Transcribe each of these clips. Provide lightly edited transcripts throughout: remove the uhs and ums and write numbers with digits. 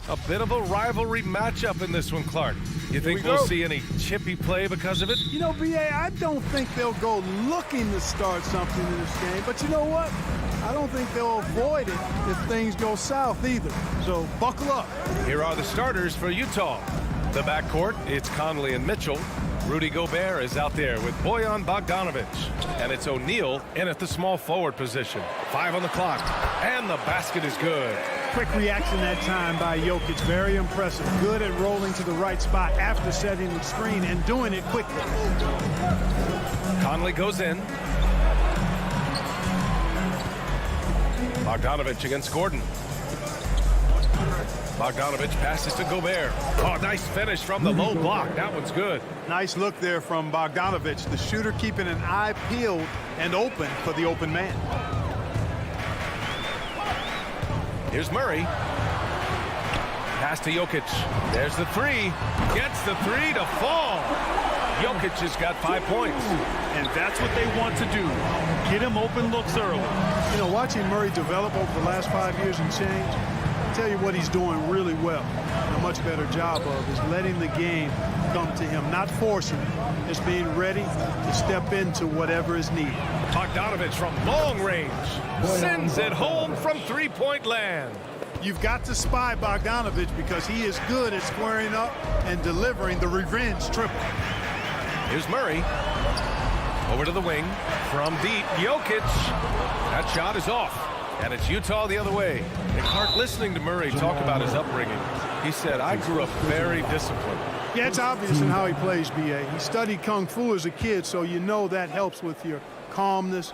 A bit of a rivalry matchup in this one, Clark. You think we'll see any chippy play because of it? You know, B.A., I don't think they'll go looking to start something in this game. But you know what? I don't think they'll avoid it if things go south either. So buckle up. Here are the starters for Utah. The backcourt, it's Conley and Mitchell. Rudy Gobert is out there with Bojan Bogdanovic. And it's O'Neal in at the small forward position. 5 on the clock. And the basket is good. Quick reaction that time by Jokic. Very impressive. Good at rolling to the right spot after setting the screen and doing it quickly. Conley goes in. Bogdanovic against Gordon. Bogdanovic passes to Gobert. Oh, nice finish from the low block. That one's good. Nice look there from Bogdanovic. The shooter keeping an eye peeled and open for the open man. Here's Murray. Pass to Jokic. There's the three. Gets the three to fall. Jokic has got 5 points. And that's what they want to do. Get him open looks early. You know, watching Murray develop over the last 5 years and change, I'll tell you what he's doing really well. A much better job of is letting the game come to him, not forcing it, just being ready to step into whatever is needed. Bogdanovic from long range sends it home from three-point land. You've got to spy Bogdanovic because he is good at squaring up and delivering the revenge triple. Here's Murray. Over to the wing. From deep, Jokic. That shot is off. And it's Utah the other way. And Clark, listening to Murray talk about his upbringing, he said, I grew up very disciplined. Yeah, it's obvious in how he plays, B.A. He studied Kung Fu as a kid, so you know that helps with your calmness.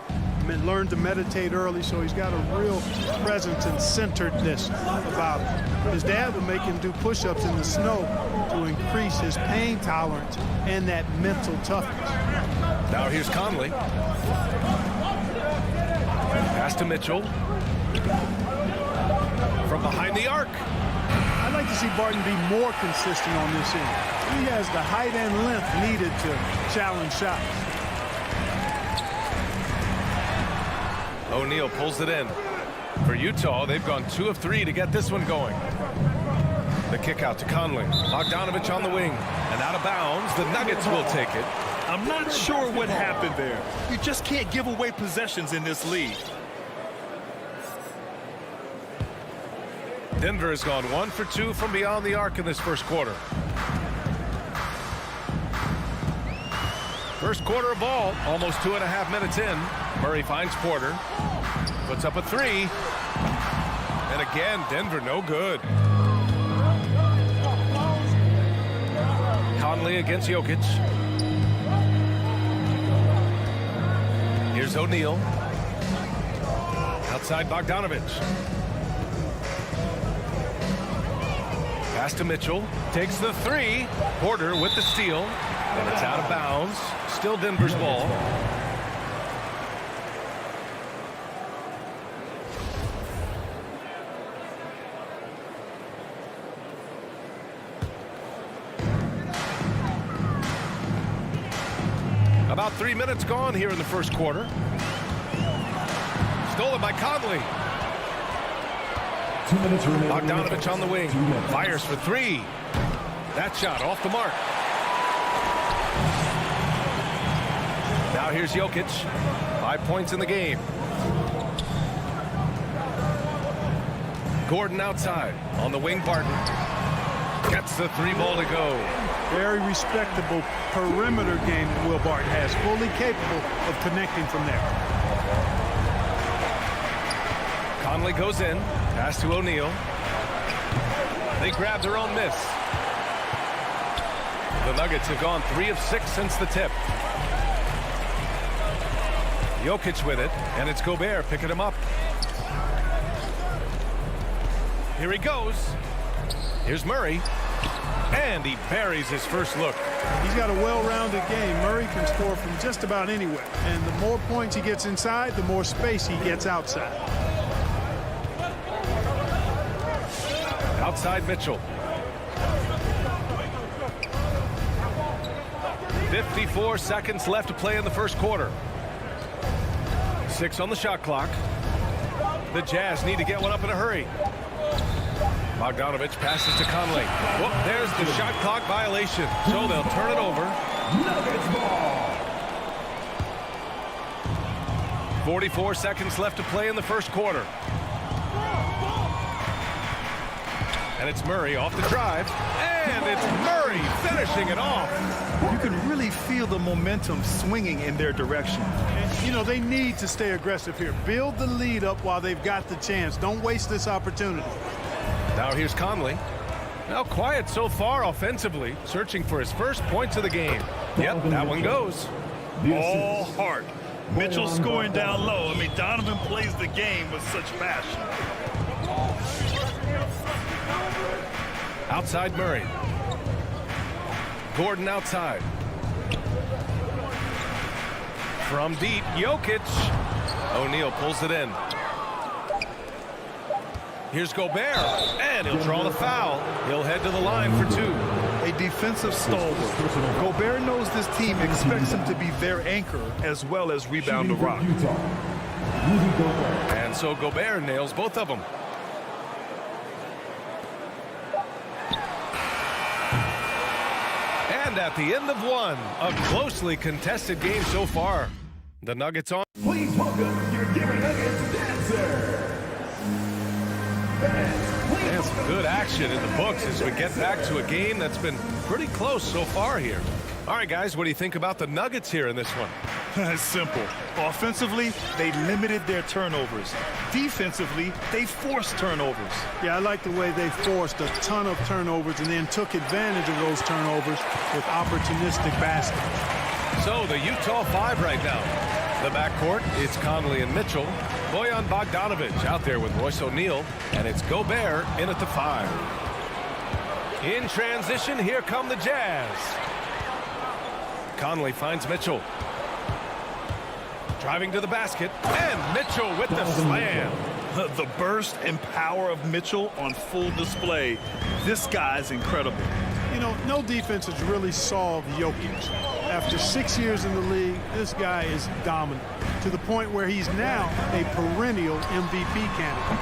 Learned to meditate early, so he's got a real presence and centeredness about him. His dad would make him do push-ups in the snow to increase his pain tolerance and that mental toughness. Now here's Conley. Pass to Mitchell. From behind the arc. I'd like to see Barton be more consistent on this end. He has the height and length needed to challenge shots. O'Neal pulls it in. For Utah, they've gone 2 of 3 to get this one going. The kick out to Conley. Bogdanovic on the wing. And out of bounds, the Nuggets will take it. I'm not sure what happened there. You just can't give away possessions in this league. Denver has gone 1 for 2 from beyond the arc in this first quarter. First quarter of ball, almost 2.5 minutes in. Murray finds Porter. Puts up a 3. And again, Denver no good. Conley against Jokic. Here's O'Neal. Outside Bogdanovic. Pass to Mitchell. Takes the 3. Porter with the steal. And it's out of bounds. Still Denver's ball. About 3 minutes gone here in the first quarter. Stolen by Conley. 2 minutes remaining. Bogdanovic on the wing. Fires for 3. That shot off the mark. Now here's Jokic. 5 points in the game. Gordon outside. On the wing, Barton. Gets the 3 ball to go. Very respectable perimeter game that Will Barton has. Fully capable of connecting from there. Conley goes in. Pass to O'Neal. They grab their own miss. The Nuggets have gone 3 of 6 since the tip. Jokic with it, and it's Gobert picking him up. Here he goes. Here's Murray. And he buries his first look. He's got a well-rounded game. Murray can score from just about anywhere. And the more points he gets inside, the more space he gets outside. Outside Mitchell. 54 seconds left to play in the first quarter. 6 on the shot clock. The Jazz need to get one up in a hurry. Bogdanovich passes to Conley. Whoop, there's the shot clock violation. So they'll turn it over. Nuggets ball. 44 seconds left to play in the first quarter. And it's Murray off the drive. And it's Murray finishing it off. You can really feel the momentum swinging in their direction. And, you know, they need to stay aggressive here. Build the lead up while they've got the chance. Don't waste this opportunity. Now here's Conley. Now quiet so far offensively, searching for his first points of the game. Yep, that one goes. All heart. Mitchell scoring down low. I mean, Donovan plays the game with such passion. Outside Murray. Gordon outside. From deep, Jokic. O'Neal pulls it in. Here's Gobert, and he'll draw the foul. He'll head to the line for two. A defensive stalwart. Gobert knows this team expects him to be their anchor as well as rebound the rock. And so Gobert nails both of them. And at the end of one, a closely contested game so far. The Nuggets on. Please welcome your Denver Nuggets dancer. And some good action in the books as we get back to a game that's been pretty close so far here. All right, guys, what do you think about the Nuggets here in this one? It's simple. Offensively, they limited their turnovers. Defensively, they forced turnovers. Yeah, I like the way they forced a ton of turnovers and then took advantage of those turnovers with opportunistic baskets. So the Utah 5 right now. The backcourt, it's Conley and Mitchell. Bojan Bogdanovich out there with Royce O'Neal. And it's Gobert in at the 5. In transition, here come the Jazz. Conley finds Mitchell. Driving to the basket. And Mitchell with the slam. The burst and power of Mitchell on full display. This guy's incredible. You know, no defense has really solved Jokic. After 6 years in the league, this guy is dominant to the point where he's now a perennial MVP candidate.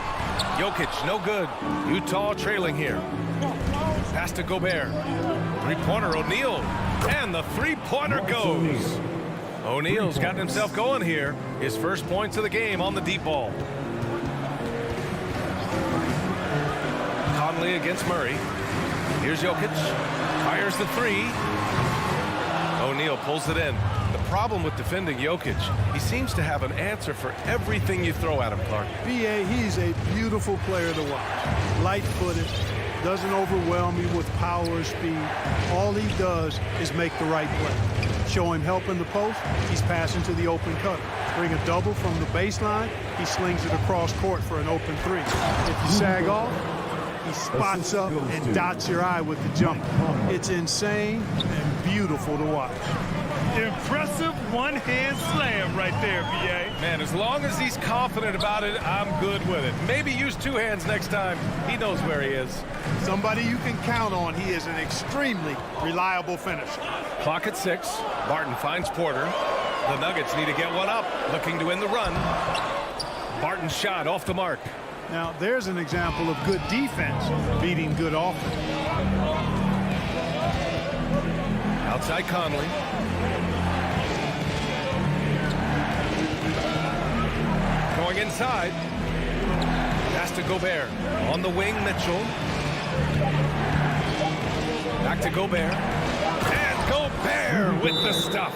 Jokic, no good. Utah trailing here. Pass to Gobert. Three-pointer, O'Neal. And the three-pointer goes. O'Neal's gotten himself going here. His first points of the game on the deep ball. Conley against Murray. Here's Jokic. Fires the three. O'Neal pulls it in. The problem with defending Jokic, he seems to have an answer for everything you throw at him, Clark. B.A., he's a beautiful player to watch. Light-footed, doesn't overwhelm you with power or speed. All he does is make the right play. Show him help in the post, he's passing to the open cutter. Bring a double from the baseline, he slings it across court for an open three. If you sag off, he spots up and dots your eye with the jumper. It's insane and beautiful to watch. Impressive one-hand slam right there, B.A. Man, as long as he's confident about it, I'm good with it. Maybe use two hands next time. He knows where he is. Somebody you can count on. He is an extremely reliable finisher. Clock at 6. Barton finds Porter. The Nuggets need to get one up, looking to end the run. Barton's shot off the mark. Now, there's an example of good defense beating good offense. Outside Conley. Going inside. Pass to Gobert. On the wing, Mitchell. Back to Gobert. And Gobert with the stuff.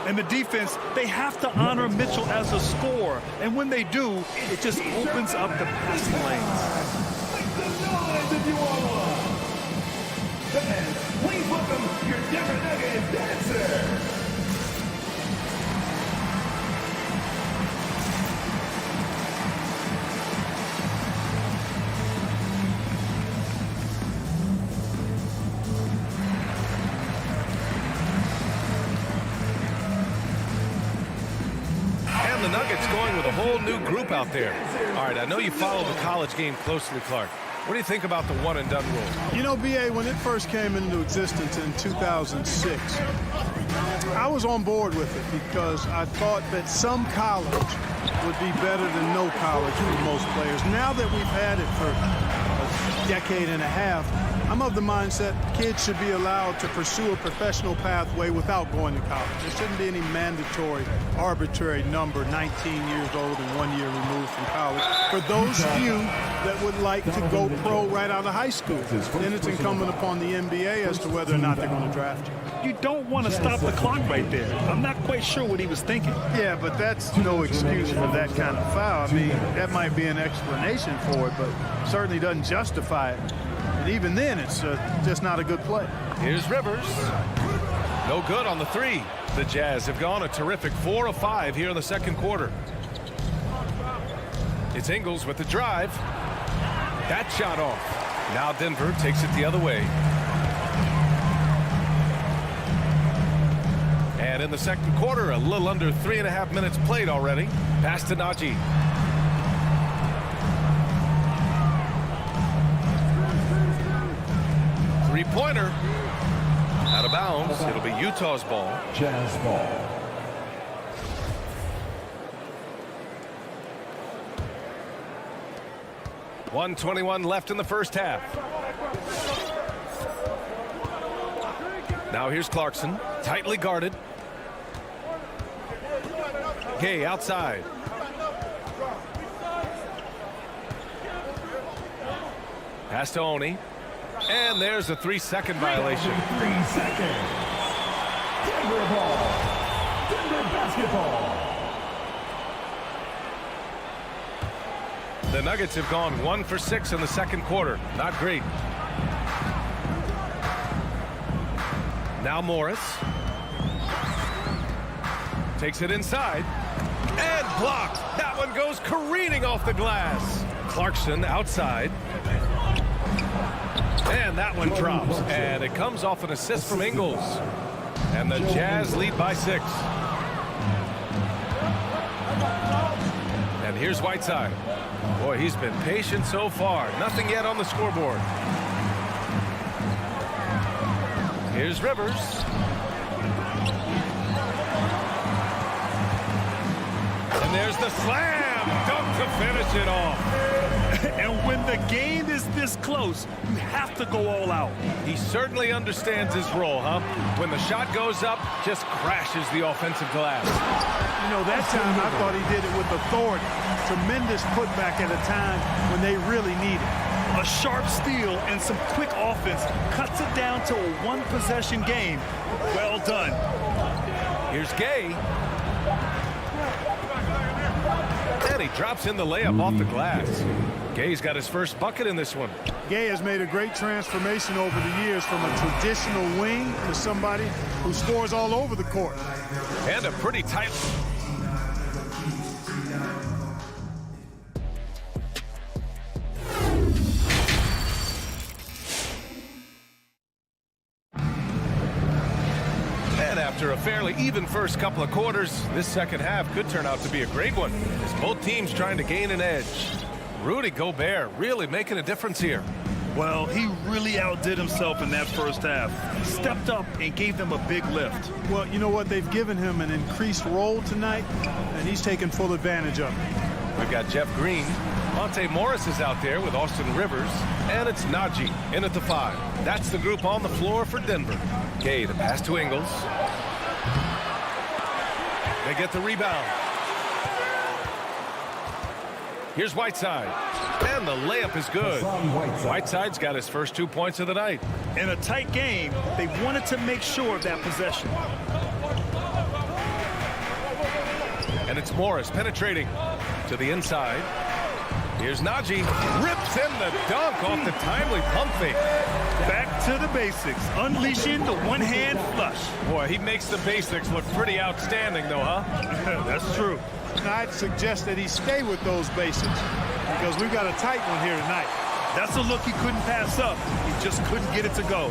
And the defense, they have to honor Mitchell as a scorer. And when they do, it just opens up the passing lanes. Make some noise if you want. Fans, please welcome your Denver Nuggets dancer. The Nuggets going with a whole new group out there. All right, I know you follow the college game closely, Clark. What do you think about the one-and-done rule? You know, B.A., when it first came into existence in 2006, I was on board with it because I thought that some college would be better than no college for most players. Now that we've had it for decade and a half, I'm of the mindset kids should be allowed to pursue a professional pathway without going to college. There shouldn't be any mandatory, arbitrary number, 19 years old and 1 year removed from college, for those few that would like to go pro right out of high school. Then it's incumbent upon the NBA as to whether or not they're going to draft you. You don't want to stop the clock right there. I'm not quite sure what he was thinking. Yeah, but that's no excuse for that kind of foul. I mean, that might be an explanation for it, but certainly doesn't justify it. And even then, it's just not a good play. Here's Rivers. No good on the three. The Jazz have gone a terrific 4 of 5 here in the second quarter. It's Ingles with the drive. That shot off. Now Denver takes it the other way. And in the second quarter, a little under 3.5 minutes played already. Pass to Najee. Three-pointer. Out of bounds. It'll be Utah's ball. Jazz ball. .121 left in the first half. Now here's Clarkson. Tightly guarded. Gay outside. Pass to Oni. And there's a 3-second violation. 3 seconds. Denver ball. Denver basketball. The Nuggets have gone 1 for 6 in the second quarter. Not great. Now Morris. Takes it inside. And blocked. That one goes careening off the glass. Clarkson outside. And that one drops. And it comes off an assist from Ingles. And the Jazz lead by 6. And here's Whiteside. Boy, he's been patient so far. Nothing yet on the scoreboard. Here's Rivers. And there's the slam dunk to finish it off. And when the game is this close, you have to go all out. He certainly understands his role, huh? When the shot goes up, just crashes the offensive glass. You know, that time I thought he did it with authority. Tremendous putback at a time when they really need it. A sharp steal and some quick offense cuts it down to a one-possession game. Well done. Here's Gay. And he drops in the layup off the glass. Gay's got his first bucket in this one. Gay has made a great transformation over the years from a traditional wing to somebody who scores all over the court. And a pretty tight... After a fairly even first couple of quarters, this second half could turn out to be a great one, as both teams trying to gain an edge. Rudy Gobert really making a difference here. Well, he really outdid himself in that first half. Stepped up and gave them a big lift. Well, you know what? They've given him an increased role tonight, and he's taken full advantage of it. We've got Jeff Green. Monte Morris is out there with Austin Rivers. And it's Najee in at the 5. That's the group on the floor for Denver. Gay, the pass to Ingles. They get the rebound. Here's Whiteside. And the layup is good. Whiteside's got his first 2 points of the night. In a tight game, they wanted to make sure of that possession. And it's Morris penetrating to the inside. Here's Najee. Rips in the dunk off the timely pump fake. Back to the basics. Unleashing the one-hand flush. Boy, he makes the basics look pretty outstanding, though, huh? That's true. And I'd suggest that he stay with those basics because we've got a tight one here tonight. That's a look he couldn't pass up. He just couldn't get it to go.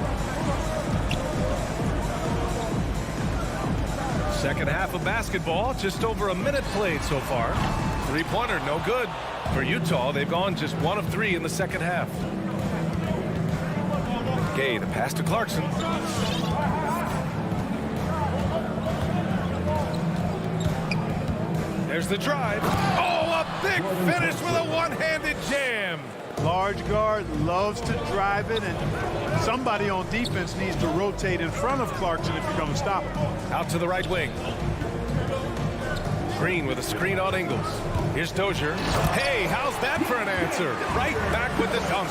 Second half of basketball, just over a minute played so far. Three-pointer, no good. For Utah, they've gone just 1 of 3 in the second half. Gay, the pass to Clarkson. There's the drive. Oh, a big finish with a one-handed jam. Large guard loves to drive it, and somebody on defense needs to rotate in front of Clarkson if you're going to stop him. Out to the right wing. Green with a screen on Ingles. Here's Dozier. Hey, how's that for an answer? Right back with the dunk.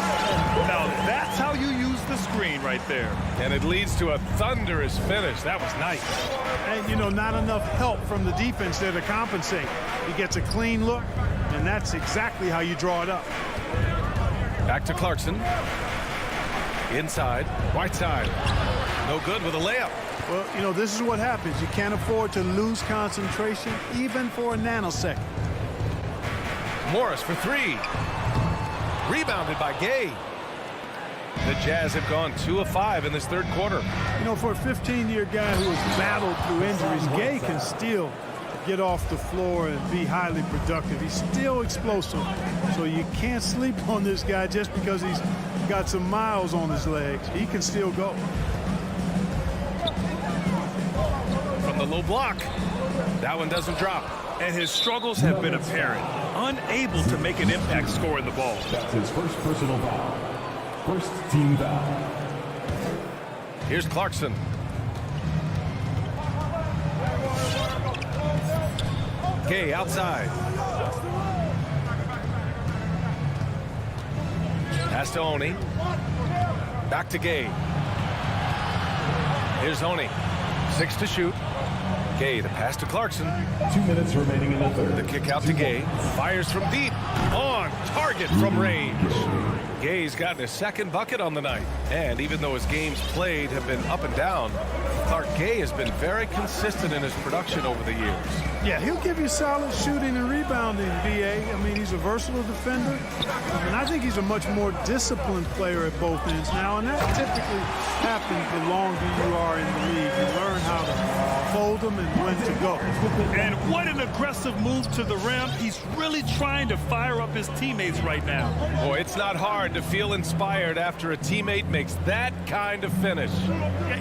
Now that's how you use the screen right there. And it leads to a thunderous finish. That was nice. And, you know, not enough help from the defense there to compensate. He gets a clean look, and that's exactly how you draw it up. Back to Clarkson. Inside. Right side. No good with a layup. Well, you know, this is what happens. You can't afford to lose concentration, even for a nanosecond. Morris for three. Rebounded by Gay. The Jazz have gone 2 of 5 in this third quarter. You know, for a 15-year guy who has battled through injuries, Gay can still get off the floor and be highly productive. He's still explosive. So you can't sleep on this guy just because he's got some miles on his legs. He can still go. From the low block. That one doesn't drop. And his struggles have been apparent. Unable to make an impact scoring the ball. That's his first personal foul. First team foul. Here's Clarkson. Gay outside. Pass to Oni. Back to Gay. Here's Oni. 6 to shoot. Gay, the pass to Clarkson. 2 minutes remaining in the third. The kick out to Gay. Fires from deep. On target from range. Gay's gotten his second bucket on the night. And even though his games played have been up and down, Clark Gay has been very consistent in his production over the years. Yeah, he'll give you solid shooting and rebounding, B.A. I mean, he's a versatile defender. And I think he's a much more disciplined player at both ends now. And that typically happens the longer you are in the league. You learn how to fold them and when to go. And what an aggressive move to the rim. He's really trying to fire up his teammates right now. Boy, it's not hard to feel inspired after a teammate makes that kind of finish.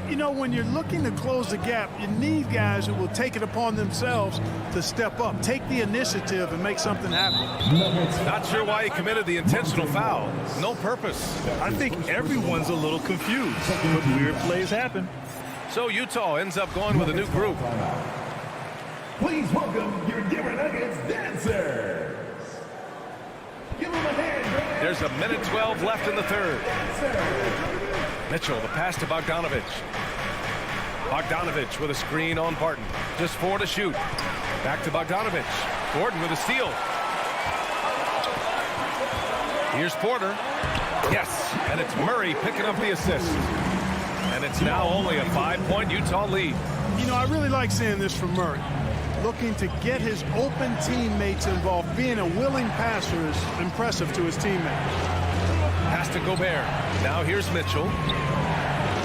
You know, when you're looking to close the gap, you need guys who will take it upon themselves to step up, take the initiative, and make something happen. Not sure why he committed the intentional foul. No purpose. I think everyone's a little confused, but weird plays happen. So Utah ends up going with a new group. Please welcome your Denver Nuggets dancers. Give them a hand, man. There's 1:12 left in the third. Mitchell, the pass to Bogdanovich. Bogdanovich with a screen on Barton. Just 4 to shoot. Back to Bogdanovich. Gordon with a steal. Here's Porter. Yes, and it's Murray picking up the assist. And it's now only a 5-point Utah lead. You know, I really like seeing this from Murray. Looking to get his open teammates involved. Being a willing passer is impressive to his teammates. Pass to Gobert. Now here's Mitchell.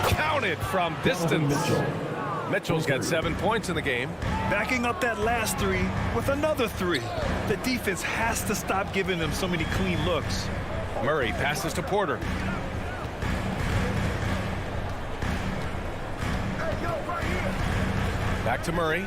Counted from distance. Mitchell's got 7 points in the game. Backing up that last three with another three. The defense has to stop giving them so many clean looks. Murray passes to Porter. Back to Murray.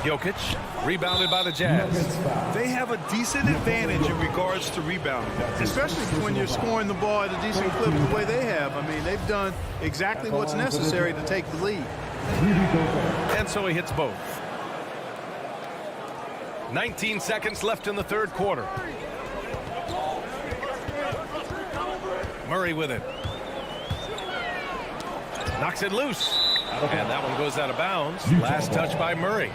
Jokic, rebounded by the Jazz. They have a decent advantage in regards to rebounding. Especially when you're scoring the ball at a decent clip the way they have. I mean, they've done exactly what's necessary to take the lead. And so he hits both. 19 seconds left in the third quarter. Murray with it. Knocks it loose. And that one goes out of bounds. Last touch by Murray.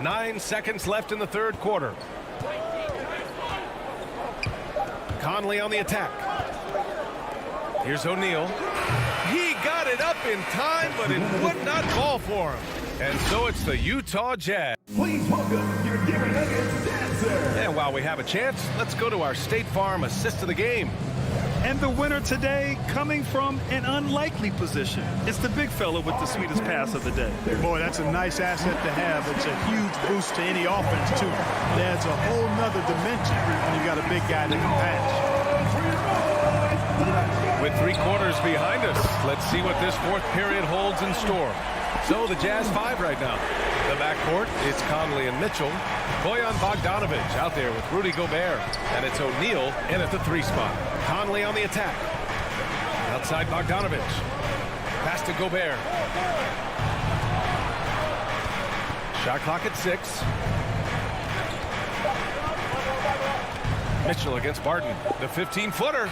Nine seconds left in the third quarter. Conley on the attack. Here's O'Neal. He got it up in time, but it would not fall for him. And so it's the Utah Jazz. Please welcome your Denver Nuggets dancers. And while we have a chance, let's go to our State Farm assist of the game. And the winner today coming from an unlikely position. It's the big fella with the sweetest pass of the day. Boy, that's a nice asset to have. It's a huge boost to any offense, too. It adds a whole nother dimension when you got a big guy that can pass. With 3 quarters behind us, let's see what this fourth period holds in store. So the Jazz 5 right now. The backcourt, it's Conley and Mitchell. Bojan Bogdanovic out there with Rudy Gobert. And it's O'Neal in at the 3 spot. Conley on the attack. Outside Bogdanovic. Pass to Gobert. Shot clock at 6. Mitchell against Barton. The 15-footer.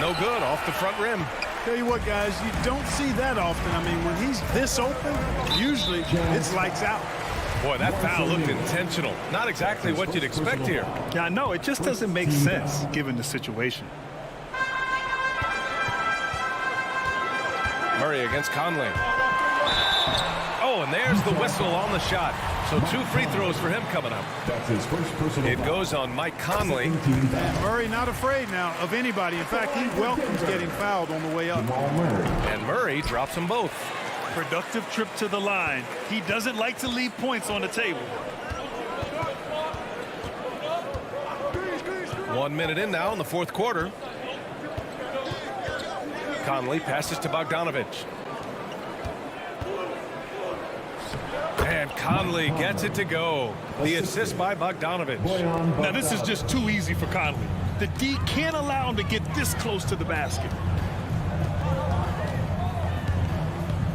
No good, off the front rim. Tell you what, guys, you don't see that often. I mean, when he's this open, usually it's lights out. Boy, that foul looked intentional. Not exactly what you'd expect here. Yeah, I know. It just doesn't make sense given the situation. Murray against Conley. Oh, and there's the whistle on the shot. So 2 free throws for him coming up. That's his first personal It foul. goes on Mike Conley. Murray not afraid now of anybody. In fact, he welcomes getting fouled on the way up. Jamal Murray. And Murray drops them both. Productive trip to the line. He doesn't like to leave points on the table. 1 minute in now in the fourth quarter. Conley passes to Bogdanovic. And Conley gets it to go. The assist by Bogdanovic. Now, this is just too easy for Conley. The D can't allow him to get this close to the basket.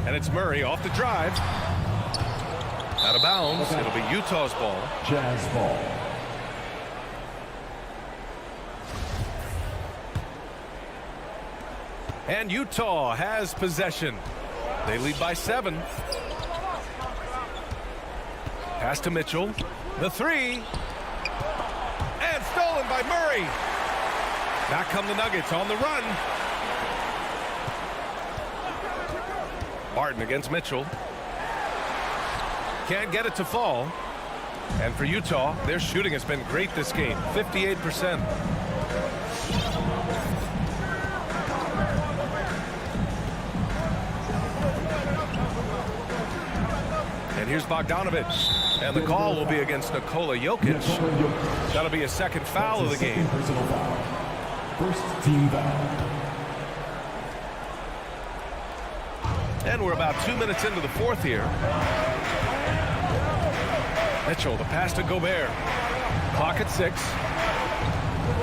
And it's Murray off the drive. Out of bounds. It'll be Utah's ball. Jazz ball. And Utah has possession. They lead by 7. Pass to Mitchell. The 3. And stolen by Murray. Back come the Nuggets on the run. Barton against Mitchell. Can't get it to fall. And for Utah, their shooting has been great this game. 58%. And here's Bogdanovic. And the call will be against Nikola Jokic. That'll be a second foul of the game. Personal foul. First team foul. And we're about 2 minutes into the fourth here. Mitchell, the pass to Gobert. Clock at 6.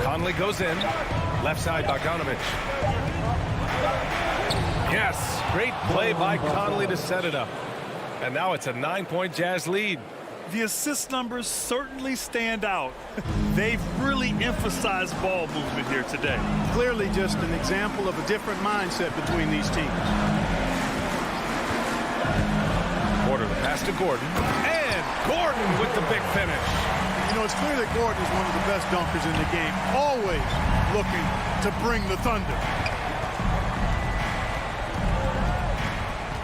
Conley goes in. Left side, Bogdanovic. Yes, great play by Conley to set it up. And now it's a 9-point Jazz lead. The assist numbers certainly stand out. They've really emphasized ball movement here today. Clearly just an example of a different mindset between these teams. Porter, the pass to Gordon. And Gordon with the big finish. You know, it's clear that Gordon is one of the best dunkers in the game, always looking to bring the thunder.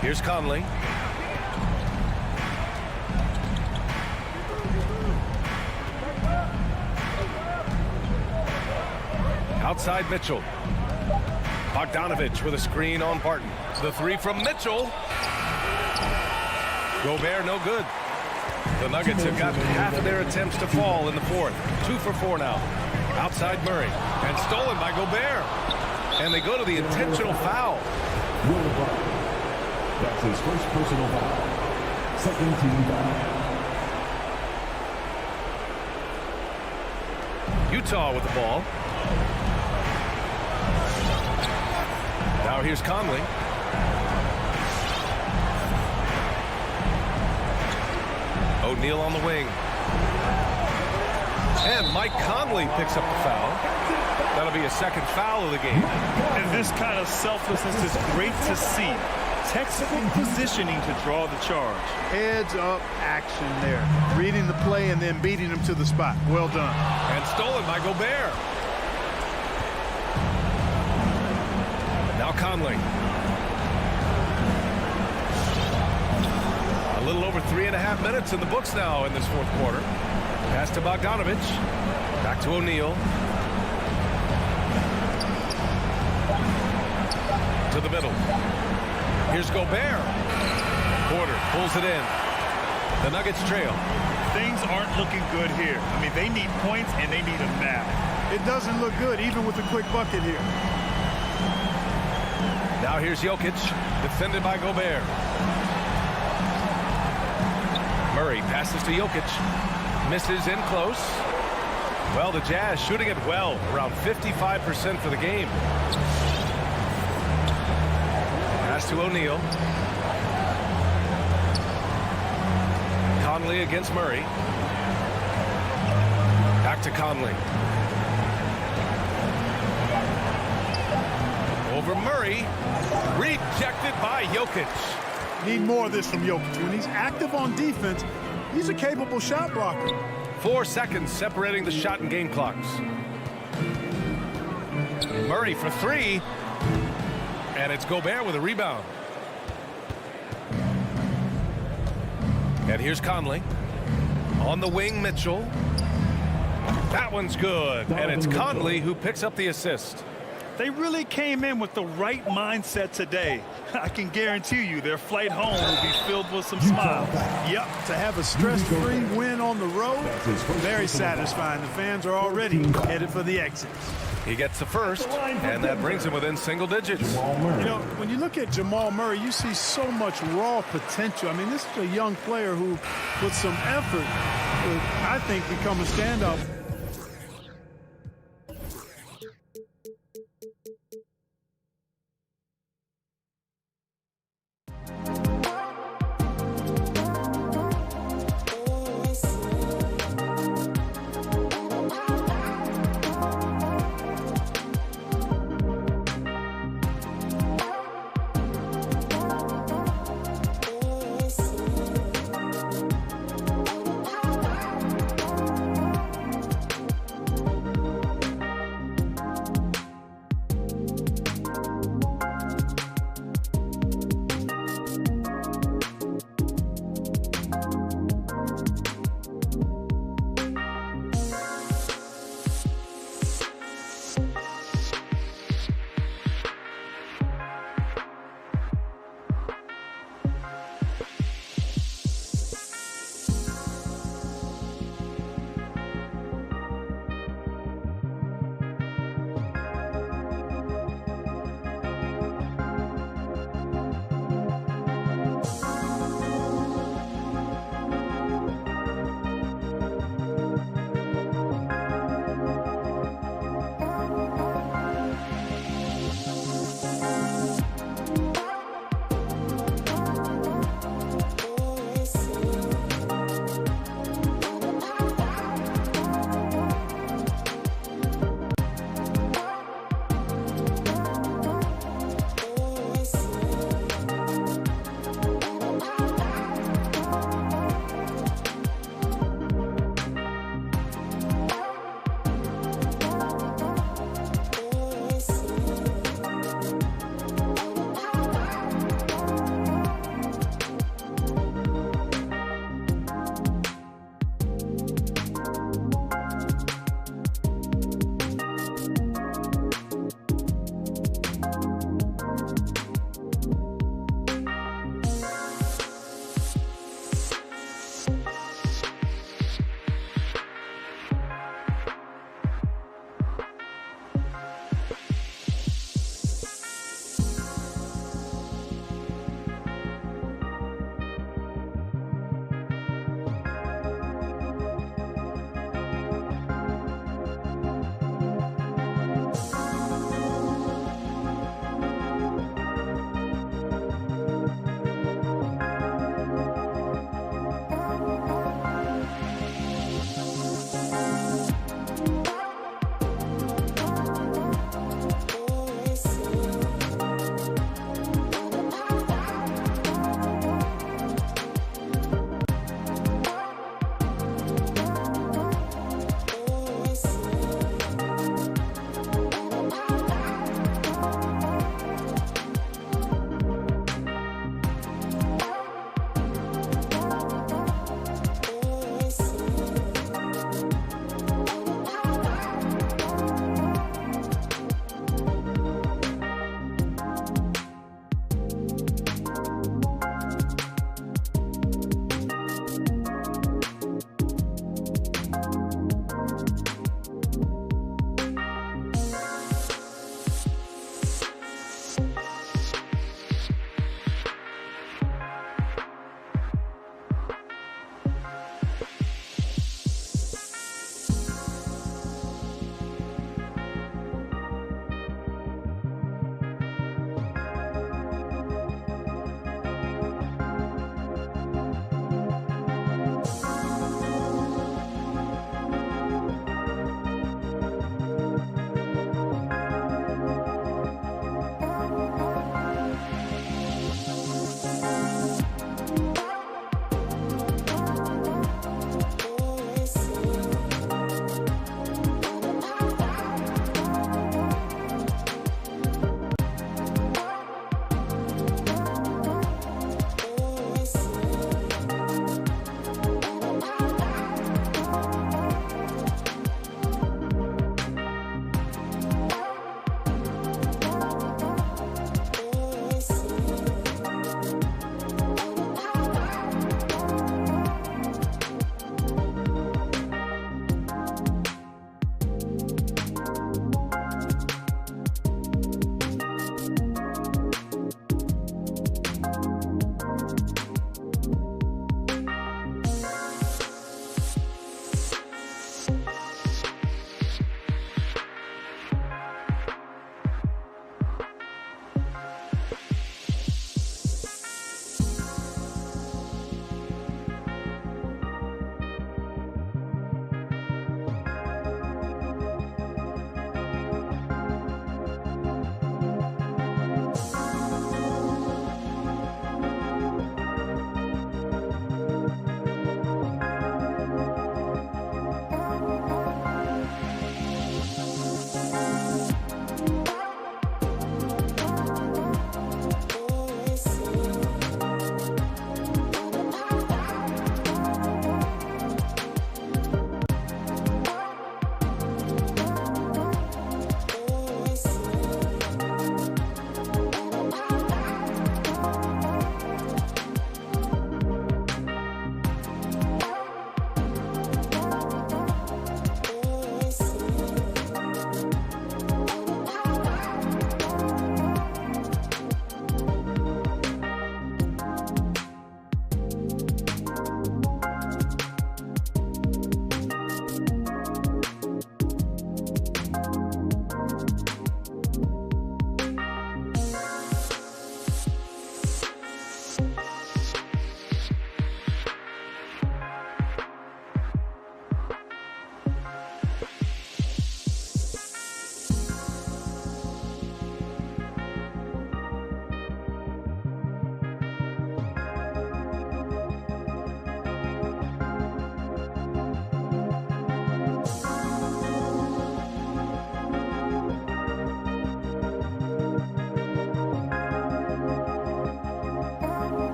Here's Conley. Outside Mitchell. Bogdanovic with a screen on Barton. The 3 from Mitchell. Gobert no good. The Nuggets have got half of their attempts to fall in the fourth. 2 for 4 now. Outside Murray. And stolen by Gobert. And they go to the intentional foul. Will Barton. That's his first personal foul. Second team foul. Utah with the ball. Now here's Conley. O'Neal on the wing. And Mike Conley picks up the foul. That'll be a second foul of the game. And this kind of selflessness is great to see. Textbook positioning to draw the charge. Heads up action there. Reading the play and then beating him to the spot. Well done. And stolen by Gobert. Now Conley. A little over 3.5 minutes in the books now in this fourth quarter. Pass to Bogdanovic. Back to O'Neal. To the middle. Here's Gobert. Porter pulls it in. The Nuggets trail. Things aren't looking good here. I mean, they need points and they need them now. It doesn't look good even with a quick bucket here. Now here's Jokic, defended by Gobert. Murray passes to Jokic. Misses in close. Well, the Jazz shooting it well, around 55% for the game. Pass to O'Neal. Conley against Murray. Back to Conley. Over Murray. Rejected by Jokic. Need more of this from Jokic. When he's active on defense, he's a capable shot blocker. 4 seconds separating the shot and game clocks. Murray for three. And it's Gobert with a rebound. And here's Conley. On the wing, Mitchell. That one's good. And it's Conley who picks up the assist. They really came in with the right mindset today. I can guarantee you their flight home will be filled with some smiles. Yep, to have a stress-free win on the road, very satisfying. The fans are already headed for the exit. He gets the first, and that brings him within single digits. You know, when you look at Jamal Murray, you see so much raw potential. I mean, this is a young player who, with some effort, would, I think, become a standout.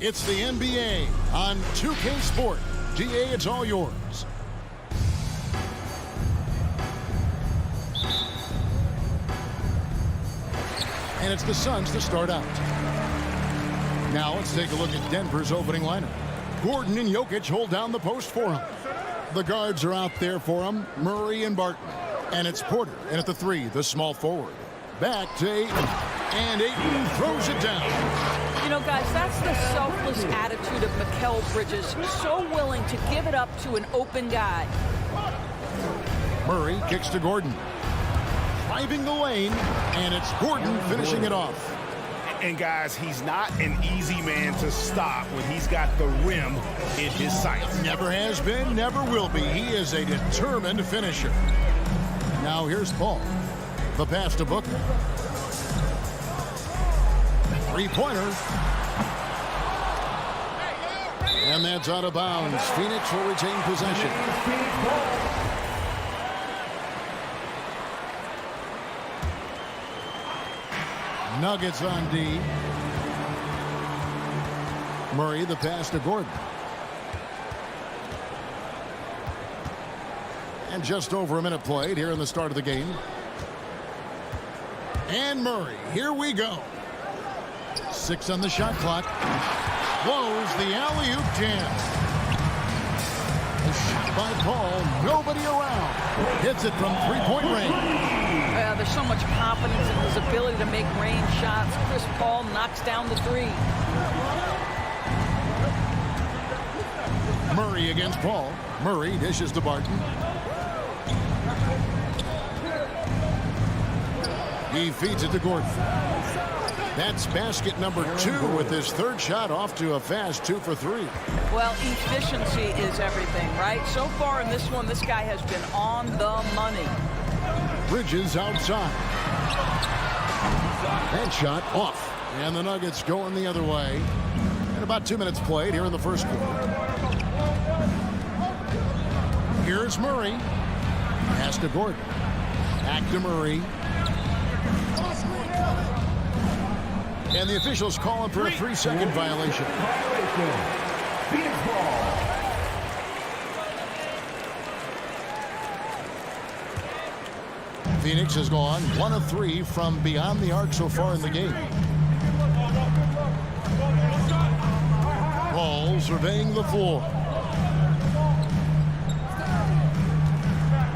It's the NBA on 2K Sport. GA, it's all yours. And it's the Suns to start out. Now let's take a look at Denver's opening lineup. Gordon and Jokic hold down the post for him. The guards are out there for him, Murray and Barton. And it's Porter, and at the 3, the small forward. Back to Ayton, and Ayton throws it down. You know, guys, that's the selfless attitude of Mikal Bridges. So willing to give it up to an open guy. Murray kicks to Gordon. Driving the lane, and it's Gordon finishing it off. And guys, he's not an easy man to stop when he's got the rim in his sights. Never has been, never will be. He is a determined finisher. Now here's Paul. The pass to Booker. Three-pointer. And that's out of bounds. Phoenix will retain possession. Nuggets on D. Murray, the pass to Gordon. And just over a minute played here in the start of the game. And Murray, here we go. 6 on the shot clock. Blows the alley-oop jam. A shot by Paul, nobody around. Hits it from three-point range. There's so much confidence in his ability to make range shots. Chris Paul knocks down the 3. Murray against Paul. Murray dishes to Barton. He feeds it to Gordon. That's basket number 2 with his 3rd shot off to a fast 2 for 3. Well, efficiency is everything, right? So far in this one, this guy has been on the money. Bridges outside. That shot off. And the Nuggets going the other way. And about 2 minutes played here in the first quarter. Here's Murray. Pass to Gordon. Back to Murray. And the officials calling for a 3-second violation. Phoenix ball. Phoenix has gone 1 of 3 from beyond the arc so far in the game. Paul surveying the floor.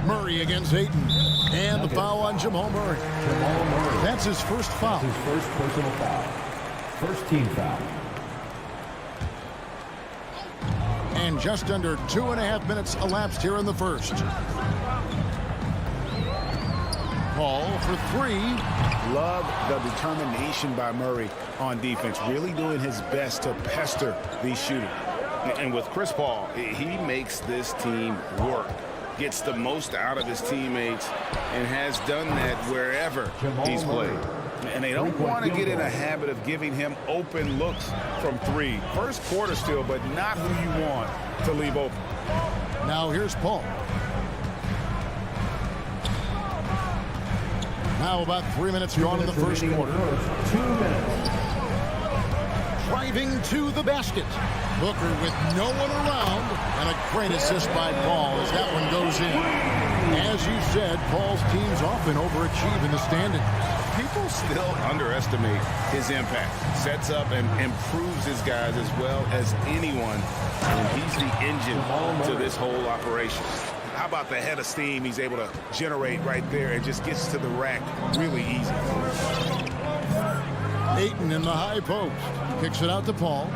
Murray against Ayton. And the foul on Jamal Murray. That's his first foul. His first personal foul. First team foul. And just under 2.5 minutes elapsed here in the first. Paul for 3. Love the determination by Murray on defense, really doing his best to pester these shooters. And with Chris Paul, he makes this team work, gets the most out of his teammates, and has done that wherever he's played. And they don't want to get in a habit of giving him open looks from 3. First quarter still, but not who you want to leave open. Now here's Paul. Now about 3 minutes gone in the first quarter. 2 minutes. Driving to the basket. Booker with no one around. And a great assist by Paul as that one goes in. As you said, Paul's teams often overachieve in the standings. People still underestimate his impact. Sets up and improves his guys as well as anyone. And he's the engine to this whole operation. How about the head of steam he's able to generate right there and just gets to the rack really easy. Ayton in the high post. Kicks it out to Paul.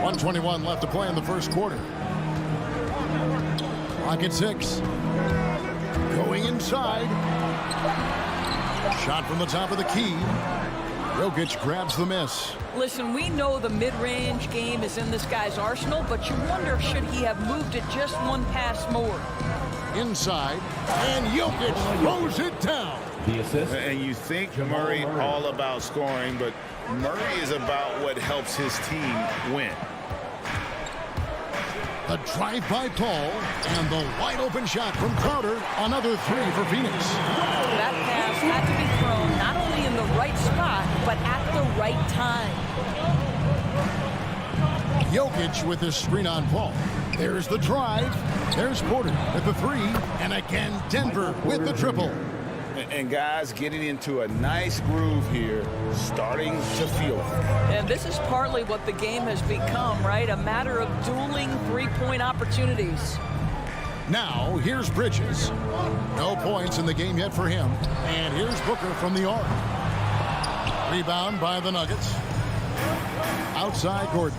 1:21 left to play in the first quarter. Clock at 6. Going inside. Shot from the top of the key. Jokic grabs the miss. Listen, we know the mid-range game is in this guy's arsenal, but you wonder, should he have moved it just one pass more? Inside, and Jokic throws it down. The assist. And you think Murray all about scoring, but Murray is about what helps his team win. A drive by Paul, and the wide-open shot from Crowder. Another 3 for Phoenix. That pass had to be thrown not only in the right spot, but at the right time. Jokic with his screen on Paul. There's the drive. There's Porter with the three. And again, Denver with the triple. And guys getting into a nice groove here, starting to feel it. And this is partly what the game has become, right? A matter of dueling three-point opportunities. Now, here's Bridges. No points in the game yet for him. And here's Booker from the arc. Rebound by the Nuggets. Outside Gordon.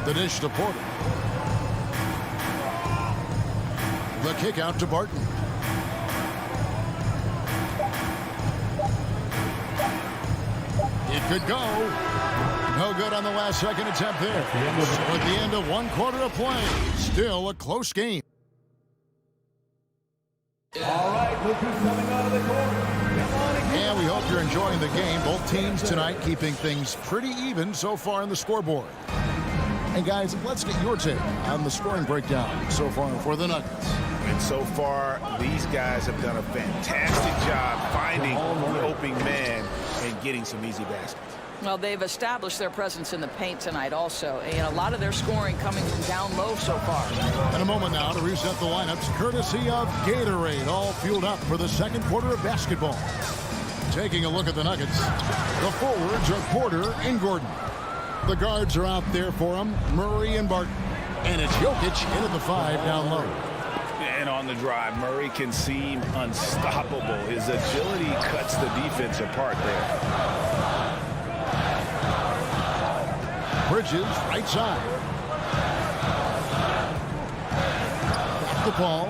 The dish to Porter. The kick out to Barton. It could go. No good on the last second attempt there. So at the end of one quarter of play, still a close game. All right, look who's coming out of the court. And we hope you're enjoying the game. Both teams tonight keeping things pretty even so far on the scoreboard. And guys, let's get your take on the scoring breakdown so far for the Nuggets. And so far, these guys have done a fantastic job finding the opening man and getting some easy baskets. Well, they've established their presence in the paint tonight also, and a lot of their scoring coming from down low so far. In a moment now to reset the lineups, courtesy of Gatorade, all fueled up for the second quarter of basketball. Taking a look at the Nuggets, the forwards are Porter and Gordon. The guards are out there for them, Murray and Barton. And it's Jokic in at the 5 down low. And on the drive, Murray can seem unstoppable. His agility cuts the defense apart there. Bridges, right side. Back the ball.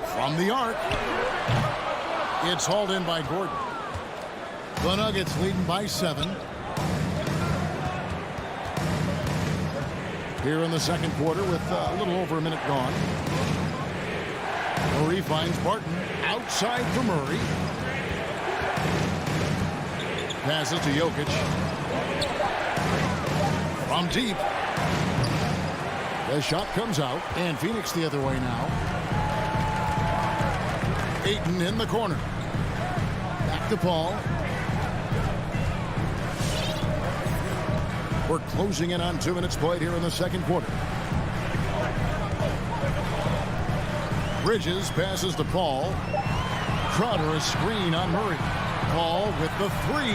From the arc. It's hauled in by Gordon. The Nuggets leading by 7. Here in the second quarter with a little over a minute gone. Murray finds Barton outside for Murray. Passes to Jokic. From deep. The shot comes out, and Phoenix the other way now. Ayton in the corner. Back to Paul. We're closing in on 2 minutes played here in the second quarter. Bridges passes to Paul. Crowder a screen on Murray. Paul with the 3.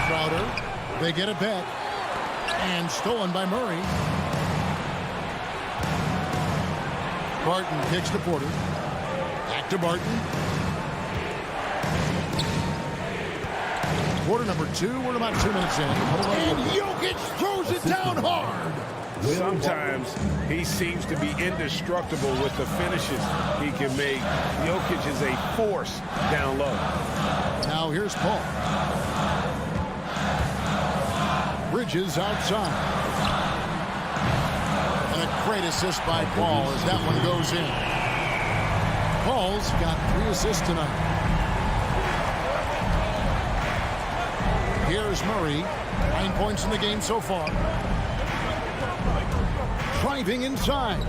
Crowder, they get it back. And stolen by Murray. Barton kicks to Porter. Back to Barton. Quarter number 2. We're about 2 minutes in. And Jokic throws it down hard. Sometimes he seems to be indestructible with the finishes he can make. Jokic is a force down low. Now here's Paul. Bridges outside. And a great assist by Paul as that one goes in. Paul's got 3 assists tonight. Here's Murray. 9 points in the game so far. Driving inside.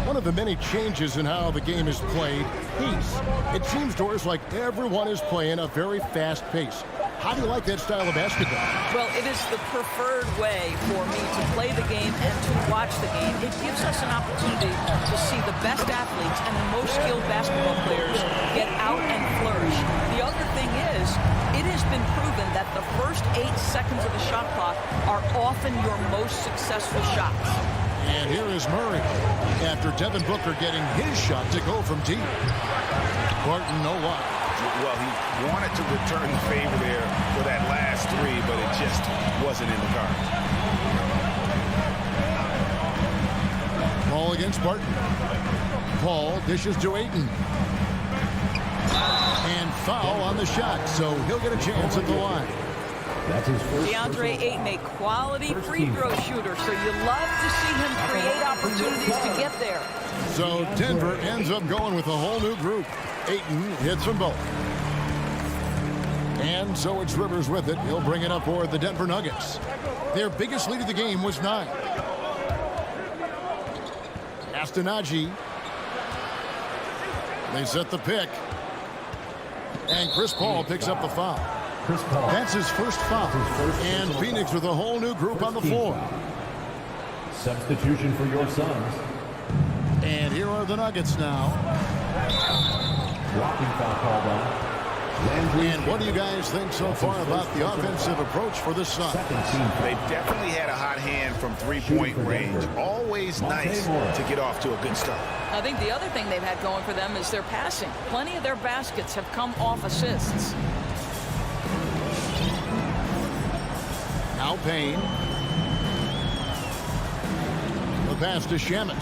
One of the many changes in how the game is played, pace. It seems to us like everyone is playing a very fast pace. How do you like that style of basketball? Well, it is the preferred way for me to play the game and to watch the game. It gives us an opportunity to see the best athletes and the most skilled basketball players get out and flourish. The other thing is, it has been proven that the first 8 seconds of the shot clock are often your most successful shots. And here is Murray after Devin Booker getting his shot to go from deep. Barton, no luck. Well, he wanted to return the favor there for that last 3, but it just wasn't in the cards. Ball against Barton. Paul dishes to Ayton. And foul on the shot, so he'll get a chance at the line. That's his first DeAndre Ayton, a quality free throw shooter, so you love to see him create opportunities to get there. So Denver ends up going with a whole new group. Ayton hits them both. And so it's Rivers with it. He'll bring it up for the Denver Nuggets. Their biggest lead of the game was 9. Pass to Najee. They set the pick. And Chris Paul picks up the foul. That's his first foul. And Phoenix with a whole new group on the floor. Substitution for your Suns. And here are the Nuggets now. Blocking foul called on. And what do you guys think so far about the offensive approach for this Suns? They've definitely had a hot hand from three-point range. Always nice to get off to a good start. I think the other thing they've had going for them is their passing. Plenty of their baskets have come off assists. Now Payne. The pass to Shamet.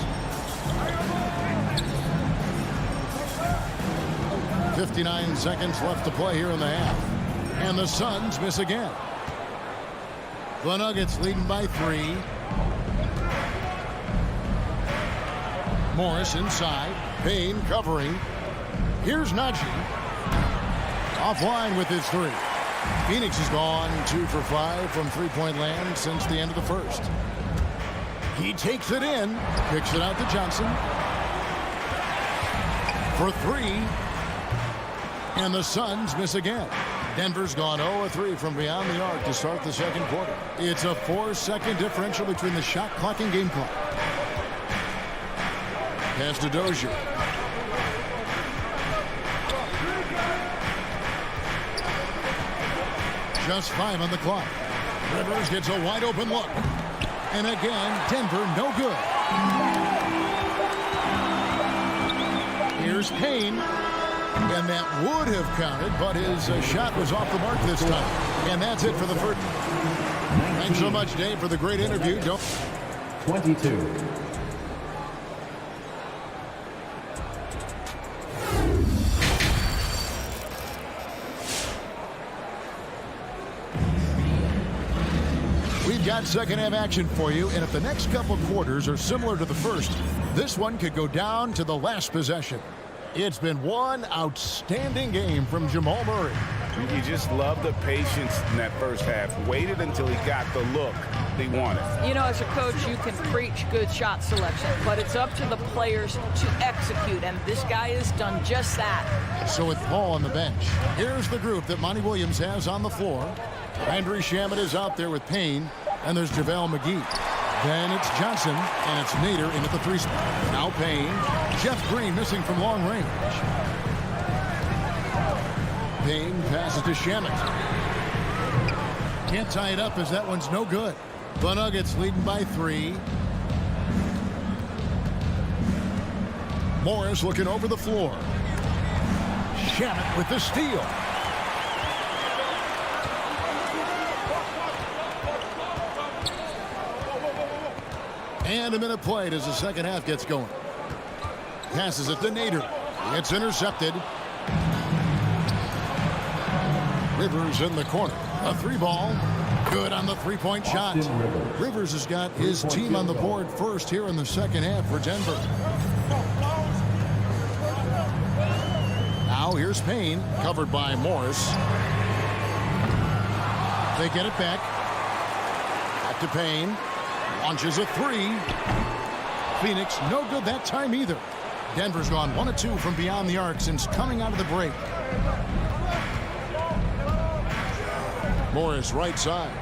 59 seconds left to play here in the half. And the Suns miss again. The Nuggets leading by 3. Morris inside. Payne covering. Here's Najee. Offline with his 3. Phoenix has gone 2 for 5 from three-point land since the end of the first. He takes it in. Kicks it out to Johnson. For 3. And the Suns miss again. Denver's gone 0-3 from beyond the arc to start the second quarter. It's a 4-second differential between the shot clock and game clock. Pass to Dozier. Just 5 on the clock. Rivers gets a wide open look. And again, Denver no good. Here's Payne. And that would have counted, but his shot was off the mark this time. And that's it for the first. Thanks so much, Dave, for the great interview. 22. We've got second half action for you, and if the next couple quarters are similar to the first, this one could go down to the last possession. It's been one outstanding game from Jamal Murray. You just love the patience in that first half. Waited until he got the look they wanted. You know, as a coach, you can preach good shot selection, but it's up to the players to execute, and this guy has done just that. So with Paul on the bench, here's the group that Monty Williams has on the floor. Landry Shamet is out there with Payne, and there's JaVale McGee. Then it's Johnson, and it's Nader in at the 3 spot. Now Payne. Jeff Green missing from long range. Payne passes to Shamet. Can't tie it up as that one's no good. The Nuggets leading by 3. Morris looking over the floor. Shamet with the steal. And a minute played as the second half gets going. Passes it to Nader. It's intercepted. Rivers in the corner. A 3-ball. Good on the 3-point shot. Rivers has got his team on the board first here in the second half for Denver. Now here's Payne, covered by Morris. They get it back. Back to Payne. Launches a 3. Phoenix no good that time either. Denver's gone 1 of 2 from beyond the arc since coming out of the break. Morris right side.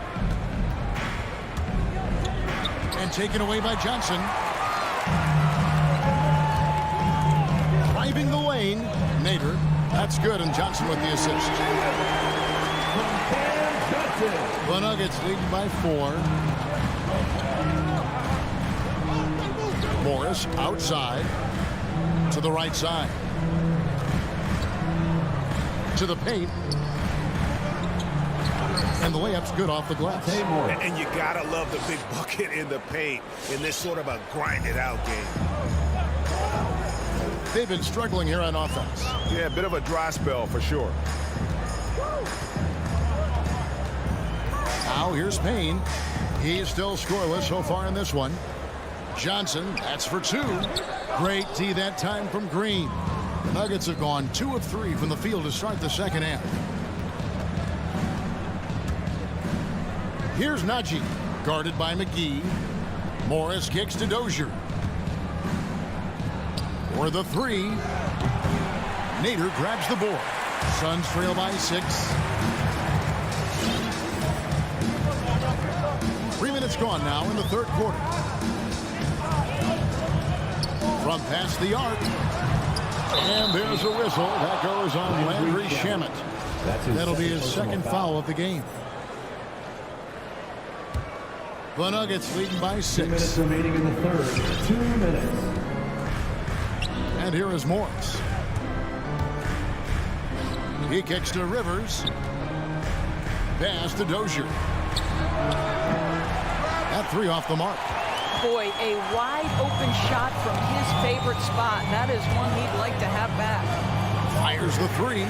And taken away by Johnson. Driving the lane. Nader. That's good, and Johnson with the assist. The Nuggets leading by 4. Morris outside to the right side. To the paint. And the layup's good off the glass. And you gotta love the big bucket in the paint in this sort of a grinded out game. They've been struggling here on offense. Yeah, a bit of a dry spell for sure. Now here's Payne. He's still scoreless so far in this one. Johnson, that's for 2. Great D that time from Green. The Nuggets have gone 2 of 3 from the field to start the second half. Here's Najee, guarded by McGee. Morris kicks to Dozier. For the three. Nader grabs the board. Suns trail by 6. 3 minutes gone now in the third quarter. From past the arc. And there's a whistle. That goes on Landry Shamet. That'll be his second foul of the game. The Nuggets leading by 6. 2 minutes remaining in the third. 2 minutes. And here is Morris. He kicks to Rivers. Pass to Dozier. That three off the mark. Boy, a wide open shot from his favorite spot. That is one he'd like to have back. Fires the three.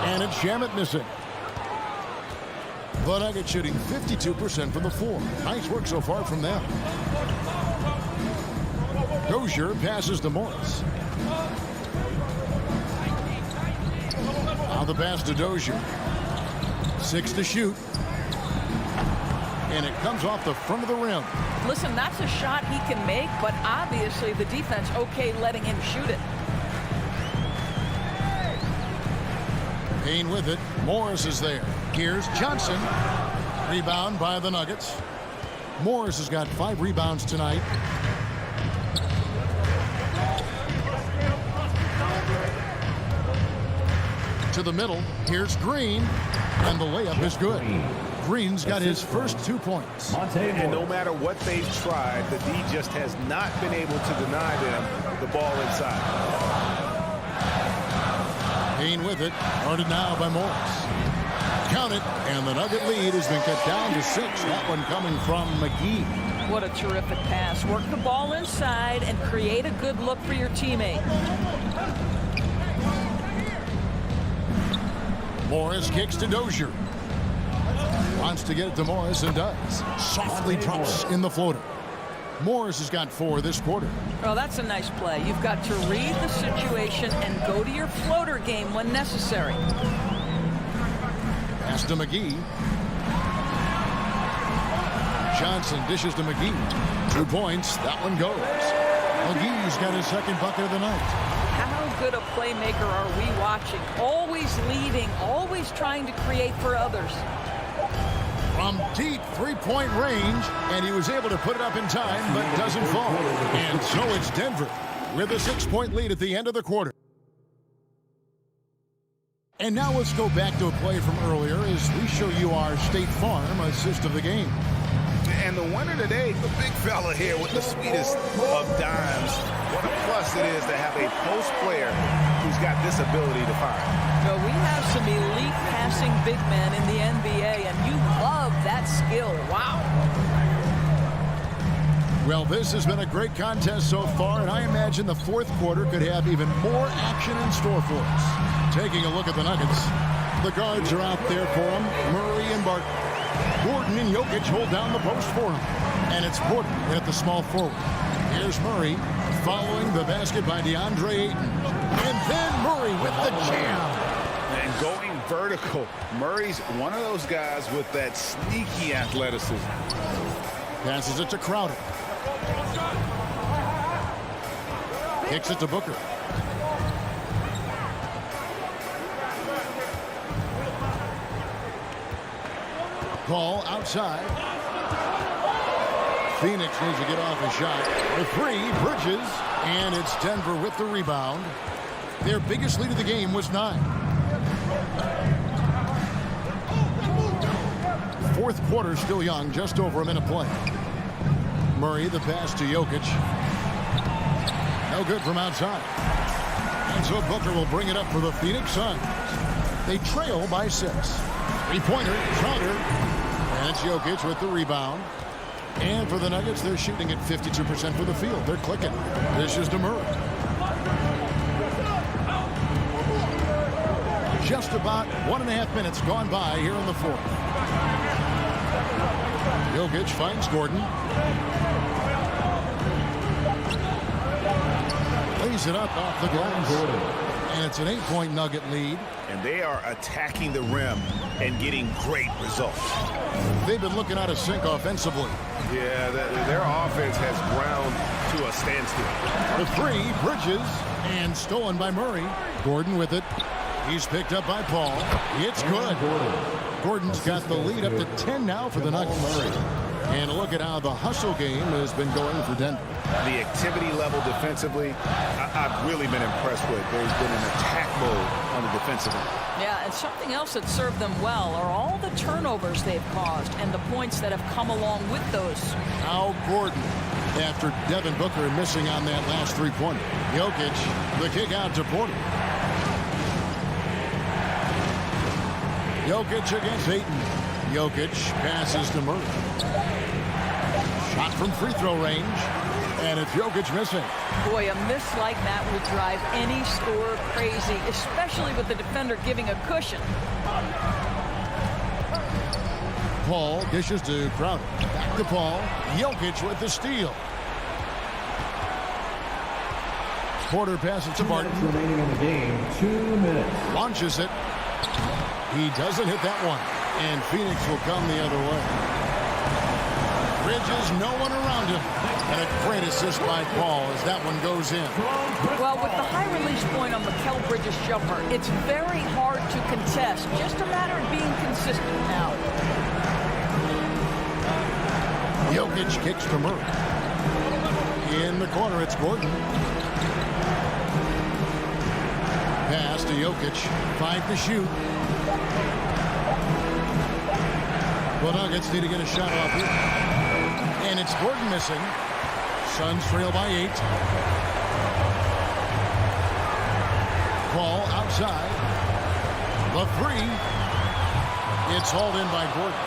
And it's Shamet missing. The Nuggets shooting 52% from the floor. Nice work so far from them. Dozier passes to Morris. Now the pass to Dozier. 6 to shoot. And it comes off the front of the rim. Listen, that's a shot he can make, but obviously the defense okay letting him shoot it. Payne with it. Morris is there. Here's Johnson. Rebound by the Nuggets. Morris has got 5 rebounds tonight. To the middle. Here's Green. And the layup is good. Green's got his first 2 points. And no matter what they've tried, the D just has not been able to deny them the ball inside. Payne with it. Guarded now by Morris. Count it. And the Nugget lead has been cut down to 6. That one coming from McGee. What a terrific pass. Work the ball inside and create a good look for your teammate. Morris kicks to Dozier. Wants to get it to Morris and does. Softly drops in the floater. Morris has got 4 this quarter. Oh, that's a nice play. You've got to read the situation and go to your floater game when necessary. Pass to McGee. Johnson dishes to McGee. 2 points. That one goes. McGee's got his second bucket of the night. How good a playmaker are we watching? Always leading, always trying to create for others. From deep three-point range, and he was able to put it up in time, but doesn't fall. And so it's Denver with a 6-point lead at the end of the quarter. And now let's go back to a play from earlier as we show you our State Farm assist of the game. And the winner today, the big fella here with the sweetest of dimes. What a plus it is to have a post player who's got this ability to fire. So we have some elite passing big men in the NBA, and you love that skill. Wow. Well, this has been a great contest so far, and I imagine the fourth quarter could have even more action in store for us. Taking a look at the Nuggets, the guards are out there for them, Murray and Barton. Gordon and Jokic hold down the post for him. And it's Porter at the small forward. Here's Murray following the basket by DeAndre Ayton. And then Murray with the jam. And going vertical. Murray's one of those guys with that sneaky athleticism. Passes it to Crowder. Kicks it to Booker. Call outside. Phoenix needs to get off a shot. The three, Bridges, and it's Denver with the rebound. Their biggest lead of the game was 9. Fourth quarter still young, just over a minute play. Murray, the pass to Jokic. No good from outside. And so Booker will bring it up for the Phoenix Suns. They trail by 6. Three-pointer, Crowder. And it's Jokic with the rebound. And for the Nuggets, they're shooting at 52% for the field. They're clicking. This is to Murray. Just about 1.5 minutes gone by here in the fourth. Jokic finds Gordon. Lays it up off the glass. And it's an 8-point Nugget lead. And they are attacking the rim and getting great results. They've been looking out of sync offensively. Yeah, their offense has ground to a standstill. The three, Bridges, and stolen by Murray. Gordon with it. He's picked up by Paul. It's good. Gordon's got the lead up to 10 now for the Nuggets. And look at how the hustle game has been going for Denver. The activity level defensively, I've really been impressed with. There's been an attack mode on the defensive end. Yeah, and something else that served them well are all the turnovers they've caused and the points that have come along with those. Now Gordon, after Devin Booker missing on that last three-pointer. Jokic, the kick out to Porter. Jokic against Ayton. Jokic passes to Murray. Shot from free throw range, and it's Jokic missing. Boy, a miss like that will drive any scorer crazy, especially with the defender giving a cushion. Paul dishes to Crowder. Back to Paul. Jokic with the steal. Porter passes to Barton. Remaining in the game, 2 minutes. Launches it. He doesn't hit that one. And Phoenix will come the other way. Bridges, no one around him. And a great assist by Paul as that one goes in. Well, with the high release point on Mikal Bridges' jumper, it's very hard to contest. Just a matter of being consistent now. Jokic kicks to Murray. In the corner, it's Gordon. Pass to Jokic. 5 to shoot. The Nuggets need to get a shot off here. And it's Gordon missing. Suns trail by 8. Paul outside. The three. It's hauled in by Gordon.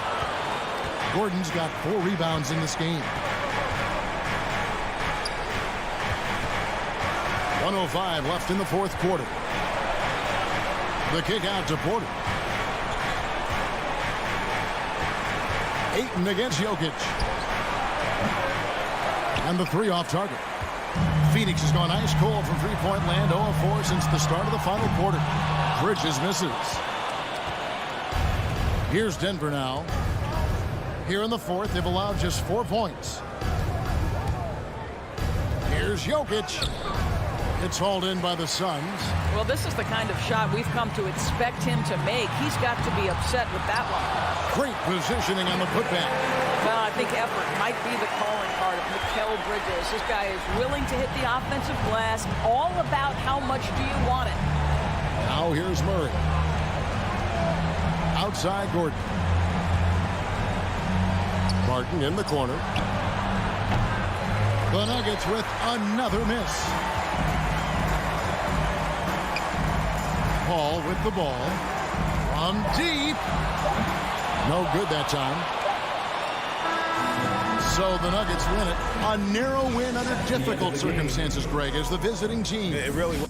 Gordon's got 4 rebounds in this game. 1:05 left in the fourth quarter. The kick out to Porter. Ayton against Jokic. And the three off target. Phoenix has gone ice cold from three-point land, 0-4 since the start of the final quarter. Bridges misses. Here's Denver now. Here in the fourth, they've allowed just 4 points. Here's Jokic. It's hauled in by the Suns. Well, this is the kind of shot we've come to expect him to make. He's got to be upset with that one. Great positioning on the putback. Well, I think effort might be the calling card of Mikal Bridges. This guy is willing to hit the offensive glass. All about how much do you want it. Now here's Murray. Outside Gordon. Barton in the corner. The Nuggets with another miss. Paul with the ball. From deep. No good that time. So the Nuggets win it. A narrow win under difficult circumstances, Greg, as the visiting team. It really was.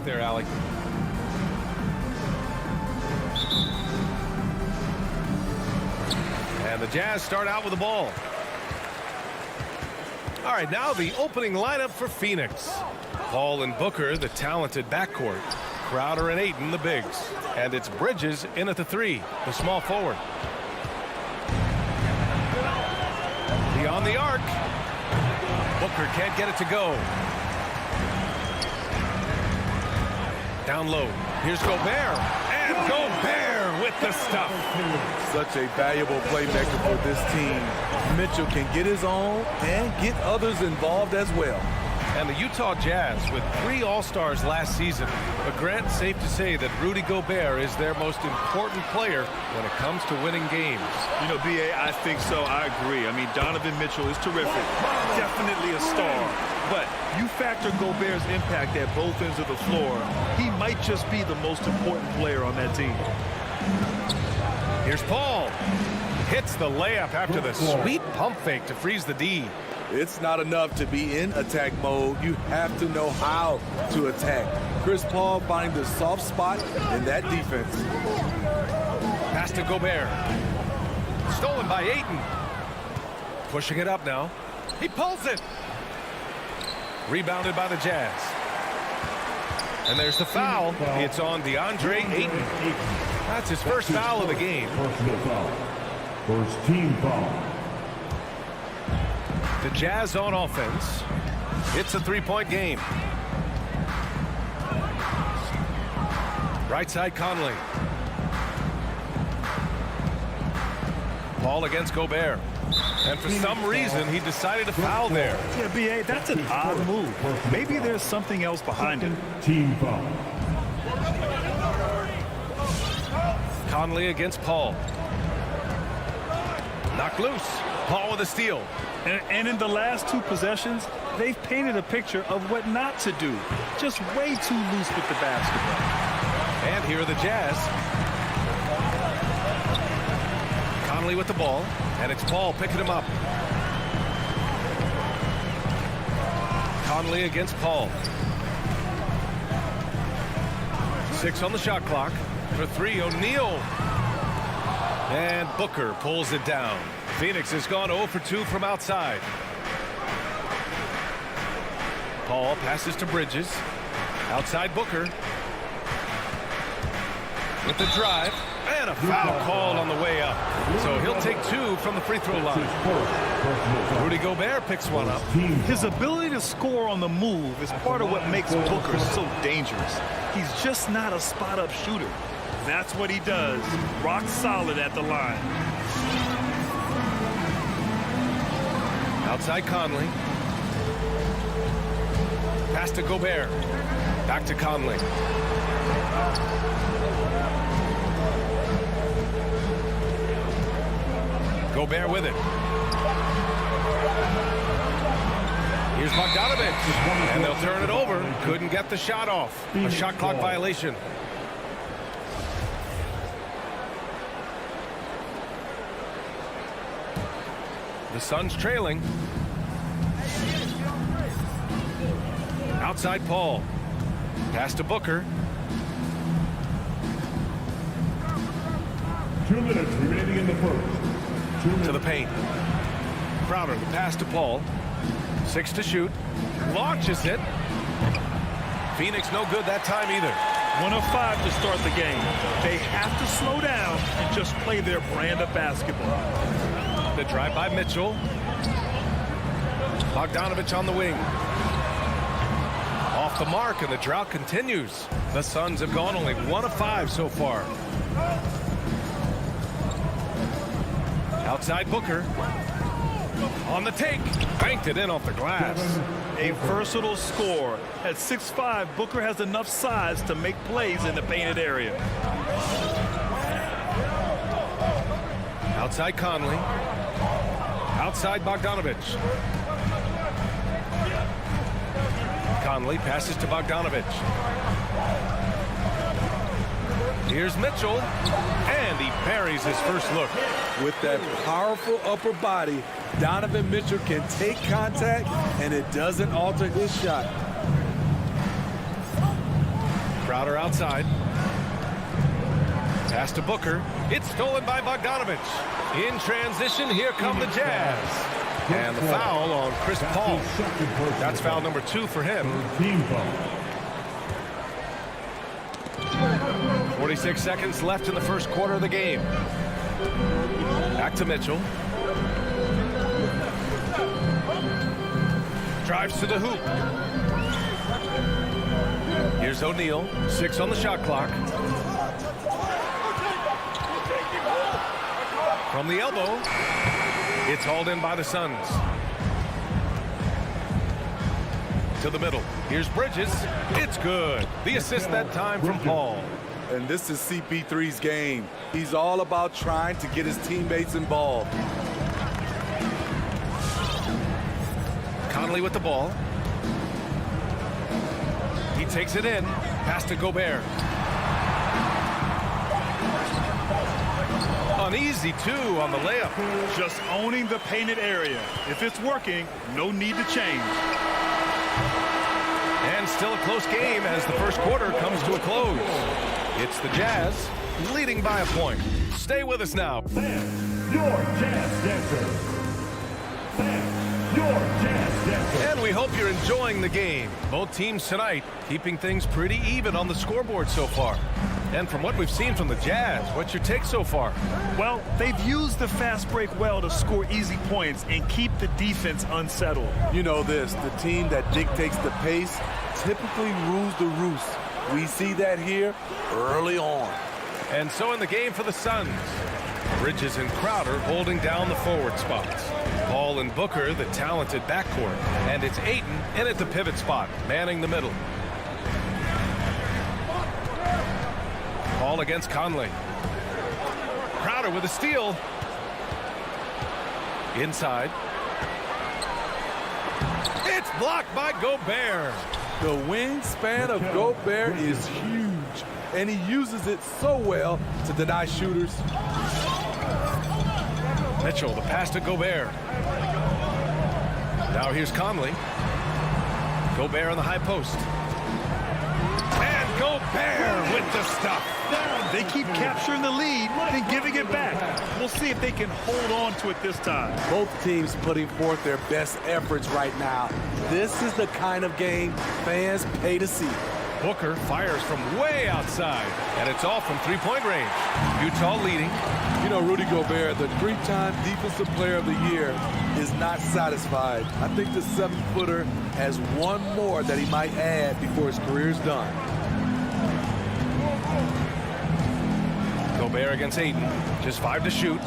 off there, Allie. And the Jazz start out with the ball. All right, now the opening lineup for Phoenix. Paul and Booker, the talented backcourt. Crowder and Ayton, the bigs. And it's Bridges in at the 3, the small forward. Beyond the arc. Booker can't get it to go. Down low. Here's Gobert. And Gobert with the stuff. Such a valuable playmaker for this team. Mitchell can get his own and get others involved as well. And the Utah Jazz with 3 All-Stars last season. But Grant, safe to say that Rudy Gobert is their most important player when it comes to winning games. You know, B.A., I think so. I agree. I mean, Donovan Mitchell is terrific. Definitely a star. But you factor Gobert's impact at both ends of the floor, he might just be the most important player on that team. Here's Paul. Hits the layup after the sweet pump fake to freeze the D. It's not enough to be in attack mode. You have to know how to attack. Chris Paul finding the soft spot in that defense. Pass to Gobert. Stolen by Ayton. Pushing it up now. He pulls it. Rebounded by the Jazz. And there's the foul. It's on DeAndre Ayton. That's his first foul of the game. Personal foul. First team foul. The Jazz on offense. It's a 3-point game. Right side Conley. Ball against Gobert. And for some reason, he decided to foul there. Yeah, B.A., that's an odd move. Maybe there's something else behind it. Team foul. Conley against Paul. Knocked loose. Paul with a steal. And in the last 2 possessions, they've painted a picture of what not to do. Just way too loose with the basketball. And here are the Jazz. Conley with the ball. And it's Paul picking him up. Conley against Paul. 6 on the shot clock. For 3, O'Neal. And Booker pulls it down. Phoenix has gone 0 for 2 from outside. Paul passes to Bridges. Outside Booker. With the drive. And a foul called on the way up. So he'll take 2 from the free throw line. Rudy Gobert picks one up. His ability to score on the move is part of what makes Booker so dangerous. He's just not a spot-up shooter. That's what he does. Rock solid at the line. Outside Conley. Pass to Gobert. Back to Conley. Gobert with it. Here's Bogdanovich. And they'll turn it over. Couldn't get the shot off. A shot clock violation. The Suns trailing. Outside Paul. Pass to Booker. 2 minutes remaining in the first. To the paint. Crowder, the pass to Paul. 6 to shoot. Launches it. Phoenix no good that time either. 1 of 5 to start the game. They have to slow down and just play their brand of basketball. The drive by Mitchell. Bogdanovich on the wing. Off the mark, and the drought continues. The Suns have gone only 1 of 5 so far. Outside Booker. On the take. Banked it in off the glass. A versatile scorer. At 6'5", Booker has enough size to make plays in the painted area. Outside Conley. Outside Bogdanovich. Conley passes to Bogdanovich. Here's Mitchell. And he buries his first look. With that powerful upper body, Donovan Mitchell can take contact, and it doesn't alter his shot. Crowder outside. Pass to Booker. It's stolen by Bogdanovich. In transition, here come the Jazz. And the foul on Chris Paul. That's foul number 2 for him. Team foul. 46 seconds left in the first quarter of the game. Back to Mitchell. Drives to the hoop. Here's O'Neal. 6 on the shot clock. From the elbow. It's hauled in by the Suns. To the middle. Here's Bridges. It's good. The assist that time from Paul. And this is CP3's game. He's all about trying to get his teammates involved. Conley with the ball. He takes it in. Pass to Gobert. An easy 2 on the layup. Just owning the painted area. If it's working, no need to change. And still a close game as the first quarter comes to a close. It's the Jazz leading by a point. Stay with us now. Sam, your Jazz Dancer. Sam, your Jazz Dancer. And we hope you're enjoying the game. Both teams tonight keeping things pretty even on the scoreboard so far. And from what we've seen from the Jazz, what's your take so far? Well, they've used the fast break well to score easy points and keep the defense unsettled. You know this, the team that dictates the pace typically rules the roost. We see that here early on. And so in the game for the Suns, Bridges and Crowder holding down the forward spots. Paul and Booker, the talented backcourt. And it's Ayton in at the pivot spot, manning the middle. Paul against Conley. Crowder with a steal. Inside. It's blocked by Gobert. The wingspan of Gobert is huge, and he uses it so well to deny shooters. Mitchell, the pass to Gobert. Now here's Conley. Gobert on the high post. And Gobert with the stuff. They keep capturing the lead, then giving it back. We'll see if they can hold on to it this time. Both teams putting forth their best efforts right now. This is the kind of game fans pay to see. Booker fires from way outside, and it's all from three-point range. Utah leading. You know, Rudy Gobert, the 3-time Defensive Player of the Year, is not satisfied. I think the 7-footer has one more that he might add before his career is done. Gobert against Ayton. Just 5 to shoot.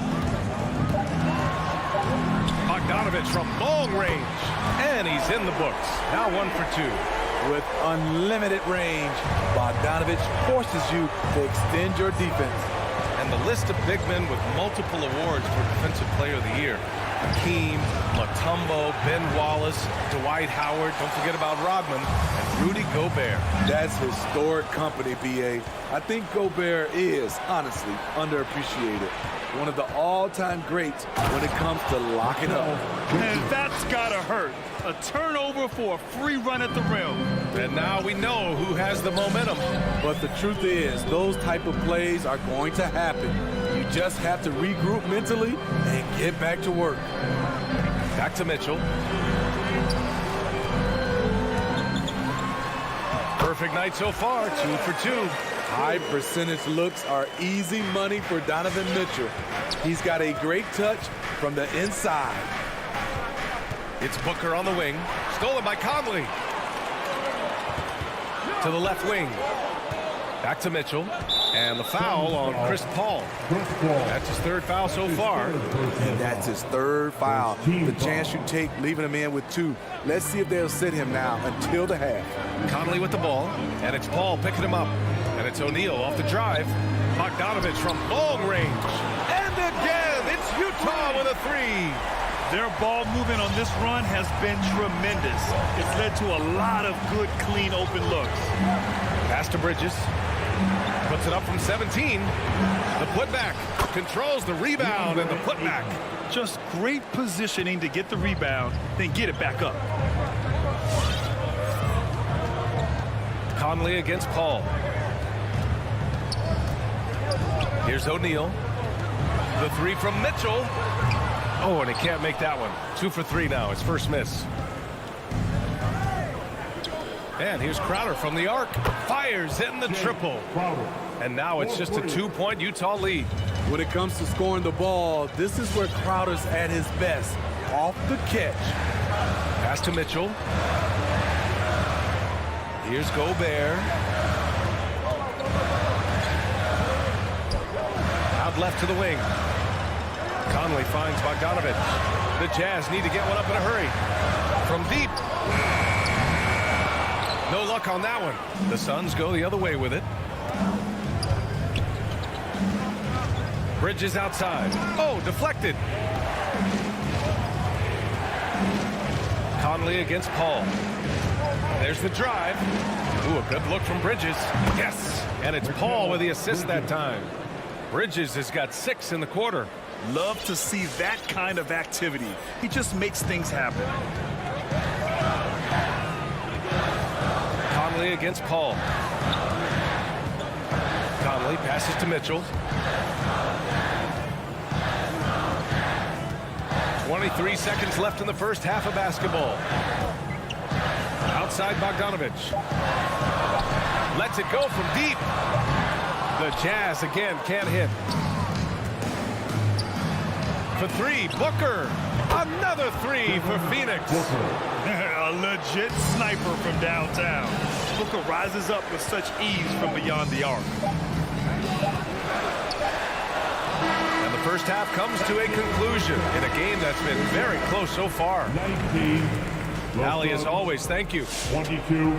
Bogdanovich from long range. And he's in the books. Now 1 for 2. With unlimited range, Bogdanovich forces you to extend your defense. And the list of big men with multiple awards for Defensive Player of the Year. Hakeem, Mutombo, Ben Wallace, Dwight Howard, don't forget about Rodman, and Rudy Gobert. That's historic company, B.A. I think Gobert is, honestly, underappreciated. One of the all-time greats when it comes to locking up. And that's gotta hurt. A turnover for a free run at the rim. And now we know who has the momentum. But the truth is, those type of plays are going to happen. You just have to regroup mentally and get back to work. Back to Mitchell. Perfect night so far, 2 for 2. High percentage looks are easy money for Donovan Mitchell. He's got a great touch from the inside. It's Booker on the wing. Stolen by Conley. To the left wing. Back to Mitchell. And the foul on Chris Paul. That's his 3rd foul so far. And that's his 3rd foul. The chance you take leaving him in with 2. Let's see if they'll sit him now until the half. Conley with the ball. And it's Paul picking him up. And it's O'Neal off the drive. Bogdanovich from long range. And again, it's Utah with a 3. Their ball movement on this run has been tremendous. It's led to a lot of good, clean, open looks. Pass to Bridges. Puts it up from 17. The putback. Controls the rebound and the putback. Just great positioning to get the rebound, then get it back up. Conley against Paul. Here's O'Neal. The three from Mitchell. Oh, and he can't make that one. 2 for 3 now. His first miss. And here's Crowder from the arc. Fires, hitting the triple. And now it's just a 2-point Utah lead. When it comes to scoring the ball, this is where Crowder's at his best. Off the catch. Pass to Mitchell. Here's Gobert. Out left to the wing. Conley finds Bogdanovich. The Jazz need to get one up in a hurry. From deep. No luck on that one. The Suns go the other way with it. Bridges outside. Oh, deflected. Conley against Paul. There's the drive. Ooh, a good look from Bridges. Yes, and it's Paul with the assist that time. Bridges has got 6 in the quarter. Love to see that kind of activity. He just makes things happen. Conley against Paul. Conley passes to Mitchell. 23 seconds left in the first half of basketball. Outside Bogdanovich. Lets it go from deep. The Jazz again can't hit. For 3, Booker. Another 3 for Phoenix. A legit sniper from downtown. Booker rises up with such ease from beyond the arc. And the first half comes to a conclusion in a game that's been very close so far. 19. Allie, as always, thank you. 22.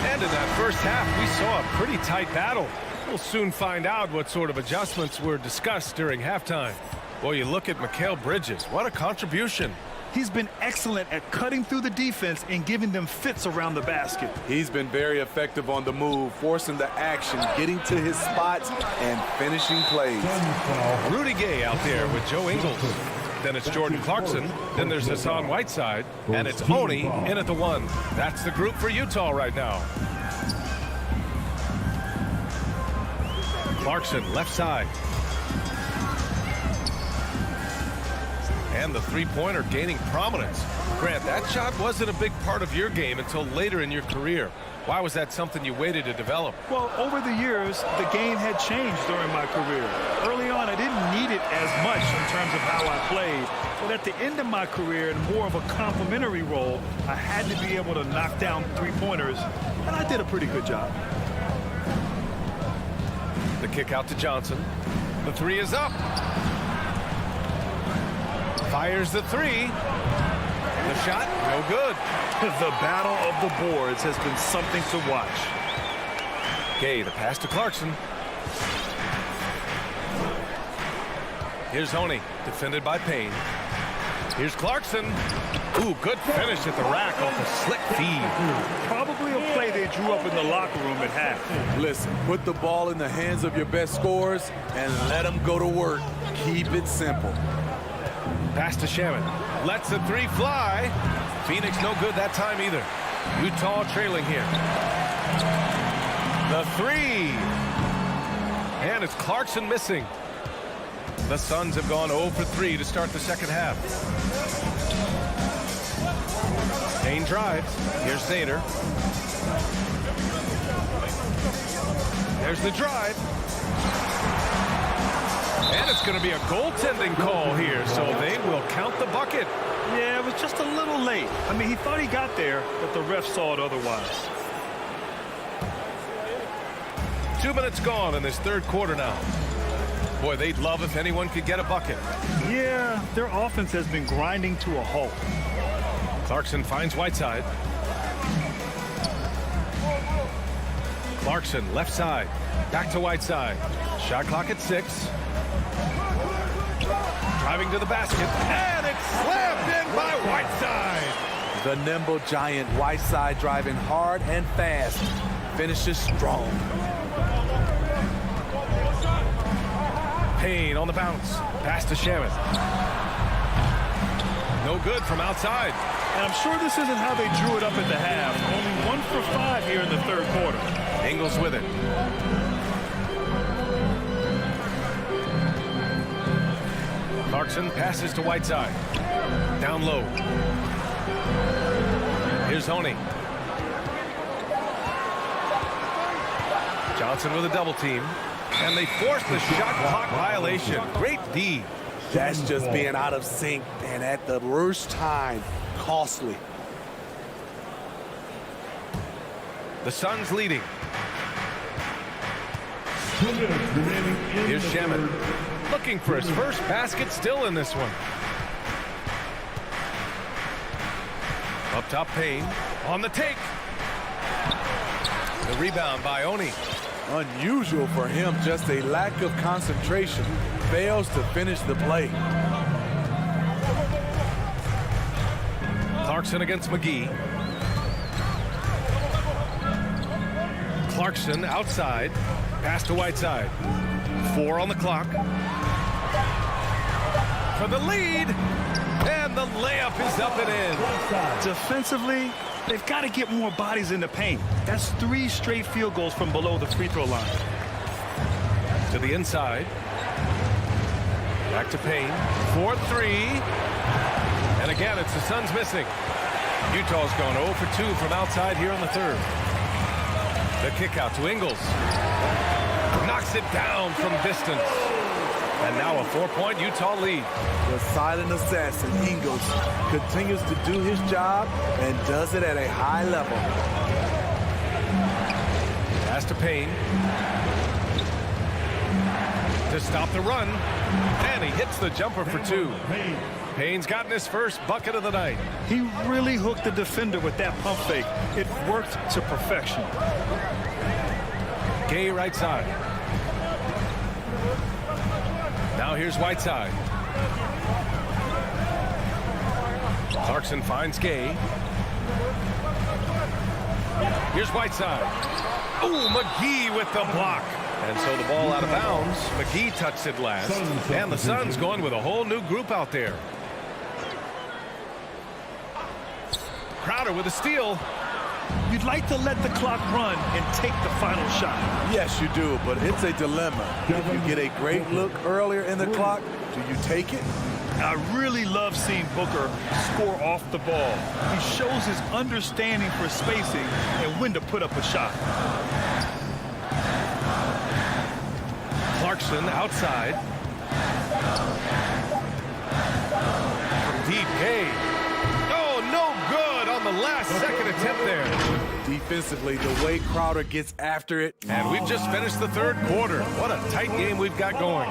And in that first half, we saw a pretty tight battle. We'll soon find out what sort of adjustments were discussed during halftime. Boy, you look at Mikal Bridges. What a contribution. He's been excellent at cutting through the defense and giving them fits around the basket. He's been very effective on the move, forcing the action, getting to his spots, and finishing plays. Rudy Gay out there with Joe Ingles. Then it's Jordan Clarkson. Then there's Hassan Whiteside. And it's Oni in at the 1. That's the group for Utah right now. Clarkson, left side. And the three-pointer gaining prominence. Grant, that shot wasn't a big part of your game until later in your career. Why was that something you waited to develop? Well, over the years, the game had changed during my career. Early on, I didn't need it as much in terms of how I played. But at the end of my career, in more of a complementary role, I had to be able to knock down three-pointers, and I did a pretty good job. The kick out to Johnson. The 3 is up. Fires the 3. The shot, no good. The battle of the boards has been something to watch. Gay, the pass to Clarkson. Here's Oni, defended by Payne. Here's Clarkson. Ooh, good finish at the rack off a slick feed. Probably a play they drew up in the locker room at half. Listen, put the ball in the hands of your best scorers and let them go to work. Keep it simple. Pass to Shaman. Lets the 3 fly. Phoenix no good that time either. Utah trailing here. The 3. And it's Clarkson missing. The Suns have gone 0 for 3 to start the second half. Payne drives. Here's Nader. There's the drive. And it's going to be a goaltending call here, so they will count the bucket. Yeah, it was just a little late. I mean, he thought he got there, but the ref saw it otherwise. 2 minutes gone in this third quarter now. Boy, they'd love if anyone could get a bucket. Yeah, their offense has been grinding to a halt. Clarkson finds Whiteside. Clarkson, left side. Back to Whiteside. Shot clock at 6. Driving to the basket. And it's slammed in by Whiteside. The nimble giant Whiteside driving hard and fast. Finishes strong. Payne on the bounce. Pass to Shaman. No good from outside. And I'm sure this isn't how they drew it up at the half. Only 1 for 5 here in the third quarter. Ingles with it. Clarkson passes to Whiteside. Down low. Here's Honey. Johnson with a double team. And they force the shot clock violation. Great D. That's just being out of sync and at the worst time. Costly. The Suns leading. Here's Shaman. Looking for his first basket, still in this one. Up top, Payne. On the take. The rebound by Oni. Unusual for him, just a lack of concentration. Fails to finish the play. Clarkson against McGee. Clarkson outside. Pass to Whiteside. 4 on the clock. For the lead. And the layup is up and in. Defensively, they've got to get more bodies in the paint. That's 3 straight field goals from below the free throw line. To the inside. Back to Payne. 4-3. And again, it's the Suns missing. Utah's gone 0 for 2 from outside here in the third. The kick out to Ingles. Knocks it down from distance. And now a 4-point Utah lead. The silent assassin, Ingles, continues to do his job and does it at a high level. Pass to Payne. To stop the run. And he hits the jumper for 2. Payne's gotten his first bucket of the night. He really hooked the defender with that pump fake. It worked to perfection. Gay right side. Now here's Whiteside. Clarkson finds Gay. Here's Whiteside. Ooh, McGee with the block. And so the ball out of bounds. McGee touched it last. And the Suns going with a whole new group out there. Crowder with a steal. You'd like to let the clock run and take the final shot. Yes, you do, but it's a dilemma. If you get a great look earlier in the clock, do you take it? I really love seeing Booker score off the ball. He shows his understanding for spacing and when to put up a shot. Clarkson outside. From deep, Gay. Oh, no good on the last second attempt there. Defensively, the way Crowder gets after it. And we've just finished the third quarter. What a tight game we've got going.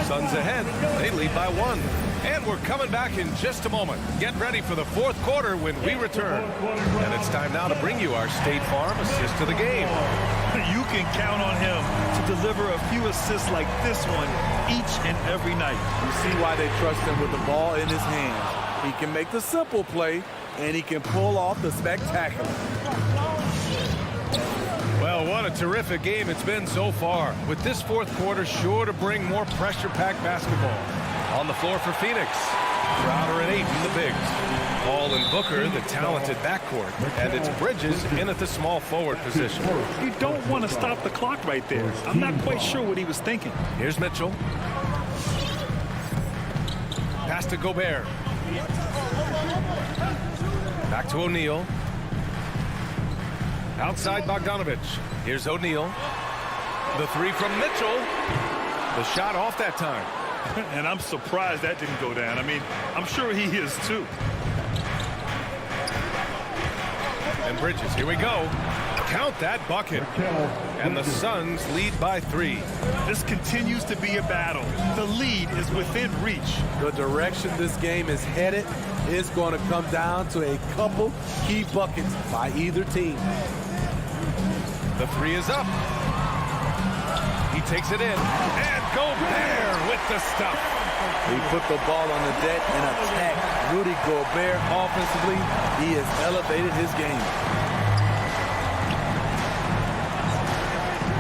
Suns ahead. They lead by 1. And we're coming back in just a moment. Get ready for the fourth quarter when we return. And it's time now to bring you our State Farm assist of the game. You can count on him to deliver a few assists like this one each and every night. You see why they trust him with the ball in his hands. He can make the simple play, and he can pull off the spectacular. Well, what a terrific game it's been so far. With this fourth quarter sure to bring more pressure-packed basketball. On the floor for Phoenix. Crowder and 8 in the bigs. Paul and Booker, the talented backcourt. And it's Bridges in at the small forward position. You don't want to stop the clock right there. I'm not quite sure what he was thinking. Here's Mitchell. Pass to Gobert. Back to O'Neal. Outside Bogdanovich. Here's O'Neal. The 3 from Mitchell. The shot off that time. And I'm surprised that didn't go down. I mean, I'm sure he is too. And Bridges, here we go. Count that bucket. And the Suns lead by 3. This continues to be a battle. The lead is within reach. The direction this game is headed is going to come down to a couple key buckets by either team. The 3 is up. He takes it in. And Gobert with the stuff. He put the ball on the deck and attacked Rudy Gobert offensively. He has elevated his game.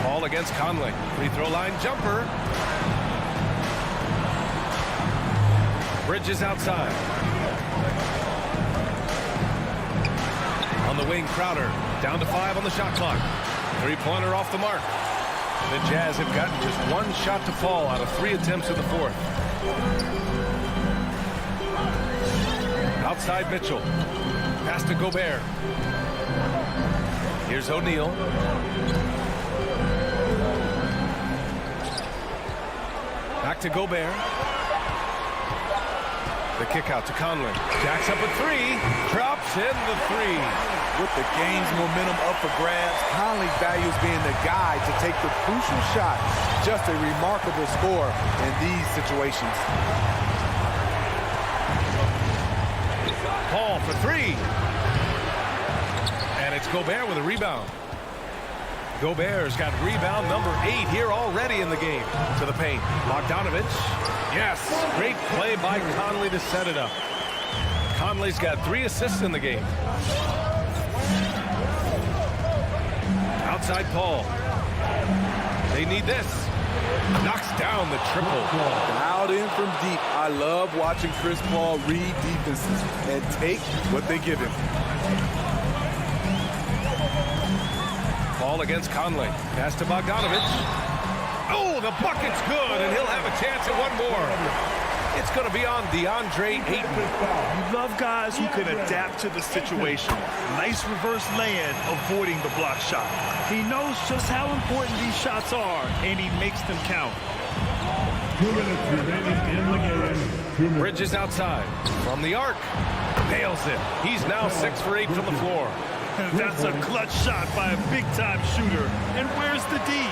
Ball against Conley. Free throw line jumper. Bridges outside. On the wing, Crowder. Down to 5 on the shot clock. Three-pointer off the mark. The Jazz have gotten just 1 shot to fall out of 3 attempts in the fourth. Outside Mitchell. Pass to Gobert. Here's O'Neal. Back to Gobert. The kick out to Conley. Jacks up a 3. Drops in the 3. With the game's momentum up for grabs, Conley values being the guy to take the crucial shot. Just a remarkable score in these situations. Paul for 3. And it's Gobert with a rebound. Gobert's got rebound number 8 here already in the game. To the paint. Bogdanovich. Yes. Great play by Conley to set it up. Conley's got 3 assists in the game. Outside Paul. They need this. Knocks down the triple. Out in from deep. I love watching Chris Paul read defenses and take what they give him. Paul against Conley. Pass to Bogdanovich. Oh, the bucket's good, and he'll have a chance at one more. It's going to be on DeAndre Ayton. You love guys who can adapt to the situation. Nice reverse lay-in, avoiding the block shot. He knows just how important these shots are, and he makes them count. 2 minutes remaining in the game. 2 minutes. Bridges outside. From the arc. Nails it. He's now 6 for 8 from the floor. That's a clutch shot by a big-time shooter. And where's the D?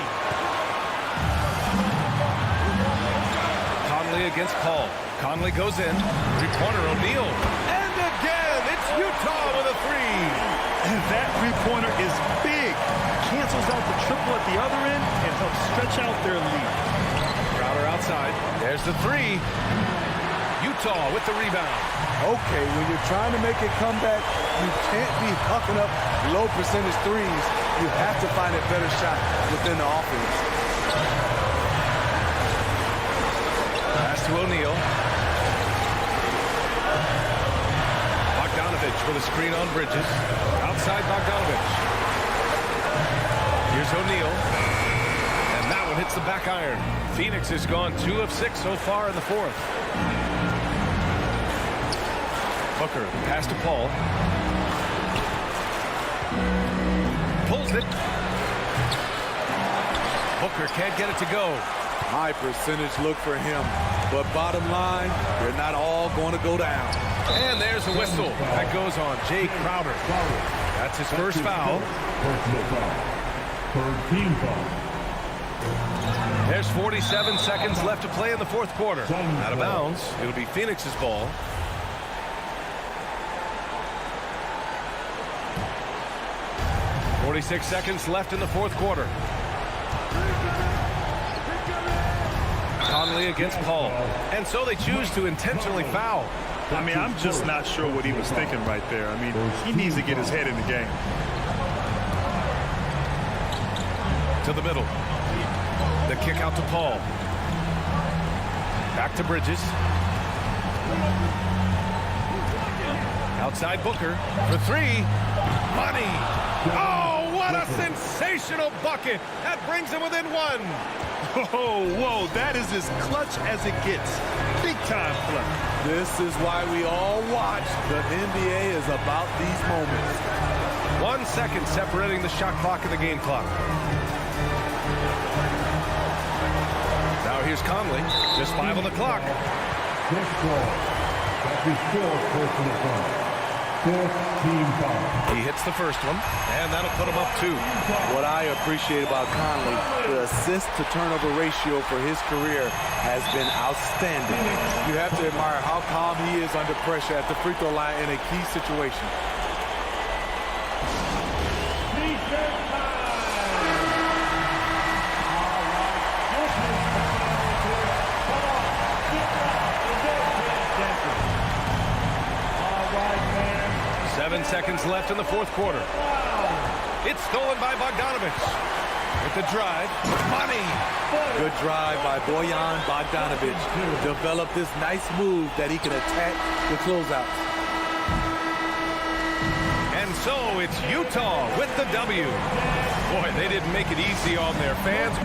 Conley against Paul. Conley goes in. Three-pointer O'Neal. And again, it's Utah with a 3. And that three-pointer is big. Cancels out the triple at the other end and helps stretch out their lead. Crowder outside. There's the 3. Utah with the rebound. Okay, when you're trying to make a comeback, you can't be hucking up low percentage threes. You have to find a better shot within the offense. Pass to O'Neal. Bogdanovich with a screen on Bridges. Outside Bogdanovich. Here's O'Neal. And that one hits the back iron. Phoenix has gone 2 of 6 so far in the fourth. Booker, pass to Paul. Pulls it. Booker can't get it to go. High percentage look for him. But bottom line, they're not all going to go down. And there's a whistle. That goes on Jay Crowder. That's his first foul. Personal foul. Third team foul. There's 47 seconds left to play in the fourth quarter. Out of bounds. It'll be Phoenix's ball. .46 seconds left in the fourth quarter. Conley against Paul. And so they choose to intentionally foul. I mean, I'm just not sure what he was thinking right there. I mean, he needs to get his head in the game. To the middle. The kick out to Paul. Back to Bridges. Outside Booker for 3. Money. Oh, what a sensational bucket. That brings him within 1. Whoa, that is as clutch as it gets. Big time clutch. This is why we all watch. The NBA is about these moments. 1 second separating the shot clock and the game clock. Now here's Conley. Just 5 on the clock. This ball. That's his 4th personal foul. 4th team foul. He hits the first one, and that'll put him up 2. What I appreciate about Conley, the assist to turnover ratio for his career has been outstanding. You have to admire how calm he is under pressure at the free throw line in a key situation. Seconds left in the fourth quarter. It's stolen by Bogdanovich. With the drive. Money. Good drive by Bojan Bogdanovich. Developed this nice move that he can attack the closeouts. And so it's Utah with the W. Boy, they didn't make it easy on their fans.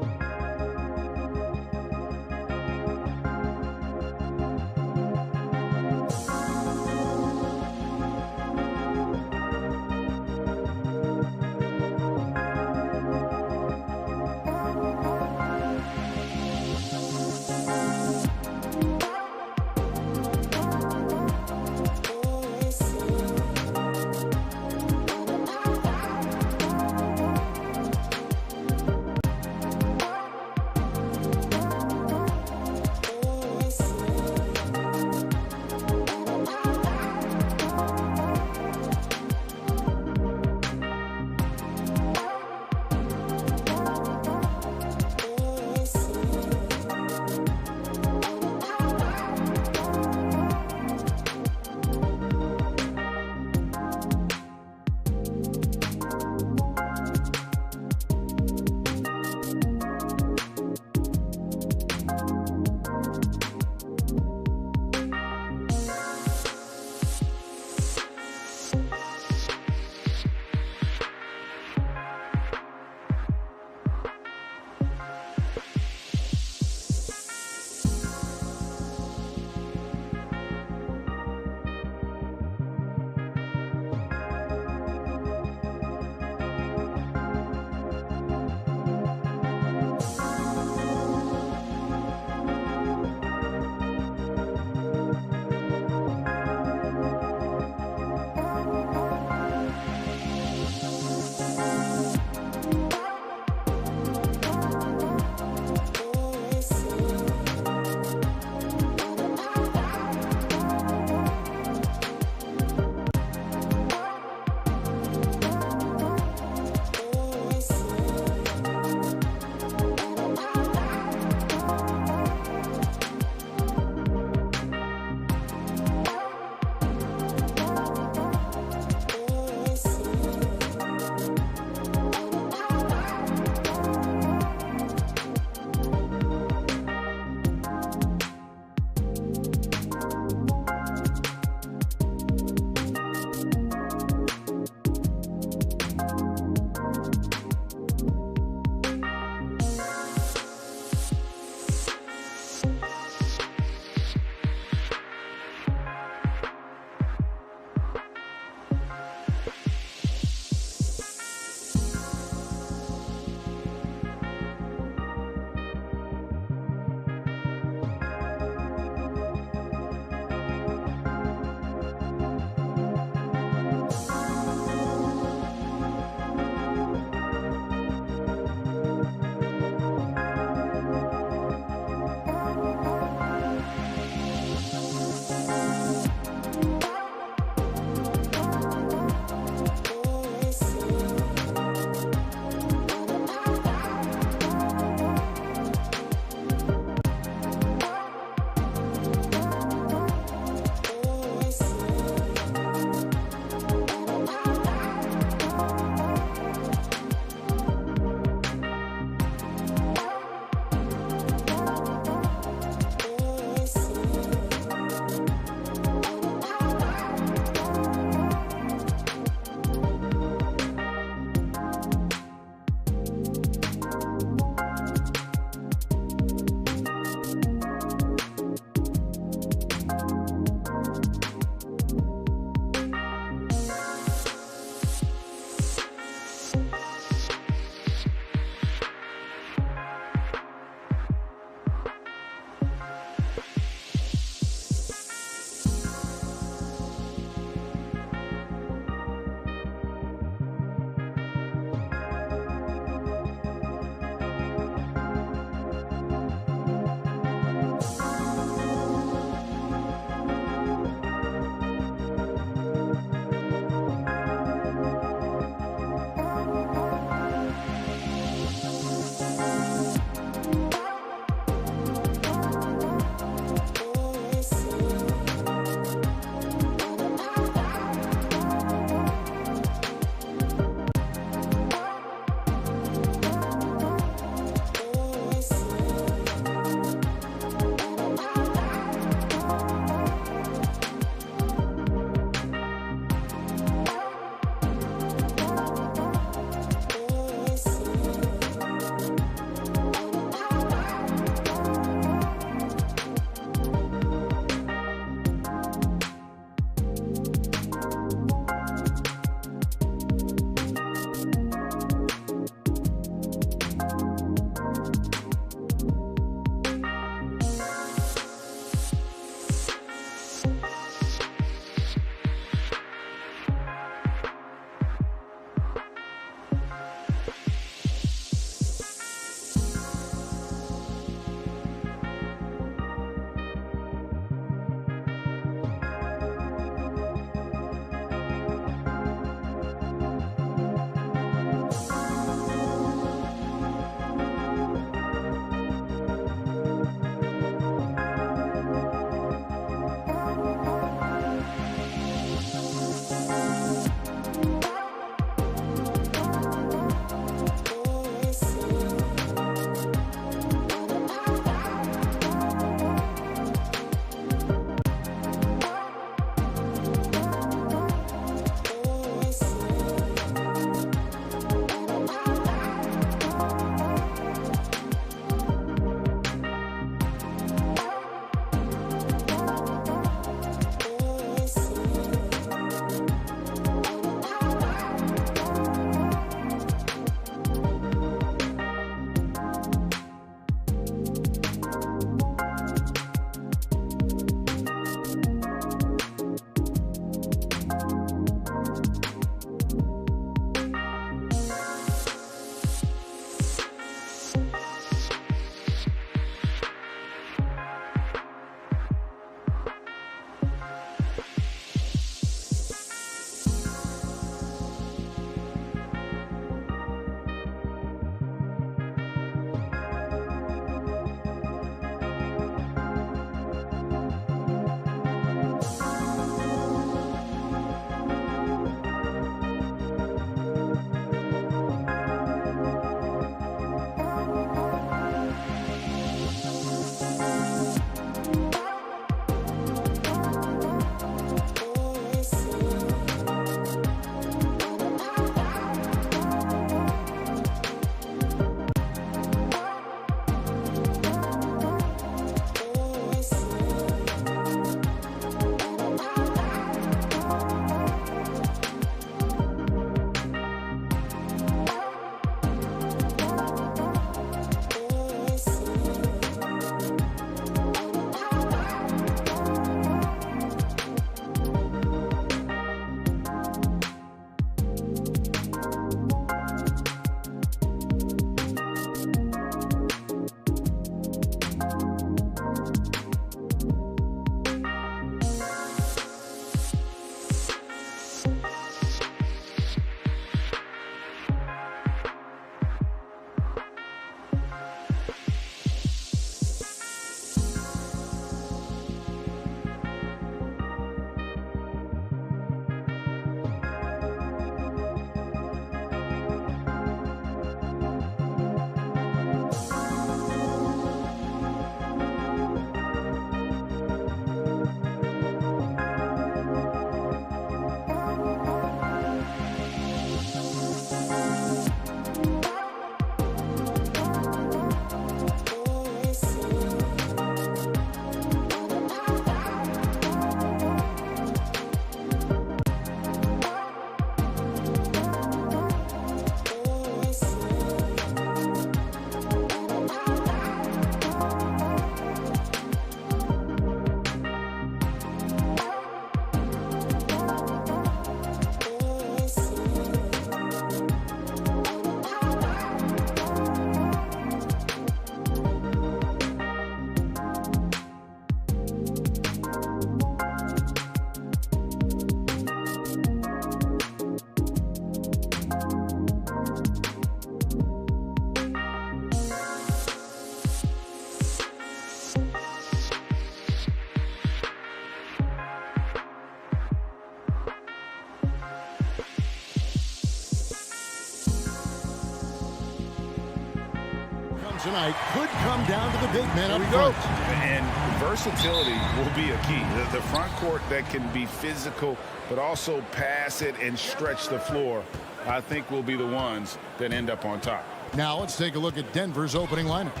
tonight could come down to the big men up Here we front. go. And versatility will be a key. The front court that can be physical, but also pass it and stretch the floor, I think will be the ones that end up on top. Now let's take a look at Denver's opening lineup.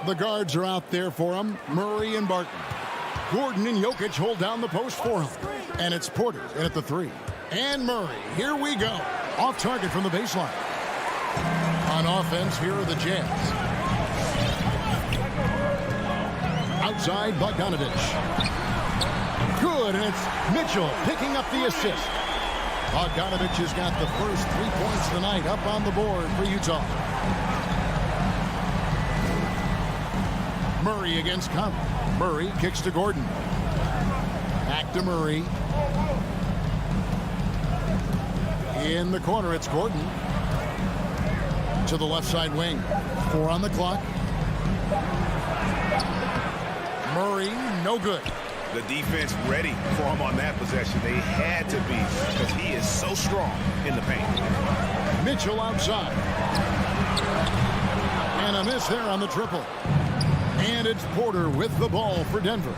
The guards are out there for him, Murray and Barton. Gordon and Jokic hold down the post for him. And it's Porter in at the 3. And Murray, here we go. Off target from the baseline. On offense, here are the Jazz. Outside, Bogdanovich. Good, and it's Mitchell picking up the assist. Bogdanovich has got the first 3 points tonight up on the board for Utah. Murray against Conley. Murray kicks to Gordon. Back to Murray. In the corner, it's Gordon. To the left side wing. 4 on the clock. Murray, no good. The defense ready for him on that possession. They had to be because he is so strong in the paint. Mitchell outside. And a miss there on the triple. And it's Porter with the ball for Denver.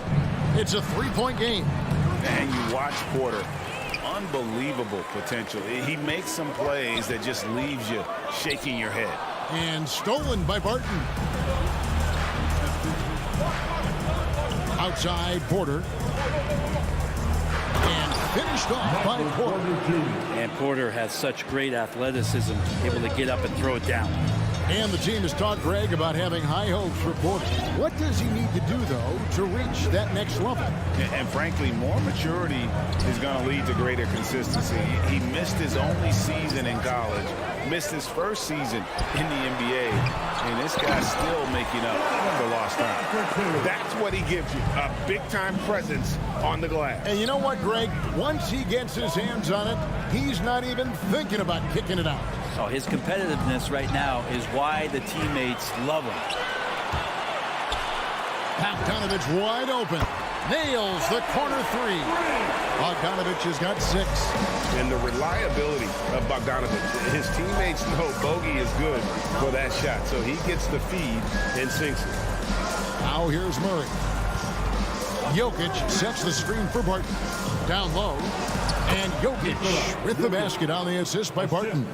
It's a 3-point game. And you watch Porter. Unbelievable potential. He makes some plays that just leaves you shaking your head. And stolen by Barton. Outside Porter. And finished off by Porter. And Porter has such great athleticism, able to get up and throw it down. And the team has talked Greg about having high hopes for Porter. What does he need to do, though, to reach that next level? And frankly, more maturity is going to lead to greater consistency. He missed his only season in college, missed his first season in the NBA, and this guy's still making up for lost time. That's what he gives you, a big-time presence on the glass. And you know what, Greg? Once he gets his hands on it, he's not even thinking about kicking it out. So his competitiveness right now is why the teammates love him. Bogdanovich wide open. Nails the corner 3. Bogdanovich has got 6. And the reliability of Bogdanovich. His teammates know Bogey is good for that shot, so he gets the feed and sinks it. Now here's Murray. Jokic sets the screen for Barton. Down low. And Jokic with the basket on the assist by Barton.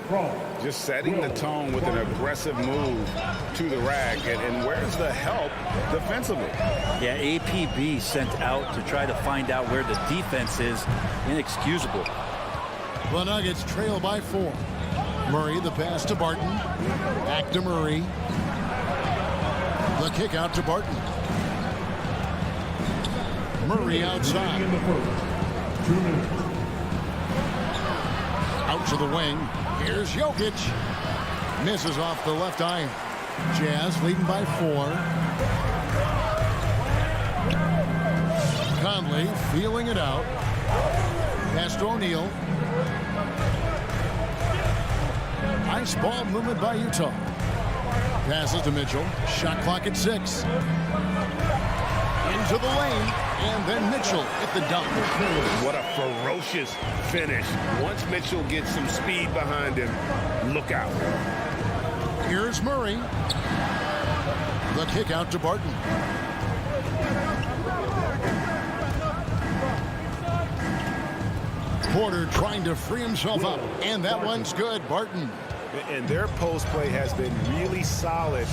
Just setting the tone with an aggressive move to the rack. And where's the help defensively? Yeah, APB sent out to try to find out where the defense is. Inexcusable. The Nuggets trail by 4. Murray, the pass to Barton. Back to Murray. The kick out to Barton. Murray outside. Out to the wing. Here's Jokic. Misses off the left iron. Jazz leading by 4. Conley feeling it out. Pass to O'Neal. Nice ball movement by Utah. Passes to Mitchell. Shot clock at 6. Into the lane. And then Mitchell at the dunk. What a ferocious finish. Once Mitchell gets some speed behind him, look out. Here's Murray. The kick out to Barton. Porter trying to free himself up. And that one's good. Barton. And their post play has been really solid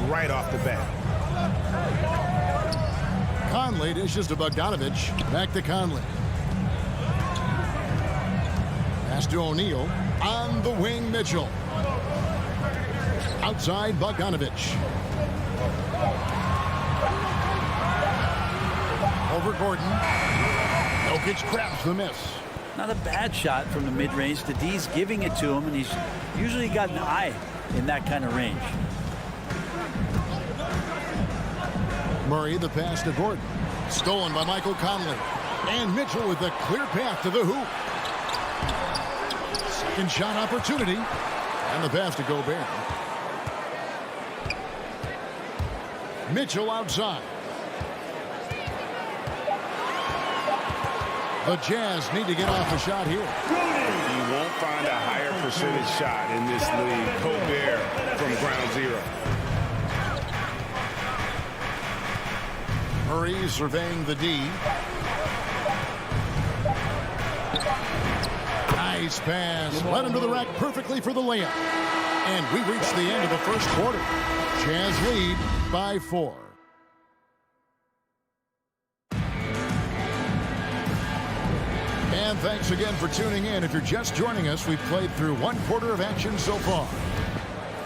right off the bat. Conley dishes to Bogdanovich. Back to Conley. Pass to O'Neal. On the wing, Mitchell. Outside, Bogdanovich. Over Gordon. Jokic grabs the miss. Not a bad shot from the mid-range. The D's giving it to him, and he's usually got an eye in that kind of range. Murray, the pass to Gordon. Stolen by Michael Conley. And Mitchell with a clear path to the hoop. Second shot opportunity. And the pass to Gobert. Mitchell outside. The Jazz need to get off a shot here. You won't find a higher percentage shot in this league. Gobert from ground zero. Murray surveying the D. Nice pass. Led him to the rack perfectly for the layup. And we reach the end of the first quarter. Jazz lead by 4. And thanks again for tuning in. If you're just joining us, we've played through 1 quarter of action so far.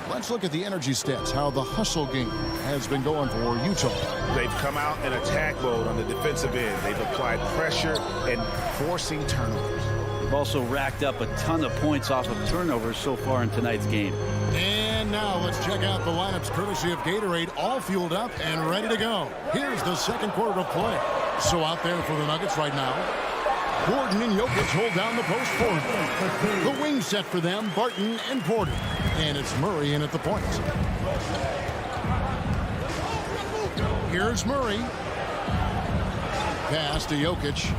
Let's look at the energy stats, how the hustle game has been going for Utah. They've come out in attack mode on the defensive end. They've applied pressure and forcing turnovers. They've also racked up a ton of points off of turnovers so far in tonight's game. And now let's check out the lineups courtesy of Gatorade, all fueled up and ready to go. Here's the second quarter of play. So out there for the Nuggets right now, Gordon and Jokic hold down the post for him. The wing set for them, Barton and Porter. And it's Murray in at the point. Here's Murray. Pass to Jokic.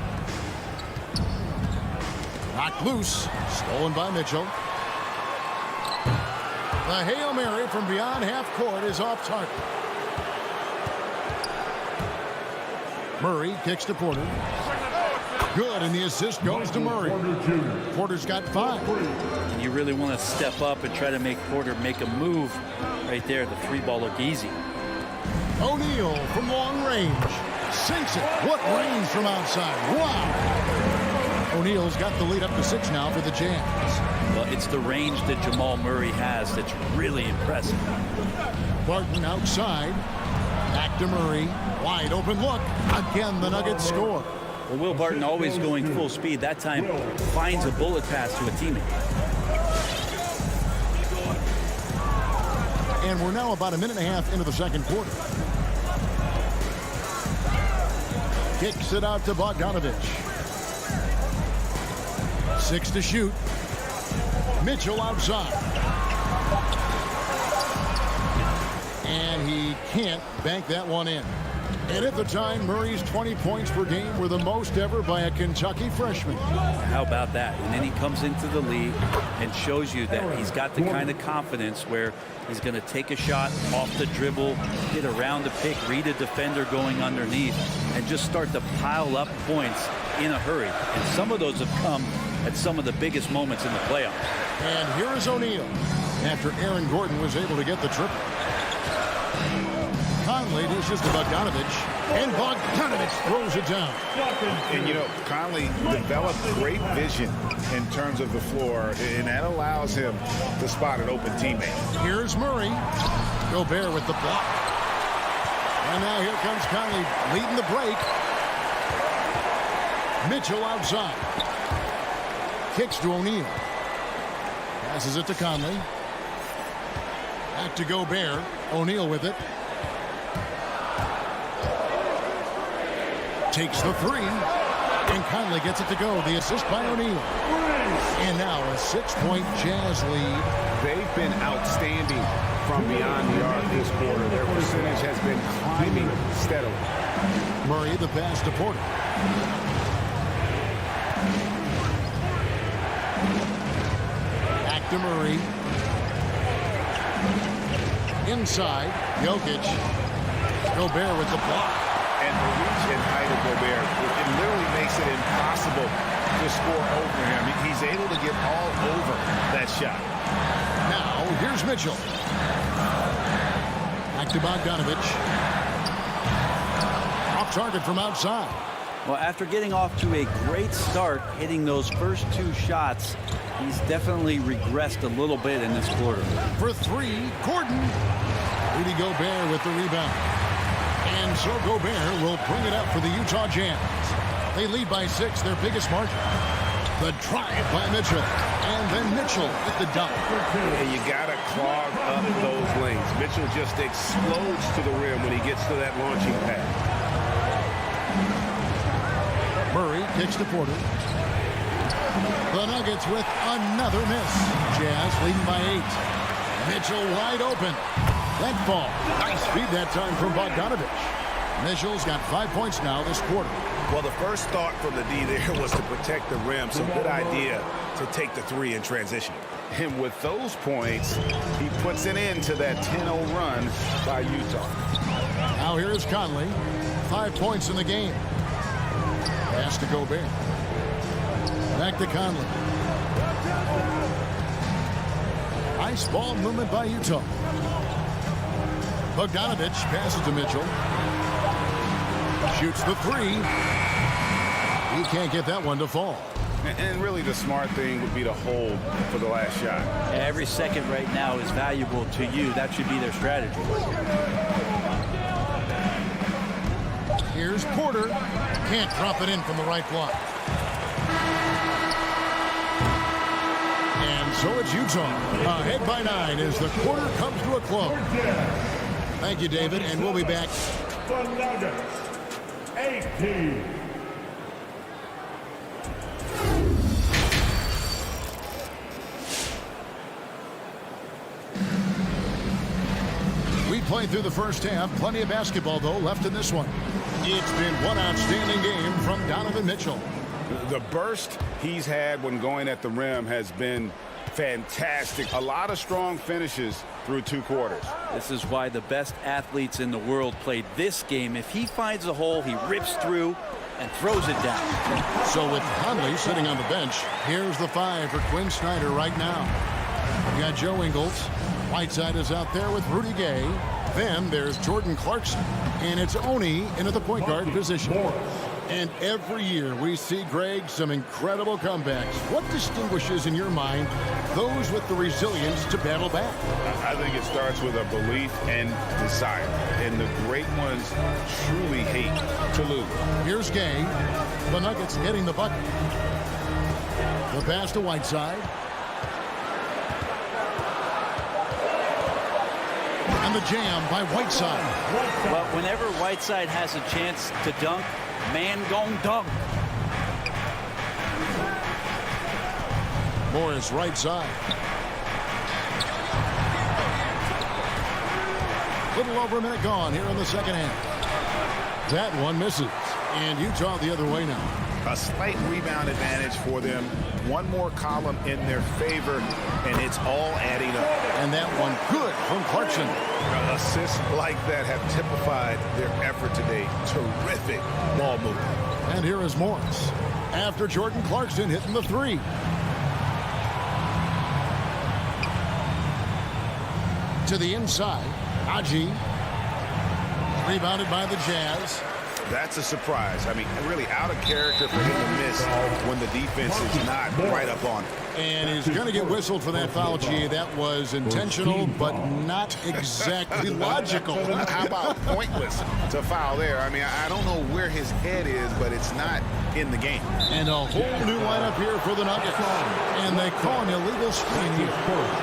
Knocked loose. Stolen by Mitchell. The Hail Mary from beyond half court is off target. Murray kicks to Porter. Good, and the assist goes to Murray. Porter's got 5. And you really want to step up and try to make Porter make a move right there. The 3 ball look easy. O'Neal from long range. Sinks it. What range from outside. Wow. O'Neal's got the lead up to 6 now for the Jazz. Well, it's the range that Jamal Murray has that's really impressive. Barton outside. Back to Murray. Wide open look. Again, the Nuggets score. Well, Will Barton always going full speed. That time finds a bullet pass to a teammate. And we're now about a minute and a half into the second quarter. Kicks it out to Bogdanovich. 6 to shoot. Mitchell outside. And he can't bank that one in. And at the time, Murray's 20 points per game were the most ever by a Kentucky freshman. How about that? And then he comes into the league and shows you that he's got the kind of confidence where he's going to take a shot off the dribble, get around the pick, read a defender going underneath, and just start to pile up points in a hurry. And some of those have come at some of the biggest moments in the playoffs. And here is O'Neal after Aaron Gordon was able to get the triple. Conley dishes to Bogdanovich, and Bogdanovich throws it down. And, you know, Conley developed great vision in terms of the floor, and that allows him to spot an open teammate. Here's Murray. Gobert with the block. And now here comes Conley leading the break. Mitchell outside. Kicks to O'Neal. Passes it to Conley. Back to Gobert. O'Neal with it. Takes the 3. And Conley gets it to go. The assist by O'Neal. And now a 6-point Jazz lead. They've been outstanding from beyond the arc this quarter. Their percentage has been climbing steadily. Murray the pass to Porter. Back to Murray. Inside, Jokic. Gobert with the block. And the reach and height of Gobert, it literally makes it impossible to score over him. He's able to get all over that shot. Now, here's Mitchell. Back to Bogdanovich. Off target from outside. Well, after getting off to a great start, hitting those first 2 shots, he's definitely regressed a little bit in this quarter. For 3, Gordon. Rudy Gobert with the rebound. And so Gobert will bring it up for the Utah Jazz. They lead by 6, their biggest margin. The drive by Mitchell. And then Mitchell with the dunk. And you got to clog up those lanes. Mitchell just explodes to the rim when he gets to that launching pad. Murray kicks to Porter. The Nuggets with another miss. Jazz leading by 8. Mitchell wide open. That ball. Nice feed that time from Bogdanovich. Mitchell's got 5 points now this quarter. Well, the first thought from the D there was to protect the rim. So good idea to take the 3 in transition. And with those points, he puts an end to that 10-0 run by Utah. Now here's Conley. 5 points in the game. Pass to Gobert. Back to Conley. Nice ball movement by Utah. Bogdanovich passes to Mitchell. Shoots the 3. He can't get that one to fall. And really the smart thing would be to hold for the last shot. Every second right now is valuable to you. That should be their strategy. Here's Porter. Can't drop it in from the right block. And so it's Utah. Ahead by 9 as the quarter comes to a close. Thank you, David, and we'll be back. The Nuggets, 18. We played through the first half. Plenty of basketball, though, left in this one. It's been one outstanding game from Donovan Mitchell. The burst he's had when going at the rim has been fantastic. A lot of strong finishes through 2 quarters. This is why the best athletes in the world played this game. If he finds a hole, he rips through and throws it down. So with Conley sitting on the bench, here's the 5 for Quinn Snyder right now. You got Joe Ingles. Whiteside is out there with Rudy Gay. Then there's Jordan Clarkson. And it's Oni into the point guard position. And every year we see, Greg, some incredible comebacks. What distinguishes, in your mind, those with the resilience to battle back? I think it starts with a belief and desire. And the great ones truly hate to lose. Here's Gay. The Nuggets getting the bucket. The pass to Whiteside. And the jam by Whiteside. Well, whenever Whiteside has a chance to dunk, man gon' dunk. Morris right side. Little over a minute gone here in the second half. That one misses. And Utah the other way now. A slight rebound advantage for them. One more column in their favor, and it's all adding up. And that one good from Clarkson. Assists like that have typified their effort today. Terrific ball movement. And here is Morris. After Jordan Clarkson hitting the 3. To the inside. Aji. Rebounded by the Jazz. That's a surprise. I mean, really out of character for him to miss when the defense is not right up on him. And he's going to get whistled for that foul, G. That was intentional, but not exactly logical. How about pointless to foul there? I mean, I don't know where his head is, but it's not in the game. And a whole new lineup here for the Nuggets. And they call an illegal screen here.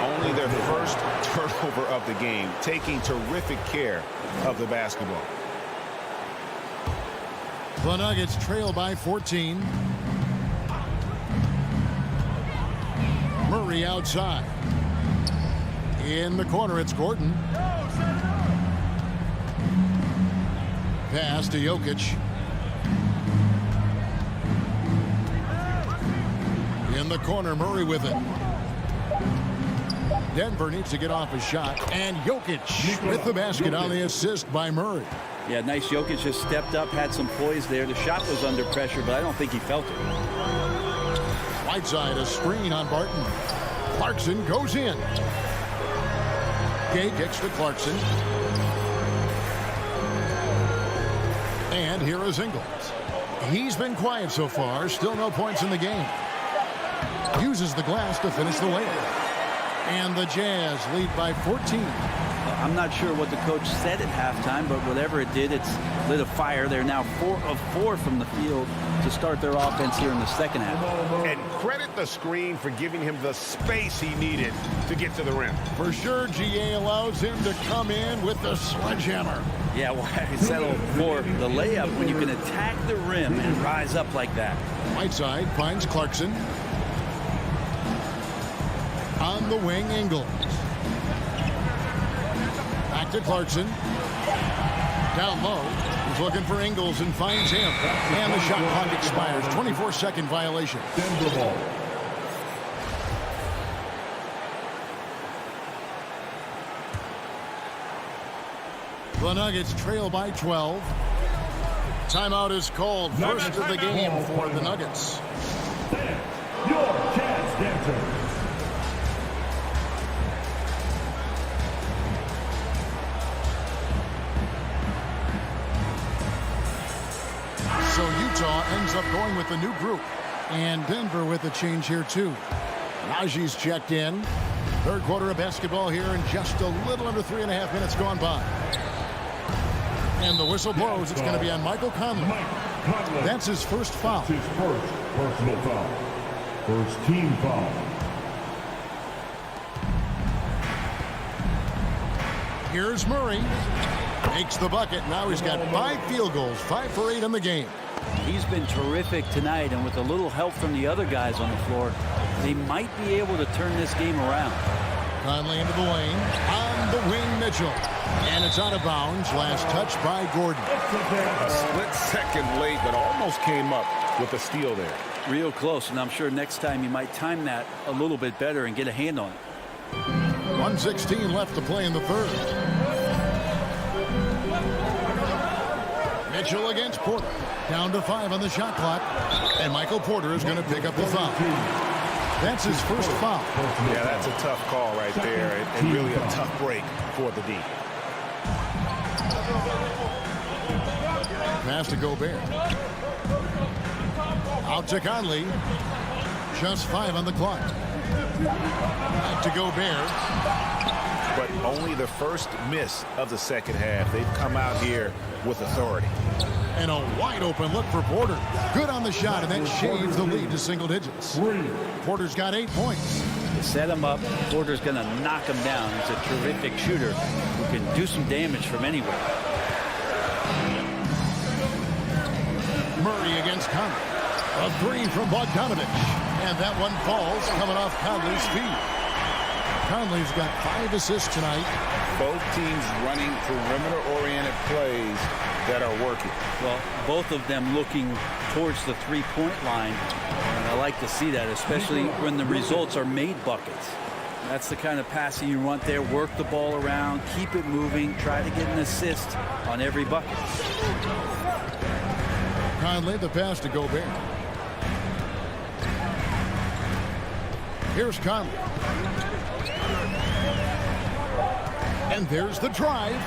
Only their first turnover of the game, taking terrific care of the basketball. The Nuggets trail by 14. Murray outside. In the corner, it's Gordon. Pass to Jokic. In the corner, Murray with it. Denver needs to get off a shot. And Jokic with the basket on the assist by Murray. Yeah, nice. Jokic just stepped up, had some poise there. The shot was under pressure, but I don't think he felt it. Whiteside, a screen on Barton. Clarkson goes in. Gay kicks to Clarkson. And here is Ingles. He's been quiet so far. Still no points in the game. Uses the glass to finish the layup. And the Jazz lead by 14. I'm not sure what the coach said at halftime, but whatever it did, it's lit a fire. They're now 4 of 4 from the field to start their offense here in the second half. And credit the screen for giving him the space he needed to get to the rim. For sure, GA allows him to come in with the sledgehammer. Yeah, why settle for the layup when you can attack the rim and rise up like that? Whiteside finds Clarkson. On the wing, Ingles. Back to Clarkson. Down low. He's looking for Ingles and finds him. And the shot clock expires. 24-second violation. Denver ball. The Nuggets trail by 12. Timeout is called. First of the game for the Nuggets. Your chance dancers. So Utah ends up going with the new group. And Denver with a change here too. Najee's checked in. Third quarter of basketball here and just a little under 3.5 minutes gone by. And the whistle blows. It's going to be on Michael Conley. That's his first foul. His first personal foul. First team foul. Here's Murray. Makes the bucket. Now he's got 5 field goals. 5 for 8 in the game. He's been terrific tonight, and with a little help from the other guys on the floor, they might be able to turn this game around. Conley into the lane. On the wing, Mitchell. And it's out of bounds. Last touch by Gordon. A split second late, but almost came up with a steal there. Real close, and I'm sure next time you might time that a little bit better and get a hand on it. 1:16 left to play in the third. Mitchell against Porter. Down to 5 on the shot clock. And Michael Porter is going to pick up the foul. That's his first foul. Yeah, that's a tough call right there, and really a tough break for the D. Pass to Gobert. Out to Conley. Just 5 on the clock. Back to Gobert. But only the first miss of the second half. They've come out here with authority. And a wide open look for Porter. Good on the shot, and that shaves the lead to single digits. Porter's got 8 points. They set him up. Porter's going to knock him down. He's a terrific shooter who can do some damage from anywhere. Murray against Conley. A 3 from Bogdanovich. And that one falls coming off Conley's feet. Conley's got 5 assists tonight. Both teams running perimeter-oriented plays that are working. Well, both of them looking towards the three-point line. And I like to see that, especially when the results are made buckets. That's the kind of passing you want there. Work the ball around, keep it moving, try to get an assist on every bucket. Conley, the pass to Gobert. Here's Conley. And there's the drive.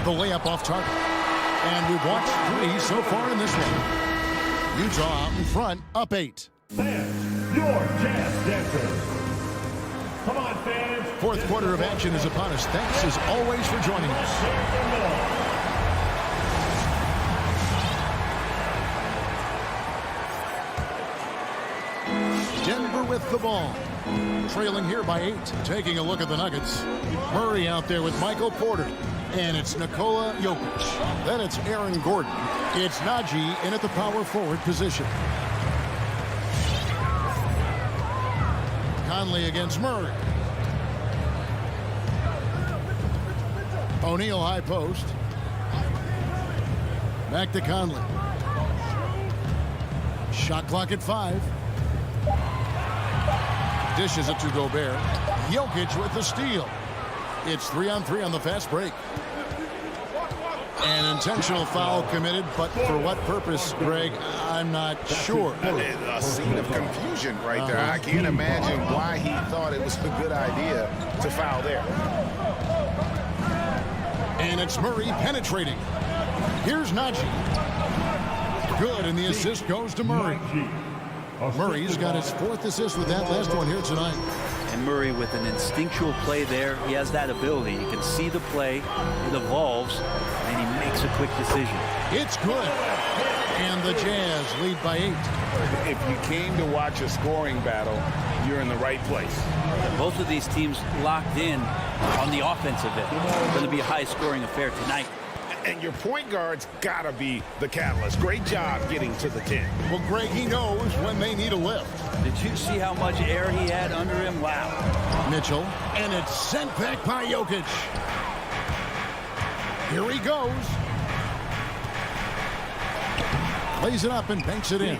The layup off target. And we've watched 3 so far in this one. Utah out in front, up 8. Fans, your chance dancers. Come on, fans. Fourth quarter of action is upon us. Thanks as always for joining us. Denver with the ball. Trailing here by 8. Taking a look at the Nuggets. Murray out there with Michael Porter. And it's Nikola Jokic. Then it's Aaron Gordon. It's Najee in at the power forward position. Conley against Murray. O'Neal high post. Back to Conley. Shot clock at 5. Dishes it to Gobert. Jokic with the steal. It's 3-on-3 on the fast break. An intentional foul committed, but for what purpose, Greg, I'm not sure. A scene of confusion right there. I can't imagine why he thought it was a good idea to foul there. And it's Murray penetrating. Here's Najee. Good, and the assist goes to Murray. Murray's got his 4th assist with that last one here tonight. And Murray with an instinctual play there. He has that ability. He can see the play. It evolves, and he makes a quick decision. It's good. And the Jazz lead by 8. If you came to watch a scoring battle, you're in the right place. Both of these teams locked in on the offensive end. It's going to be a high-scoring affair tonight. And your point guard's got to be the catalyst. Great job getting to the 10. Well, Greg, he knows when they need a lift. Did you see how much air he had under him? Wow. Mitchell, and it's sent back by Jokic. Here he goes. Lays it up and banks it in.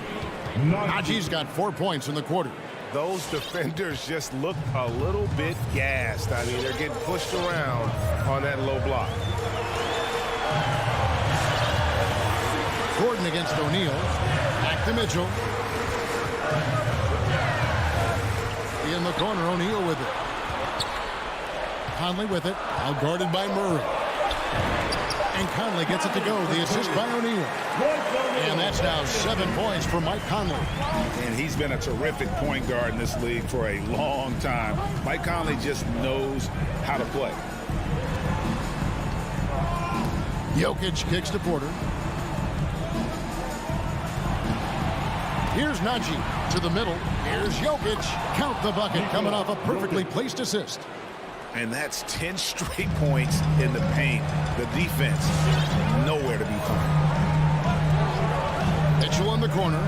Najee's got 4 points in the quarter. Those defenders just looked a little bit gassed. I mean, they're getting pushed around on that low block. Gordon against O'Neal. Back to Mitchell. In the corner, O'Neal with it. Conley with it. Now guarded by Murray. And Conley gets it to go. The assist by O'Neal. And that's now 7 points for Mike Conley. And he's been a terrific point guard in this league for a long time. Mike Conley just knows how to play. Jokic kicks to Porter. Here's Najee to the middle. Here's Jokic. Count the bucket coming off a perfectly placed assist. And that's 10 straight points in the paint. The defense, nowhere to be found. Mitchell in the corner.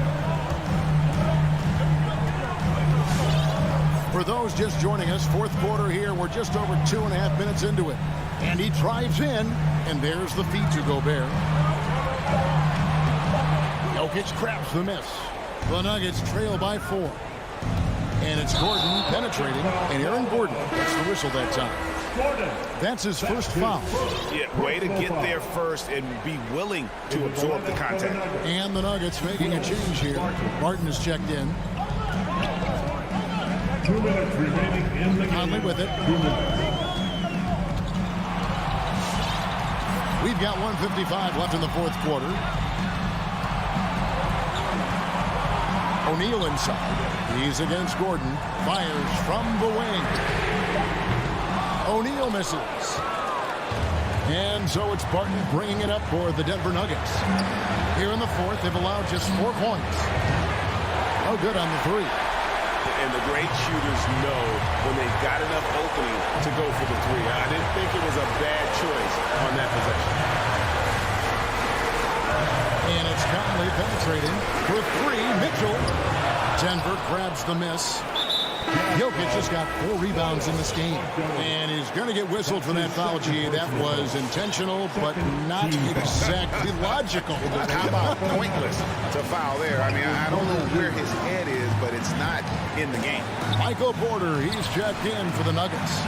For those just joining us, fourth quarter here. We're just over 2.5 minutes into it. And he drives in, and there's the feed to Gobert. Jokic grabs the miss. The Nuggets trail by 4. And it's Gordon penetrating, and Aaron Gordon gets the whistle that time. That's his first foul. Yeah, way to get there first and be willing to absorb the contact. And the Nuggets making a change here. Martin is checked in. 2 minutes remaining in the game. Conley with it. We've got 1:55 left in the fourth quarter. O'Neal inside. He's against Gordon. Fires from the wing. O'Neal misses. And so it's Barton bringing it up for the Denver Nuggets. Here in the fourth, they've allowed just 4 points. Oh, good on the three. And the great shooters know when they've got enough opening to go for the three. I didn't think it was a bad choice on that possession. And it's Conley penetrating for 3. Mitchell. Denver grabs the miss. Jokic just got 4 rebounds in this game. And he's going to get whistled for that foul, G. That was intentional, but not exactly logical. How about pointless to foul there? I mean, I don't know where his head is, but it's not in the game. Michael Porter, he's checked in for the Nuggets.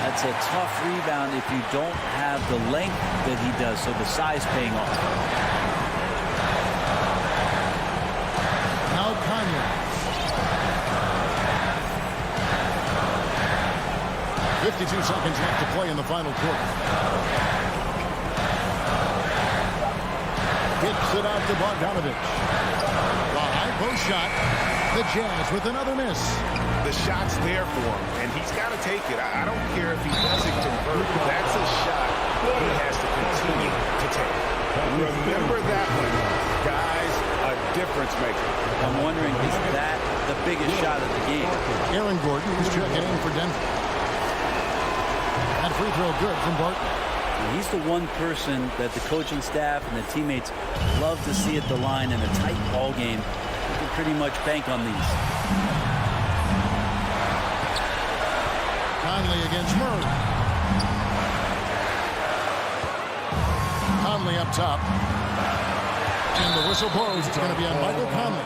That's a tough rebound if you don't have the length that he does, so the size paying off. Now Kanye. 52 seconds left to play in the final quarter. Kicks it out to Bogdanovich. The high post shot. The Jazz with another miss. The shot's there for him, and he's got to take it. I don't care if he doesn't convert. That's a shot he has to continue to take. Remember that one, guys, a difference maker. I'm wondering, is that the biggest shot of the game? Aaron Gordon is checking in for Denver. That free throw good from Barton. And he's the one person that the coaching staff and the teammates love to see at the line in a tight ball game. You can pretty much bank on these. Conley against Murray. Conley up top. And the whistle blows. It's going to be on Michael Conley.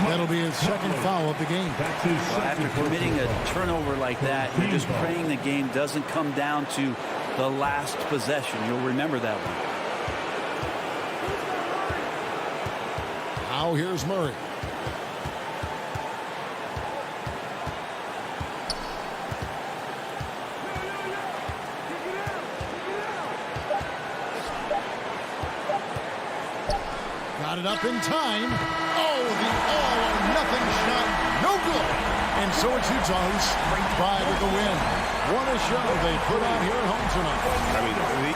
That'll be his second foul of the game. Well, after committing a turnover like that, you're just praying the game doesn't come down to the last possession. You'll remember that one. Now here's Murray. Got it up in time. Oh, the all-or-nothing shot. No good. And so it's Utah who scraped by with the win. What a show they put on here at home tonight. I mean,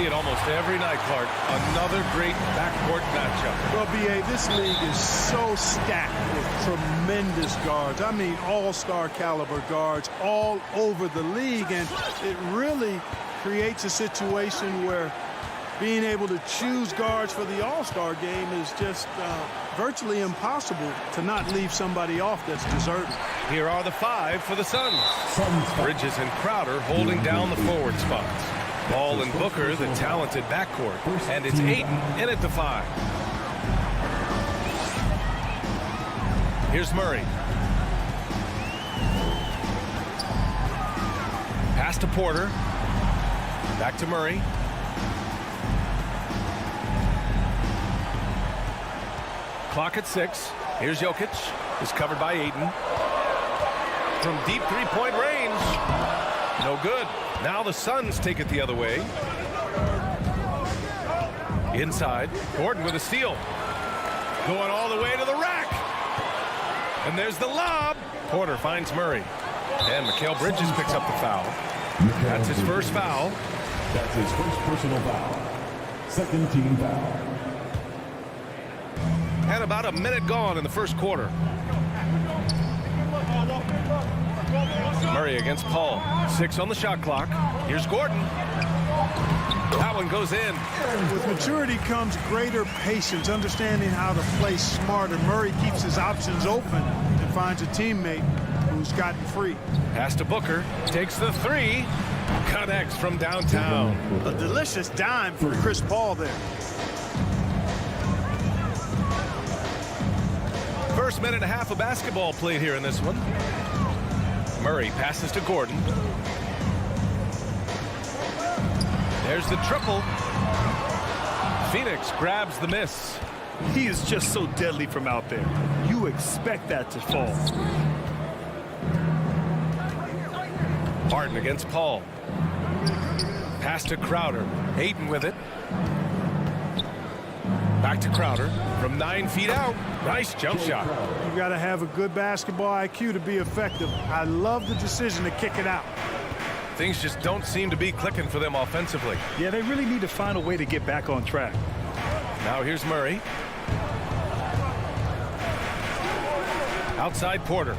it almost every night, Clark. Another great backcourt matchup. Well, B.A., this league is so stacked with tremendous guards. I mean, all-star caliber guards all over the league, and it really creates a situation where being able to choose guards for the all-star game is just virtually impossible to not leave somebody off that's deserving. Here are the 5 for the Suns. Bridges and Crowder holding down the forward spots. Ball and Booker, the talented backcourt. And it's Ayton in at the 5. Here's Murray. Pass to Porter. Back to Murray. Clock at 6. Here's Jokic. Is covered by Ayton. From deep three-point range. No good. Now the Suns take it the other way. Inside. Gordon with a steal. Going all the way to the rack. And there's the lob. Porter finds Murray. And Mikal Bridges picks up the foul. That's his first foul. That's his first personal foul. Second team foul. And about a minute gone in the first quarter. Murray against Paul. 6 on the shot clock. Here's Gordon. That one goes in. With maturity comes greater patience, understanding how to play smarter. Murray keeps his options open and finds a teammate who's gotten free. Pass to Booker. Takes the 3. Connects from downtown. A delicious dime for Chris Paul there. First minute and a half of basketball played here in this one. Murray passes to Gordon. There's the triple. Phoenix grabs the miss. He is just so deadly from out there. You expect that to fall. Barton against Paul. Pass to Crowder. Ayton with it. Back to Crowder from 9 feet out. Nice jump shot. You got to have a good basketball IQ to be effective. I love the decision to kick it out. Things just don't seem to be clicking for them offensively. Yeah, they really need to find a way to get back on track. Now here's Murray. Outside Porter.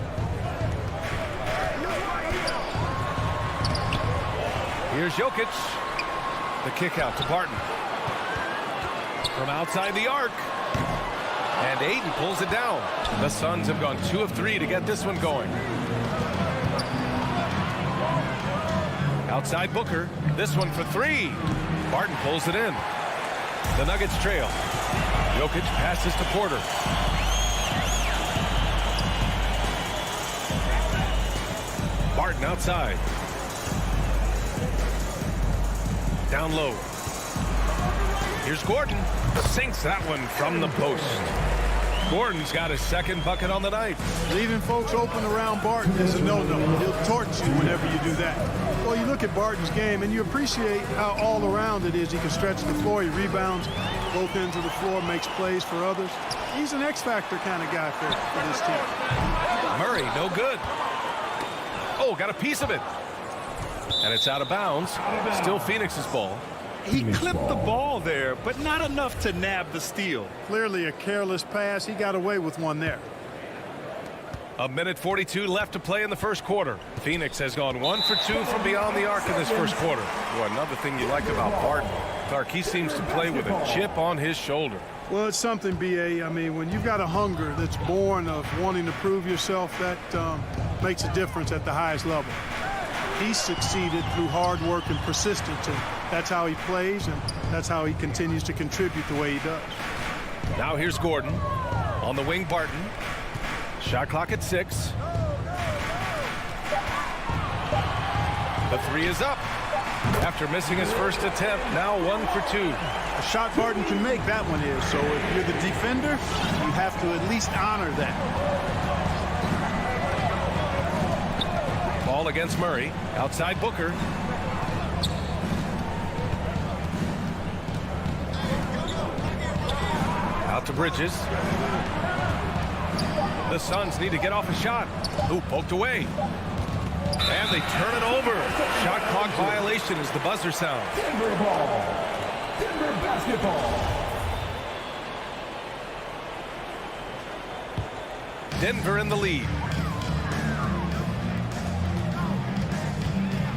Here's Jokic. The kick out to Barton. From outside the arc. And Ayton pulls it down. The Suns have gone 2 of 3 to get this one going. Outside Booker. This one for 3. Barton pulls it in. The Nuggets trail. Jokic passes to Porter. Barton outside. Down low. Here's Gordon. Sinks that one from the post. Gordon's got his second bucket on the night. Leaving folks open around Barton is a no-no. He'll torch you whenever you do that. Well, you look at Barton's game, and you appreciate how all-around it is. He can stretch the floor. He rebounds both ends of the floor, makes plays for others. He's an X-factor kind of guy for this team. Murray, no good. Oh, got a piece of it. And it's out of bounds. Still Phoenix's ball. He clipped the ball there, but not enough to nab the steal. Clearly a careless pass. He got away with one there. A minute 42 left to play in the first quarter. Phoenix has gone 1 for 2 from beyond the arc in this first quarter. Well, another thing you like about Barton, Clark, he seems to play with a chip on his shoulder. Well, it's something, B.A. I mean, when you've got a hunger that's born of wanting to prove yourself, that makes a difference at the highest level. He's succeeded through hard work and persistence, and that's how he plays, and that's how he continues to contribute the way he does. Now here's Gordon. On the wing, Barton. Shot clock at 6. The 3 is up. After missing his first attempt, now 1 for 2. A shot Barton can make, that one is. So if you're the defender, you have to at least honor that. Ball against Murray. Outside Booker. Out to Bridges. The Suns need to get off a shot. Ooh, poked away. And they turn it over. Shot clock violation as the buzzer sounds. Denver ball. basketball. Denver in the lead.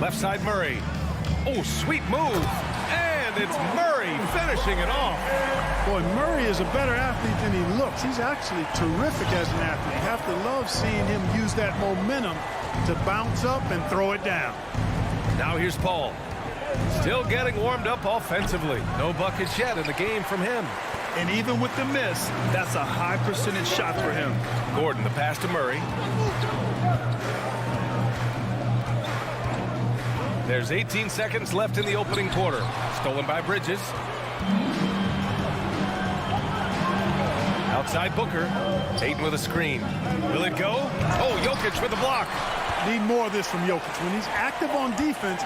Left side Murray. Oh, sweet move. And it's Murray finishing it off. Boy, Murray is a better athlete than he looks. He's actually terrific as an athlete. You have to love seeing him use that momentum to bounce up and throw it down. Now here's Paul. Still getting warmed up offensively. No buckets yet in the game from him. And even with the miss, that's a high percentage shot for him. Gordon, the pass to Murray. There's 18 seconds left in the opening quarter. Stolen by Bridges. Outside Booker. Ayton with a screen. Will it go? Oh, Jokic with the block. Need more of this from Jokic. When he's active on defense,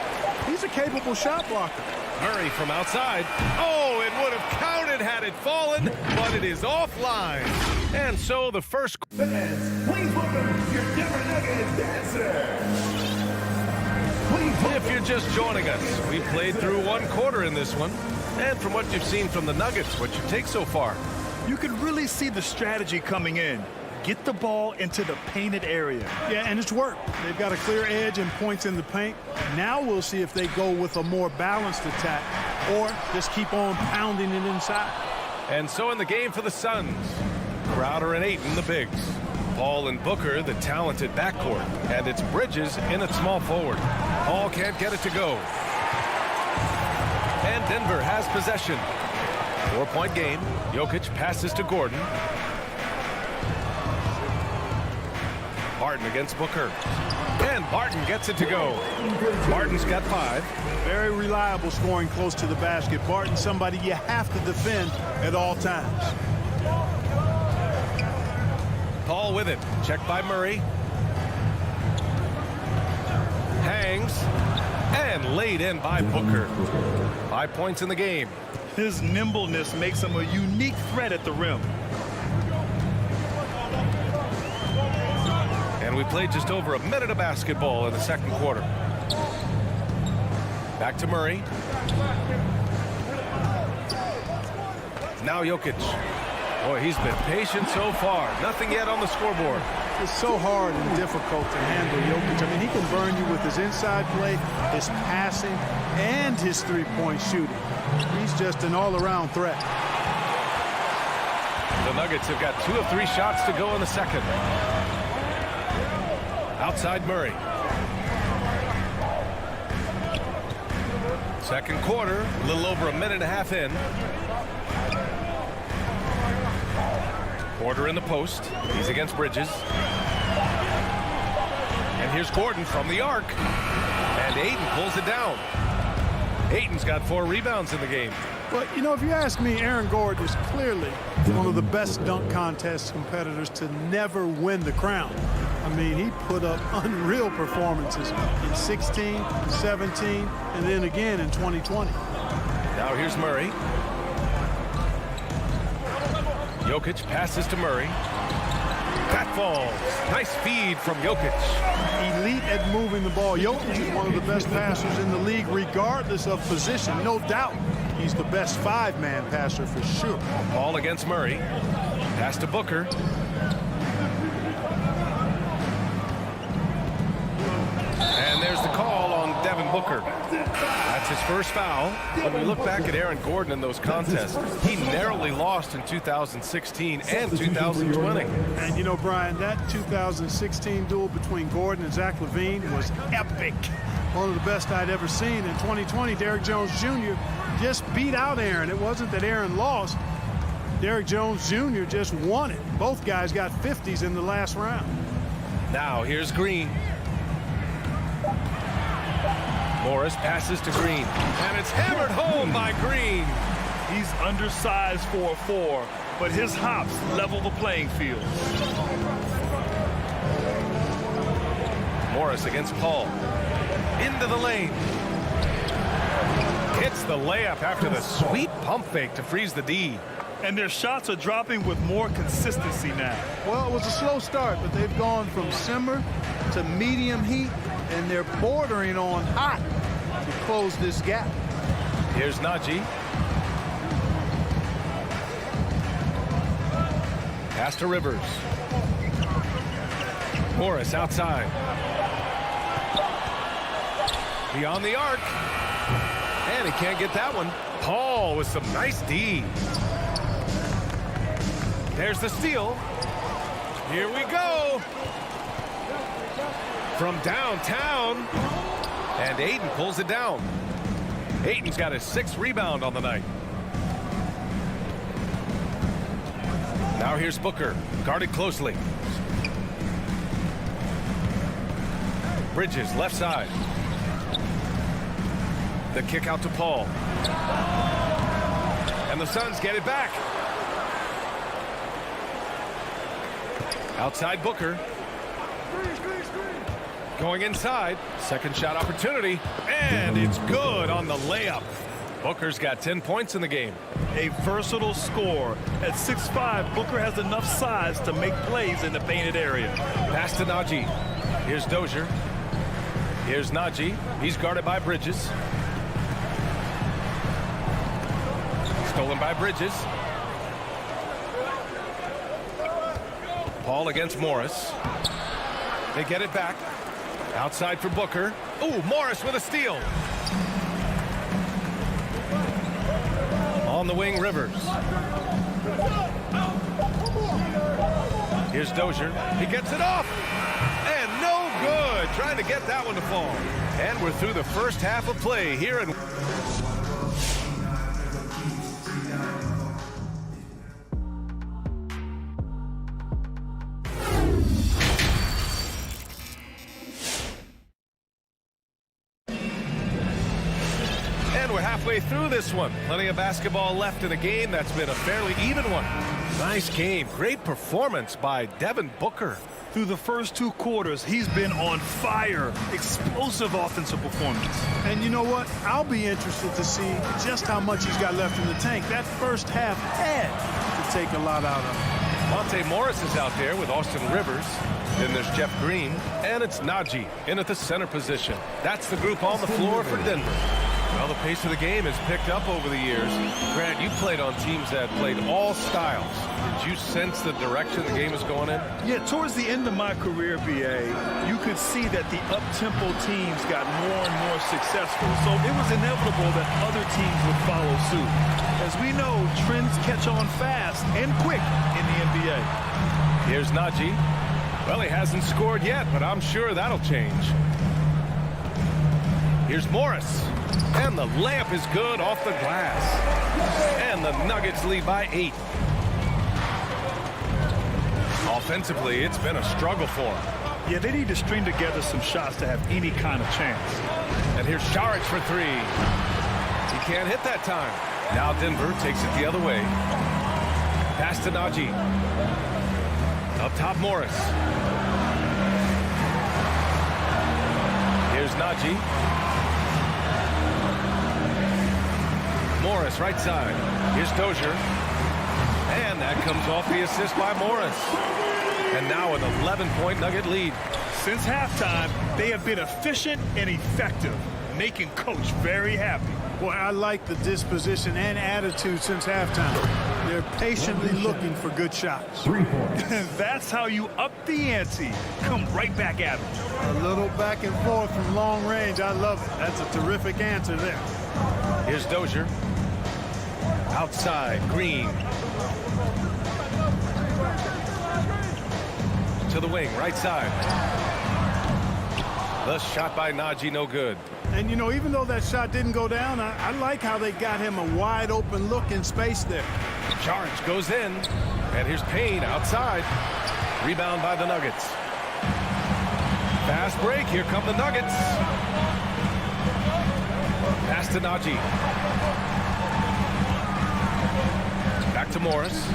he's a capable shot blocker. Murray from outside. Oh, it would have counted had it fallen, but it is offline. And so the first... Fans, please welcome your Denver Nuggets dancer. If you're just joining us, we played through one quarter in this one. And from what you've seen from the Nuggets, what you take so far? You can really see the strategy coming in. Get the ball into the painted area. Yeah, and it's worked. They've got a clear edge and points in the paint. Now we'll see if they go with a more balanced attack or just keep on pounding it inside. And so in the game for the Suns, Crowder and Ayton, the bigs. Paul and Booker, the talented backcourt. And it's Bridges in at small forward. Paul can't get it to go. And Denver has possession. 4-point game. Jokic passes to Gordon. Barton against Booker. And Barton gets it to go. Barton's got 5. Very reliable scoring close to the basket. Barton, somebody you have to defend at all times. Paul with it. Checked by Murray. Hangs. And laid in by Booker. 5 points in the game. His nimbleness makes him a unique threat at the rim. And we played just over a minute of basketball in the second quarter. Back to Murray. Now Jokic. Boy, he's been patient so far. Nothing yet on the scoreboard. It's so hard and difficult to handle Jokic. I mean, he can burn you with his inside play, his passing, and his three-point shooting. He's just an all-around threat. The Nuggets have got 2 of 3 shots to go in the second. Outside Murray. Second quarter, a little over a minute and a half in. Porter in the post. He's against Bridges. And here's Gordon from the arc. And Ayton pulls it down. Ayton's got 4 rebounds in the game. But, you know, if you ask me, Aaron Gordon is clearly one of the best dunk contest competitors to never win the crown. I mean, he put up unreal performances in 16, 17, and then again in 2020. Now here's Murray. Jokic passes to Murray. That falls. Nice feed from Jokic. Elite at moving the ball. Jokic is one of the best passers in the league, regardless of position. No doubt he's the best 5-man passer for sure. Ball against Murray. Pass to Booker. And there's the call on Devin Booker. That's his first foul. When we look back at Aaron Gordon in those contests, he narrowly lost in 2016 and 2020. And you know, Brian, that 2016 duel between Gordon and Zach LaVine was epic. One of the best I'd ever seen. In 2020, Derrick Jones Jr. just beat out Aaron. It wasn't that Aaron lost. Derrick Jones Jr. just won it. Both guys got 50s in the last round. Now here's Green. Morris passes to Green. And it's hammered home by Green. He's undersized for a 4, but his hops level the playing field. Morris against Paul. Into the lane. Hits the layup after the sweet pump fake to freeze the D. And their shots are dropping with more consistency now. Well, it was a slow start, but they've gone from simmer to medium heat, and they're bordering on hot to close this gap. Here's Najee. Pass to Rivers. Morris outside. Beyond the arc. And he can't get that one. Paul with some nice D. There's the steal. Here we go. From downtown. And Ayton pulls it down. Ayton's got his 6th rebound on the night. Now here's Booker, guarded closely. Bridges, left side. The kick out to Paul. And the Suns get it back. Outside Booker. Going inside. Second shot opportunity. And it's good on the layup. Booker's got 10 points in the game. A versatile scorer. At 6'5", Booker has enough size to make plays in the painted area. Pass to Najee. Here's Dozier. Here's Najee. He's guarded by Bridges. Stolen by Bridges. Paul against Morris. They get it back. Outside for Booker. Ooh, Morris with a steal. On the wing, Rivers. Here's Dozier. He gets it off. And no good. Trying to get that one to fall. And we're through the first half of play here in... We're halfway through this one. Plenty of basketball left in a game that's been a fairly even one. Nice game. Great performance by Devin Booker. Through the first 2 quarters, he's been on fire. Explosive offensive performance. And you know what? I'll be interested to see just how much he's got left in the tank. That first half had to take a lot out of him. Monte Morris is out there with Austin Rivers. Then there's Jeff Green. And it's Najee in at the center position. That's the group on the floor for Denver. Well, the pace of the game has picked up over the years. Grant, you played on teams that played all styles. Did you sense the direction the game is going in? Yeah, towards the end of my career, BA, you could see that the up-tempo teams got more and more successful. So it was inevitable that other teams would follow suit. As we know, trends catch on fast and quick in the NBA. Here's Najee. Well, he hasn't scored yet, but I'm sure that'll change. Here's Morris. And the layup is good off the glass. And the Nuggets lead by 8. Offensively, it's been a struggle for them. Yeah, they need to string together some shots to have any kind of chance. And here's Saric for 3. He can't hit that time. Now Denver takes it the other way. Pass to Najee. Up top, Morris. Here's Najee. Morris, right side. Here's Dozier. And that comes off the assist by Morris. And now an 11-point Nugget lead. Since halftime, they have been efficient and effective, making Coach very happy. Boy, I like the disposition and attitude since halftime. They're patiently looking for good shots. 3 points. That's how you up the ante. Come right back at them. A little back and forth from long range. I love it. That's a terrific answer there. Here's Dozier. Outside, Green. To the wing, right side. The shot by Najee, no good. And, you know, even though that shot didn't go down, I like how they got him a wide open look in space there. Charge goes in. And here's Payne outside. Rebound by the Nuggets. Fast break. Here come the Nuggets. Pass to Najee. Back to Morris.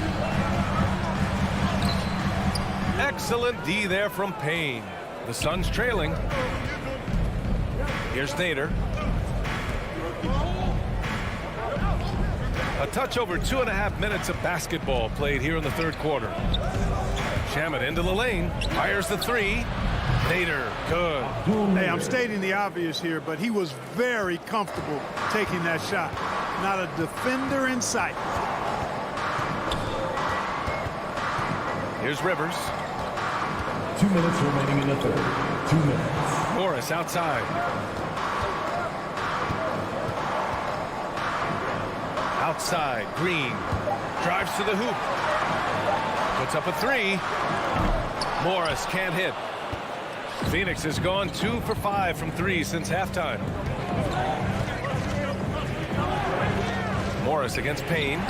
Excellent D there from Payne. The Suns trailing. Here's Nader. A touch over 2.5 minutes of basketball played here in the third quarter. Shamet into the lane. Fires the 3. Nader, good. Hey, I'm stating the obvious here, but he was very comfortable taking that shot. Not a defender in sight. Here's Rivers. 2 minutes remaining in the third. 2 minutes. Morris outside. Outside, Green drives to the hoop. Puts up a three. Morris can't hit. Phoenix has gone 2 for 5 from 3 since halftime. Morris against Payne.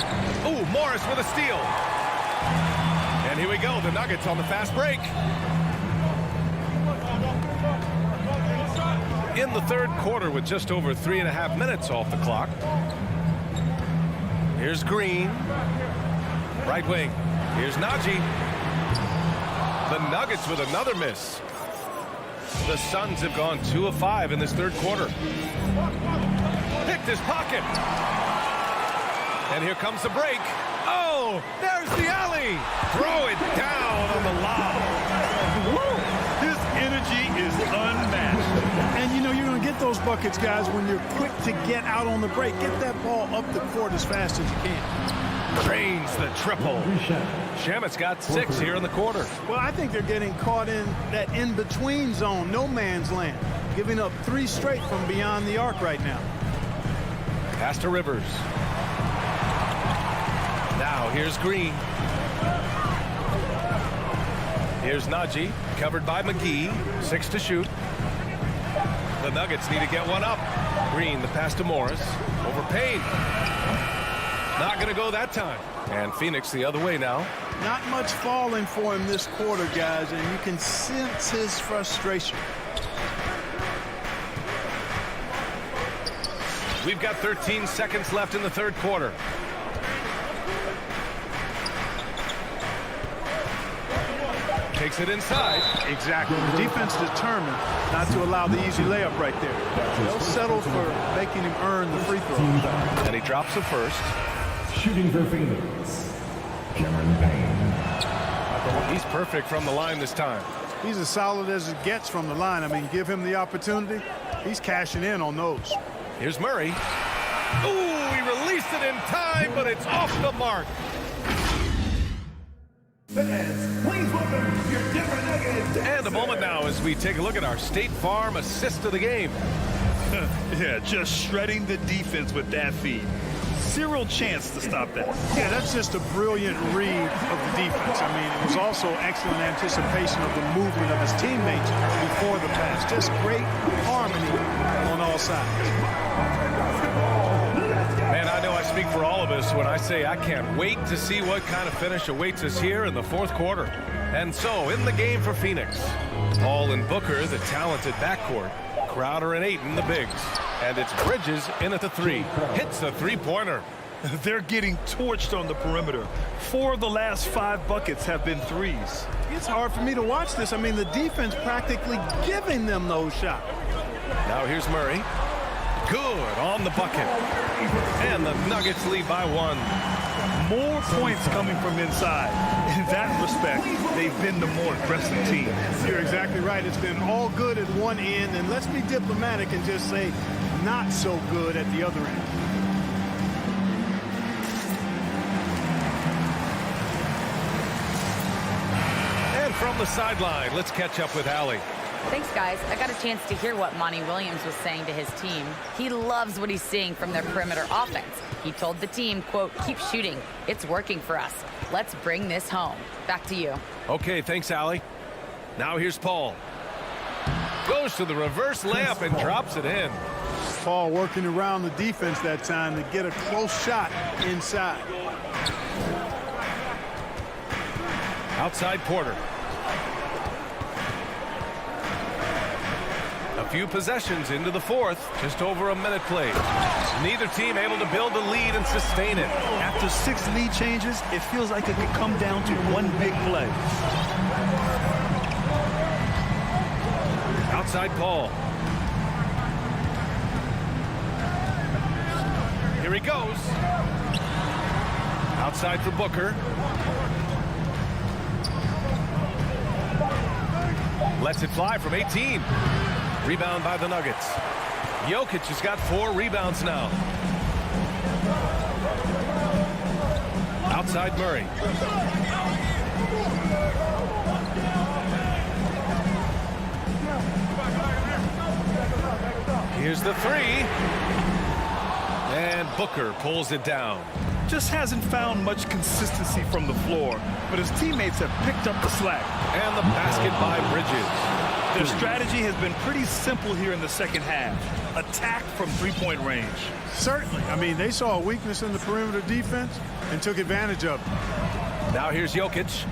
Ooh, Morris with a steal. And here we go, the Nuggets on the fast break. In the third quarter with just over 3.5 minutes off the clock. Here's Green. Right wing. Here's Najee. The Nuggets with another miss. The Suns have gone 2 of 5 in this third quarter. Picked his pocket. And here comes the break. Oh, there's the alley. Throw it down on the lob. His energy is unmatched. And you know you're going to get those buckets, guys, when you're quick to get out on the break. Get that ball up the court as fast as you can. Drains the triple. Shamet's got 6 here in the quarter. Well, I think they're getting caught in that in-between zone, no man's land, giving up 3 straight from beyond the arc right now. Pass to Rivers. Now here's Green. Here's Najee, covered by McGee. 6 to shoot. The Nuggets need to get one up. Green, the pass to Morris. Over Payne. Not going to go that time. And Phoenix the other way now. Not much falling for him this quarter, guys, and you can sense his frustration. We've got 13 seconds left in the third quarter. Takes it inside. Exactly. The defense determined not to allow the easy layup right there. They'll settle for making him earn the free throw. And he drops the first. Shooting for Phoenix, Cameron Payne. He's perfect from the line this time. He's as solid as it gets from the line. I mean, give him the opportunity. He's cashing in on those. Here's Murray. Ooh, he released it in time, but it's off the mark. Fans, please welcome your Denver Nuggets. And a moment now as we take a look at our State Farm assist of the game. Yeah, just shredding the defense with that feed. Zero chance to stop that. Yeah, that's just a brilliant read of the defense. I mean, it was also excellent anticipation of the movement of his teammates before the pass. Just great harmony on all sides. Man, I know I speak for all of us when I say I can't wait to see what kind of finish awaits us here in the fourth quarter. And so, in the game for Phoenix, Paul and Booker, the talented backcourt. Crowder and Ayton, the bigs. And it's Bridges in at the 3. Hits a three-pointer. They're getting torched on the perimeter. 4 of the last 5 buckets have been threes. It's hard for me to watch this. I mean, the defense practically giving them those shots. Now here's Murray. Good on the bucket. And the Nuggets lead by 1. More points coming from inside. In that respect, they've been the more aggressive team. You're exactly right. It's been all good at one end, and let's be diplomatic and just say not so good at the other end. And from the sideline, let's catch up with Allie. Thanks, guys. I got a chance to hear what Monty Williams was saying to his team. He loves what he's seeing from their perimeter offense. He told the team, quote, keep shooting. It's working for us. Let's bring this home. Back to you. Okay, thanks, Allie. Now here's Paul. Goes to the reverse layup and drops it in. Paul working around the defense that time to get a close shot inside. Outside Porter. A few possessions into the fourth. Just over a minute played. Neither team able to build a lead and sustain it. After 6 lead changes, it feels like it could come down to one big play. Outside Paul. Here he goes. Outside for Booker. Lets it fly from 18. Rebound by the Nuggets. Jokic has got 4 rebounds now. Outside Murray. Here's the three. And Booker pulls it down. Just hasn't found much consistency from the floor, but his teammates have picked up the slack. And the basket by Bridges. Their strategy has been pretty simple here in the second half. Attack from three-point range. Certainly. I mean, they saw a weakness in the perimeter defense and took advantage of it. Now here's Jokic.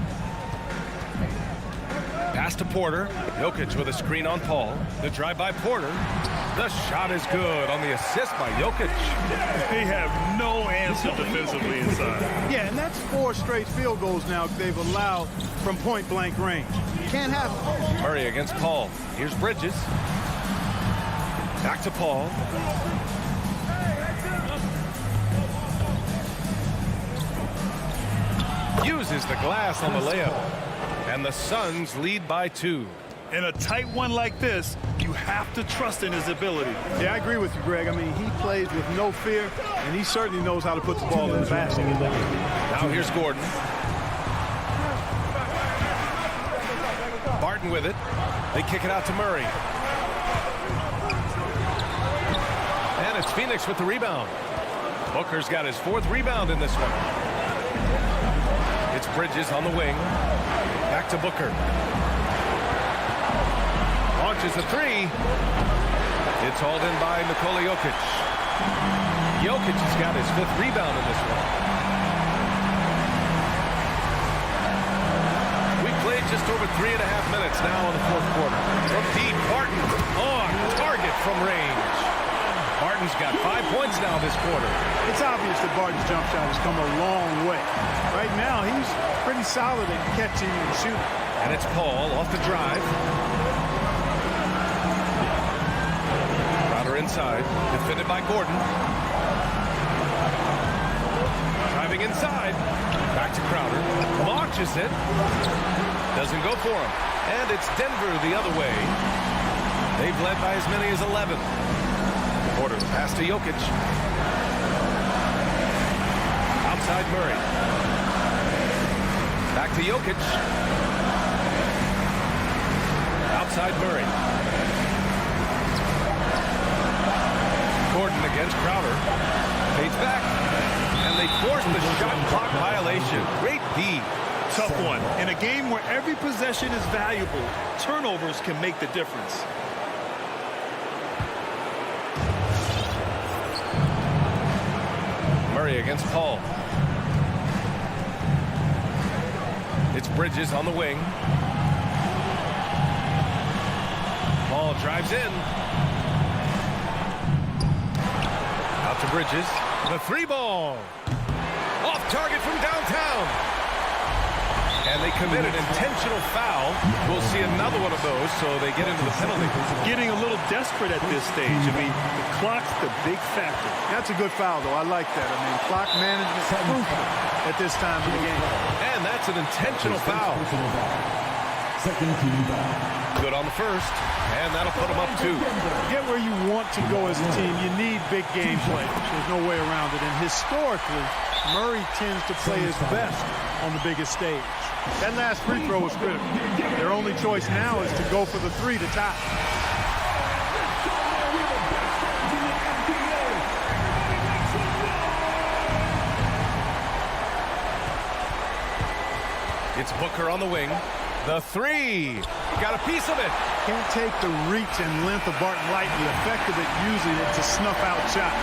Pass to Porter. Jokic with a screen on Paul. The drive by Porter. The shot is good on the assist by Jokic. They have no answer defensively inside. Yeah, and that's 4 straight field goals now they've allowed from point-blank range. Can't have it. Murray against Paul. Here's Bridges. Back to Paul. Uses the glass on the layup. And the Suns lead by 2. In a tight one like this, you have to trust in his ability. Yeah, I agree with you, Greg. I mean, he plays with no fear, and he certainly knows how to put the ball in the basket. Now here's Gordon. Barton with it. They kick it out to Murray. And it's Phoenix with the rebound. Booker's got his 4th rebound in this one. It's Bridges on the wing. Back to Booker. Launches a 3. It's hauled in by Nikola Jokic. Jokic has got his 5th rebound in this one. We've played just over 3.5 minutes now in the 4th quarter. From deep, Barton on target from range. Barton's got 5 points now this quarter. It's obvious that Barton's jump shot has come a long way. Right now, he's pretty solid at catching and shooting. And it's Paul off the drive. Crowder inside, defended by Gordon. Driving inside, back to Crowder. Launches it. Doesn't go for him. And it's Denver the other way. They've led by as many as 11. Porter pass to Jokic. Outside Murray. Back to Jokic. Outside Murray. Gordon against Crowder. Fades back. And they force the shot clock violation. Great D. Tough one. In a game where every possession is valuable, turnovers can make the difference. Murray against Paul. It's Bridges on the wing. Paul drives in. Out to Bridges. The 3 ball. Off target from downtown. And they commit an intentional foul. We'll see another one of those, so they get into the penalty. Getting a little desperate at this stage. I mean, the clock's the big factor. That's a good foul, though. I like that. I mean, clock management is crucial at this time of the game. And that's an intentional foul. Good on the first, and that'll put them up 2. Get where you want to go as a team. You need big game players. There's no way around it. And historically, Murray tends to play his best on the biggest stage. That last free throw was critical. Their only choice now is to go for the 3 to tie. It's Booker on the wing. The 3. Got a piece of it. Can't take the reach and length of Barton lightly. Effective at using it to snuff out shots.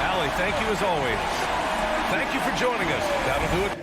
Allie, thank you as always. Thank you for joining us. That'll do it.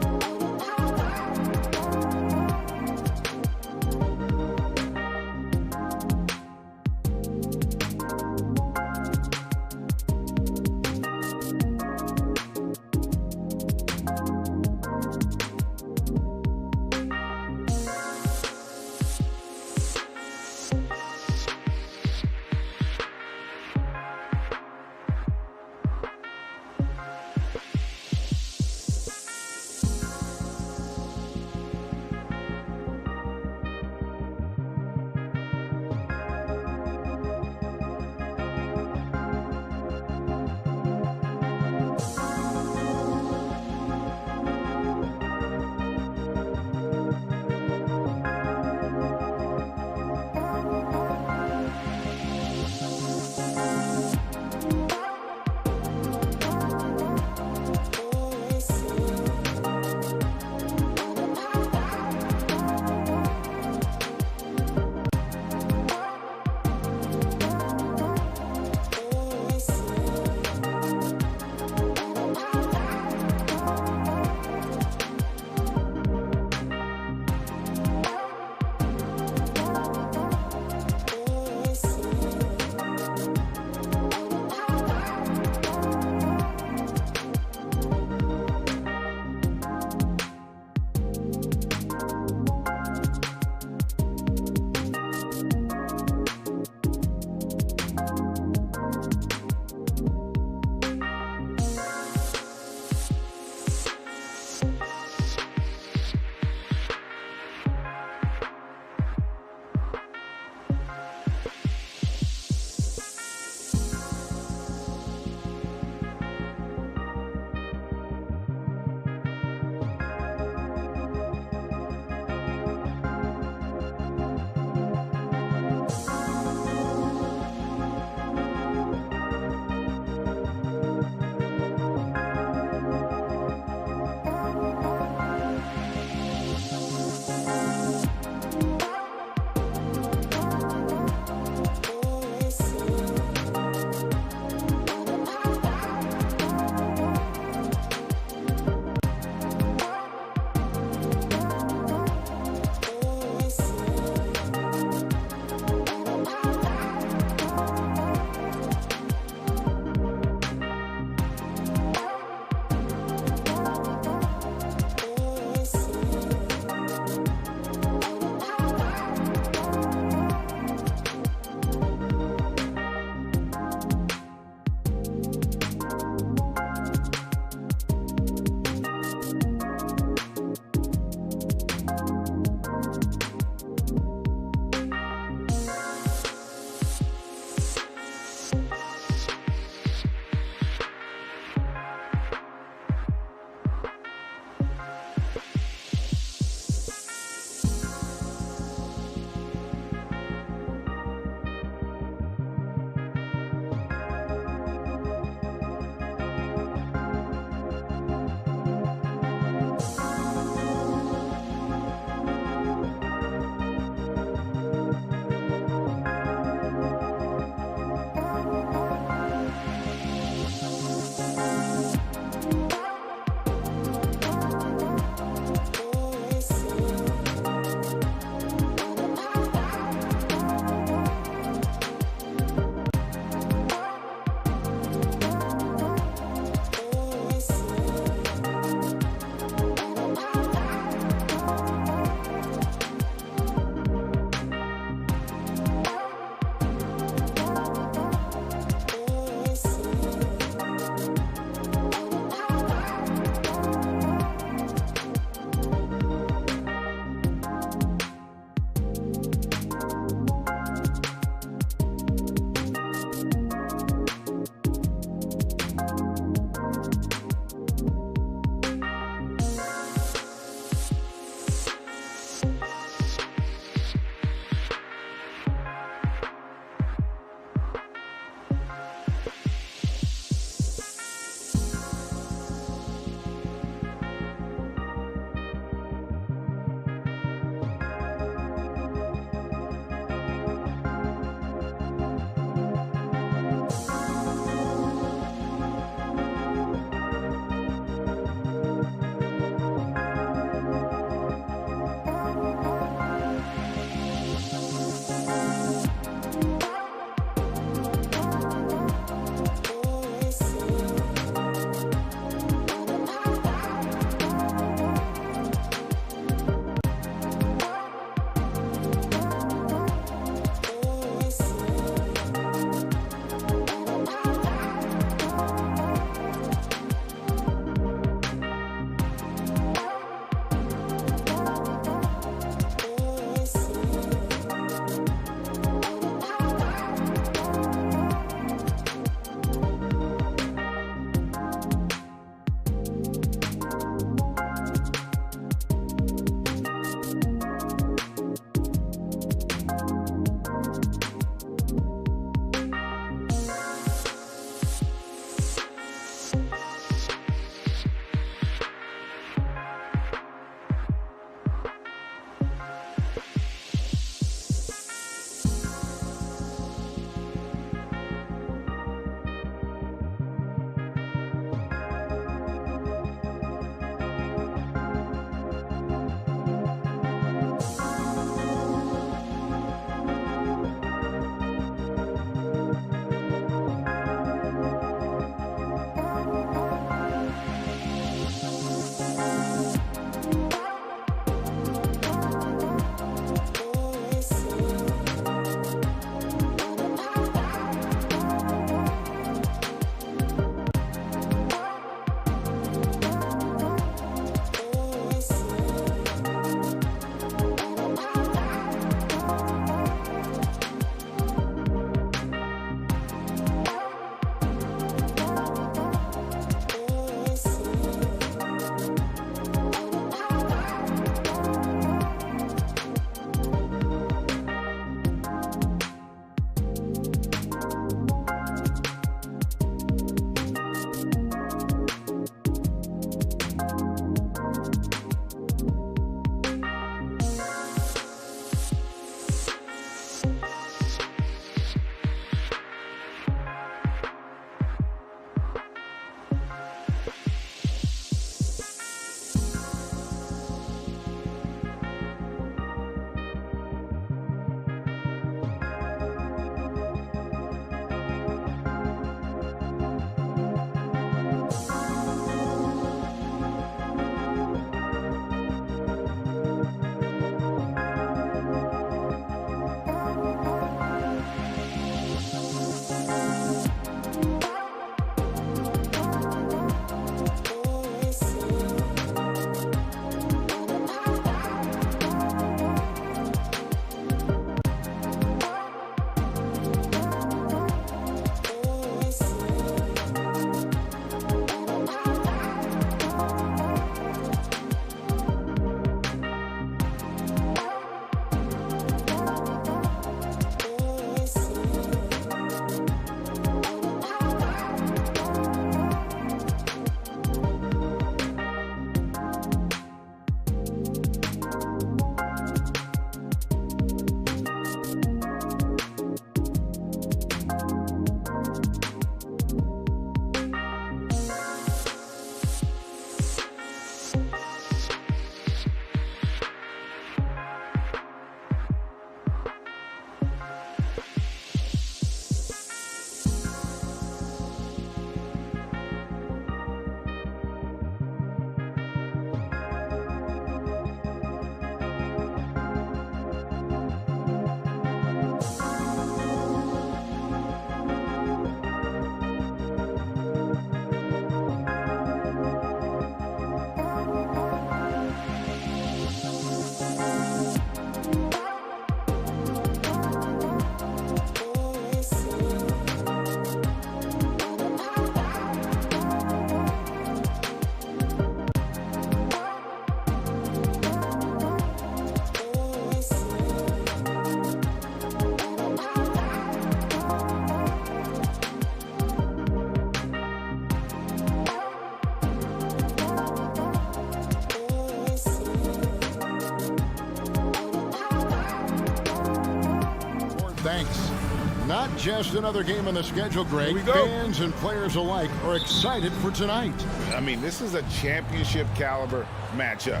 Not just another game on the schedule, Greg. Here we go. Fans and players alike are excited for tonight. I mean, this is a championship caliber matchup.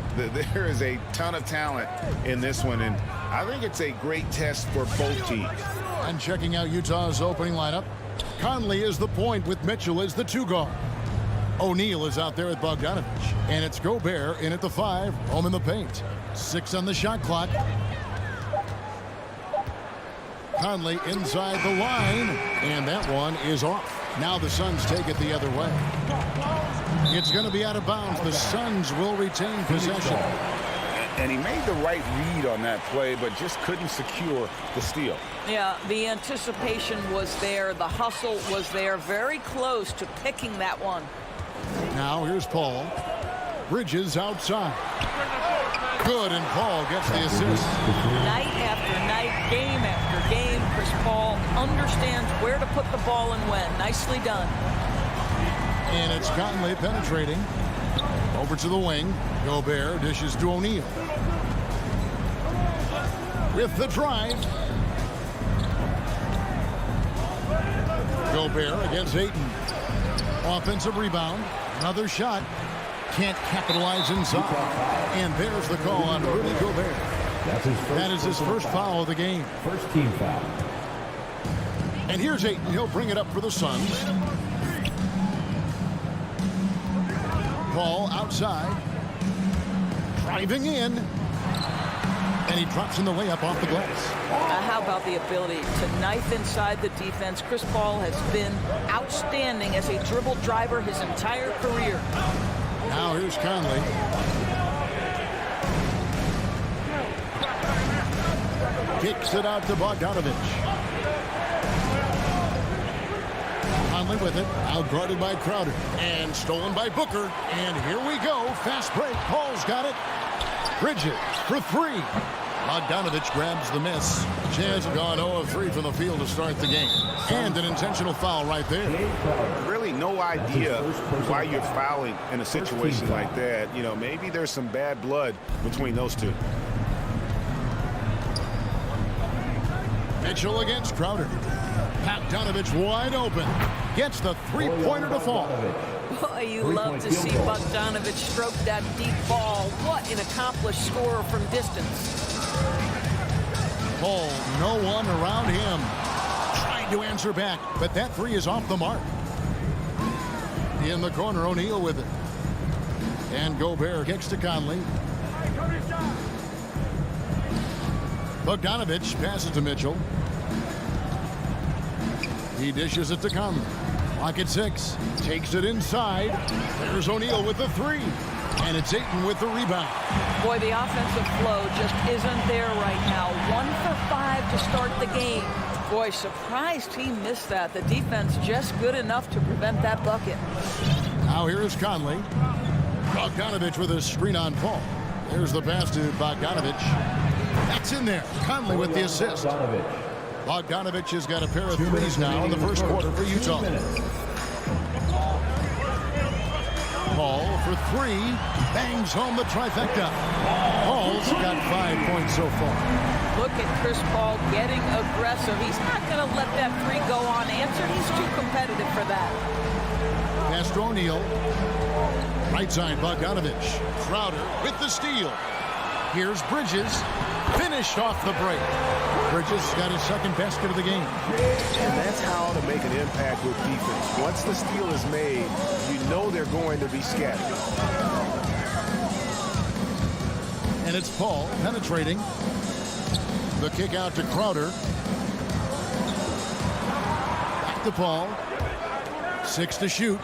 There is a ton of talent in this one, and I think it's a great test for both teams. And checking out Utah's opening lineup, Conley is the point with Mitchell as the 2 guard. O'Neal is out there with Bogdanovich, and it's Gobert in at the 5, home in the paint. 6 on the shot clock. Conley inside the line, and that one is off. Now the Suns take it the other way. It's going to be out of bounds. The Suns will retain possession. And he made the right read on that play, but just couldn't secure the steal. Yeah, the anticipation was there. The hustle was there. Very close to picking that one. Now here's Paul. Bridges outside. Good, and Paul gets the assist. Night after night, game after game, Chris Paul understands where to put the ball and when. Nicely done. And it's Conley penetrating. Over to the wing. Gobert dishes to O'Neal. With the drive. Gobert against Ayton. Offensive rebound. Another shot. Can't capitalize inside. And there's the call on Rudy Gobert. That is his first foul of the game. First team foul. And here's Ayton. He'll bring it up for the Suns. Paul outside. Driving in. And he drops in the layup off the glass. How about the ability to knife inside the defense? Chris Paul has been outstanding as a dribble driver his entire career. Now here's Conley. Kicks it out to Bogdanovich. Conley with it. Outguarded by Crowder. And stolen by Booker. And here we go. Fast break. Paul's got it. Bridges for 3. Bogdanovich grabs the miss. Jazz have gone 0 of 3 from the field to start the game. And an intentional foul right there. Really no idea why you're fouling in a situation like that. You know, maybe there's some bad blood between those two. Mitchell against Crowder. Bogdanovich wide open. Gets the 3-pointer to fall. Boy, you love to see Bogdanovich stroke that deep ball. What an accomplished scorer from distance. Paul, no one around him. Trying to answer back, but that 3 is off the mark. In the corner, O'Neal with it. And Gobert kicks to Conley. Bogdanovich passes to Mitchell. He dishes it to Conley. Clock at 6. Takes it inside. There's O'Neal with the 3. And it's Ayton with the rebound. Boy, the offensive flow just isn't there right now. 1 for 5 to start the game. Boy, surprised he missed that. The defense just good enough to prevent that bucket. Now here is Conley. Bogdanovich with a screen on Paul. There's the pass to Bogdanovich. That's in there. Conley with the assist. Bogdanovich has got a pair of 3s now in the first quarter for Utah. Paul for 3. Bangs home the trifecta. Paul's got 5 points so far. Look at Chris Paul getting aggressive. He's not going to let that 3 go unanswered. He's too competitive for that. Pass to O'Neal. Right side, Bogdanovich. Crowder with the steal. Here's Bridges. Finished off the break. Bridges got his second basket of the game. And that's how to make an impact with defense. Once the steal is made, you know they're going to be scattered. And it's Paul penetrating. The kick out to Crowder. Back to Paul. 6 to shoot.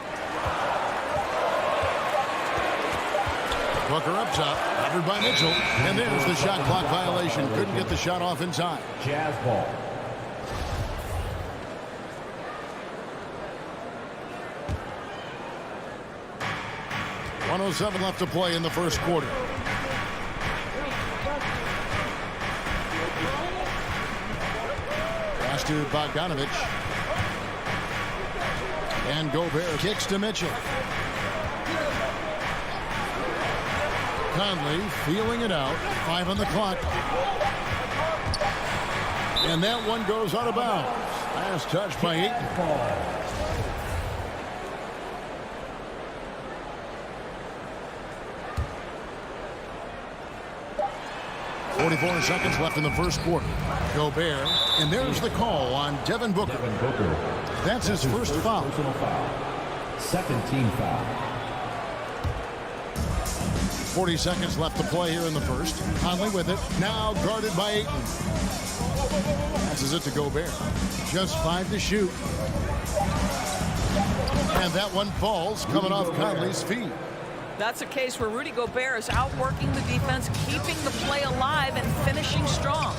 Booker up top, covered by Mitchell. And there's the shot clock violation. Couldn't get the shot off in time. Jazz ball. .107 left to play in the first quarter. Pass to Bogdanovich. And Gobert kicks to Mitchell. Conley feeling it out. 5 on the clock. And that one goes out of bounds. Last touch by Ayton. 44 seconds left in the first quarter. Gobert, and there's the call on Devin Booker. That's his first foul. Second team foul. 40 seconds left to play here in the first. Conley with it. Now guarded by Ayton. Passes it to Gobert. Just 5 to shoot. And that one falls, coming off Conley's feet. That's a case where Rudy Gobert is outworking the defense, keeping the play alive, and finishing strong.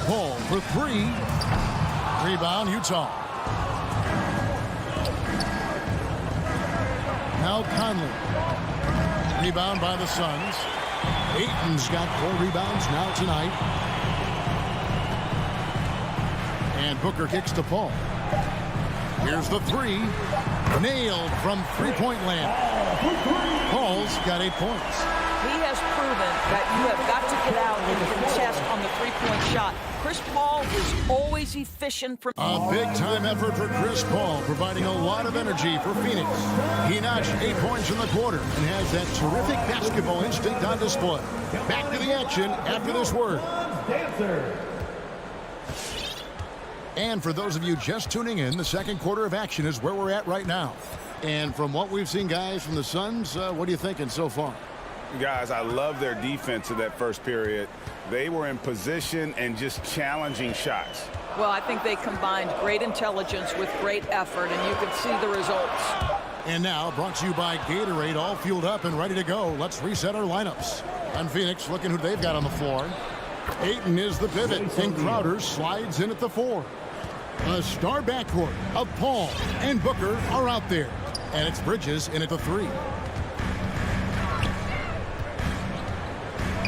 Paul for 3. Rebound, Utah. Now Conley. Rebound by the Suns. Ayton's got 4 rebounds now tonight. And Booker kicks to Paul. Here's the 3. Nailed from three-point land. Paul's got 8 points. He has proven that you have got to get out and contest on the three-point shot. Chris Paul is always efficient from... A big-time effort for Chris Paul, providing a lot of energy for Phoenix. He notched 8 points in the quarter and has that terrific basketball instinct on display. Back to the action after this word. And for those of you just tuning in, the second quarter of action is where we're at right now. And from what we've seen, guys, from the Suns, what are you thinking so far? Guys, I love their defense in that first period. They were in position and just challenging shots. Well, I think they combined great intelligence with great effort, and you can see the results. And now, brought to you by Gatorade, all fueled up and ready to go. Let's reset our lineups. And Phoenix, looking who they've got on the floor. Ayton is the pivot, and Crowder slides in at the 4. A star backcourt of Paul and Booker are out there. And it's Bridges in at the 3.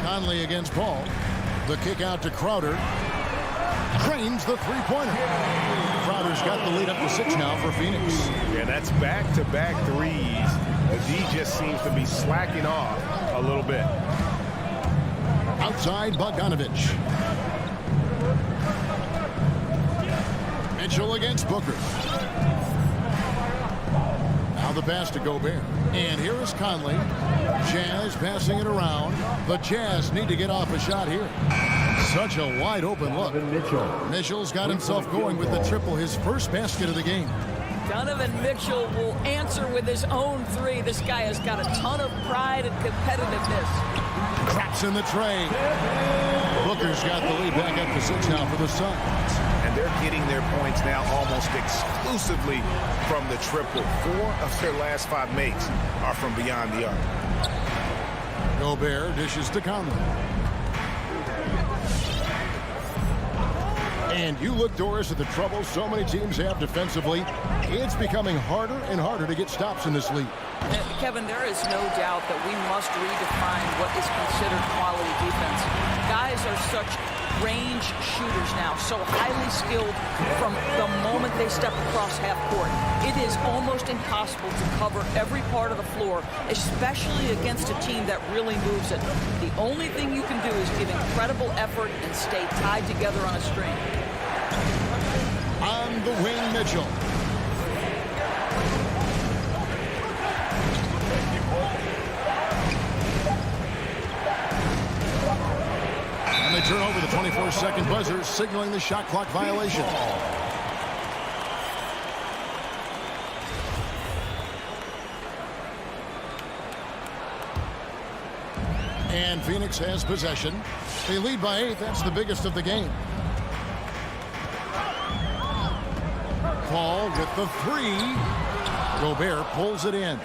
Conley against Paul. The kick out to Crowder. Drains the three-pointer. Crowder's got the lead up to 6 now for Phoenix. Yeah, that's back-to-back threes. The D just seems to be slacking off a little bit. Outside Bogdanovich. Mitchell against Booker. Now the pass to Gobert. And here is Conley. Jazz passing it around. The Jazz need to get off a shot here. Such a wide open look. Mitchell's got himself going with the triple, his first basket of the game. Donovan Mitchell will answer with his own 3. This guy has got a ton of pride and competitiveness. Traps in the tray. Booker's got the lead back up to 6 now for the Suns. And they're getting their points now almost exclusively from the triple. 4 of their last 5 makes are from beyond the arc. Gobert dishes to Conley. And you look, Doris, at the trouble so many teams have defensively. It's becoming harder and harder to get stops in this league. Kevin, there is no doubt that we must redefine what is considered quality defense. Guys are such range shooters now, so highly skilled from the moment they step across half court. It is almost impossible to cover every part of the floor, especially against a team that really moves it. The only thing you can do is give incredible effort and stay tied together on a string. On the wing, Mitchell. And they turn over the 24-second buzzer, signaling the shot clock violation. And Phoenix has possession. They lead by 8. That's the biggest of the game. Paul with the 3. Gobert pulls it in.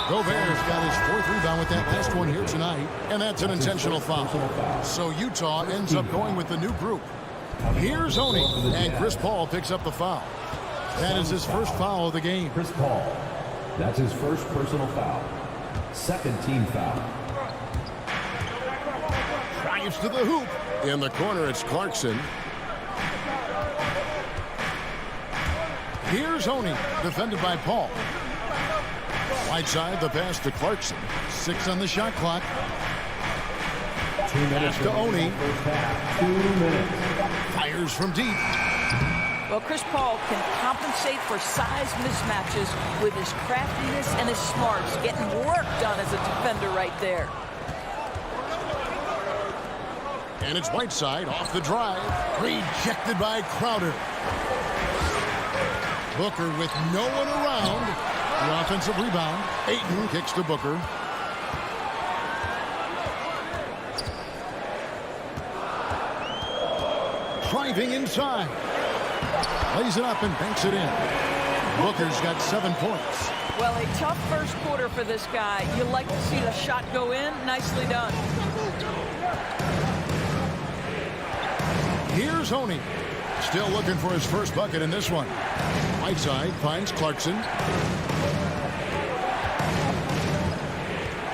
Gobert's got his 4th rebound with that last one here tonight, and that's an intentional foul. So Utah ends up going with the new group. Here's Oni, and Chris Paul picks up the foul. That is his first foul of the game. Chris Paul. That's his first personal foul. Second team foul. Drives to the hoop. In the corner, it's Clarkson. Here's Oni, defended by Paul. Right side, the pass to Clarkson. 6 on the shot clock. 2 minutes to Oni. First half. 2 minutes. Fires Here's from deep. Well, Chris Paul can compensate for size mismatches with his craftiness and his smarts, getting work done as a defender right there. And it's Whiteside off the drive. Rejected by Crowder. Booker with no one around. The offensive rebound. Ayton kicks to Booker. Driving inside. Lays it up and banks it in. Booker's got 7 points. Well, a tough first quarter for this guy. You like to see the shot go in. Nicely done. Here's Honey. Still looking for his first bucket in this one. Whiteside finds Clarkson.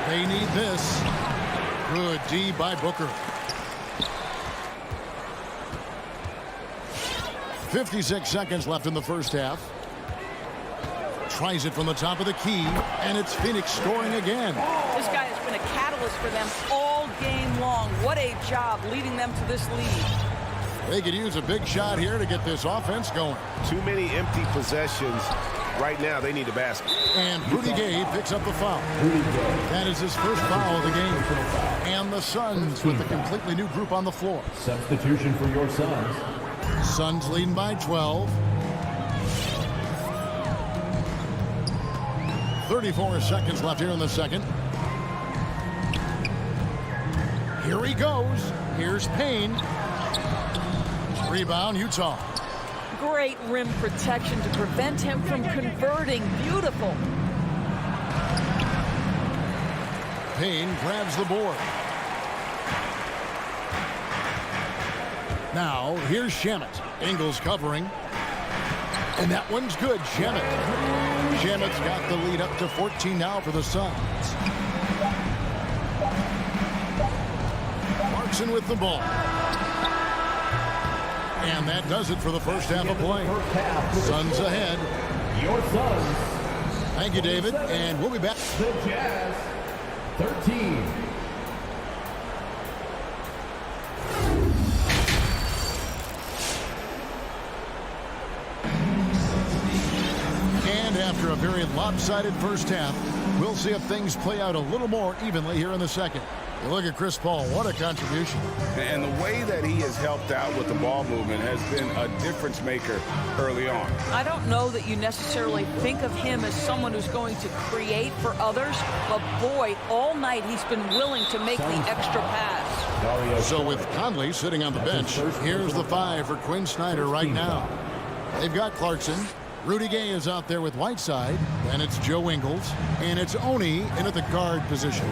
They need this. Good D by Booker. 56 seconds left in the first half. Tries it from the top of the key, and it's Phoenix scoring again. This guy has been a catalyst for them all game long. What a job leading them to this lead. They could use a big shot here to get this offense going. Too many empty possessions. Right now, they need a basket. And Rudy Gay picks up the foul. That is his first foul of the game. And the Suns with a completely new group on the floor. Substitution for your Suns. Suns leading by 12. 34 seconds left here in the second. Here he goes. Here's Payne. Rebound, Utah. Great rim protection to prevent him from converting. Beautiful. Payne grabs the board. Now, here's Shamet. Ingles covering. And that one's good. Shamet. Shamet's got the lead up to 14 now for the Suns. Clarkson with the ball. And that does it for the first half of play. Suns ahead. Your Suns. Thank you, David. And we'll be back. The Jazz. 13. And after a very lopsided first half, we'll see if things play out a little more evenly here in the second. You look at Chris Paul, what a contribution. And the way that he has helped out with the ball movement has been a difference maker early on. I don't know that you necessarily think of him as someone who's going to create for others, but boy, all night he's been willing to make the extra pass. So with Conley sitting on the bench, here's the 5 for Quinn Snyder right now. They've got Clarkson. Rudy Gay is out there with Whiteside. And it's Joe Ingles. And it's Oni in at the guard position.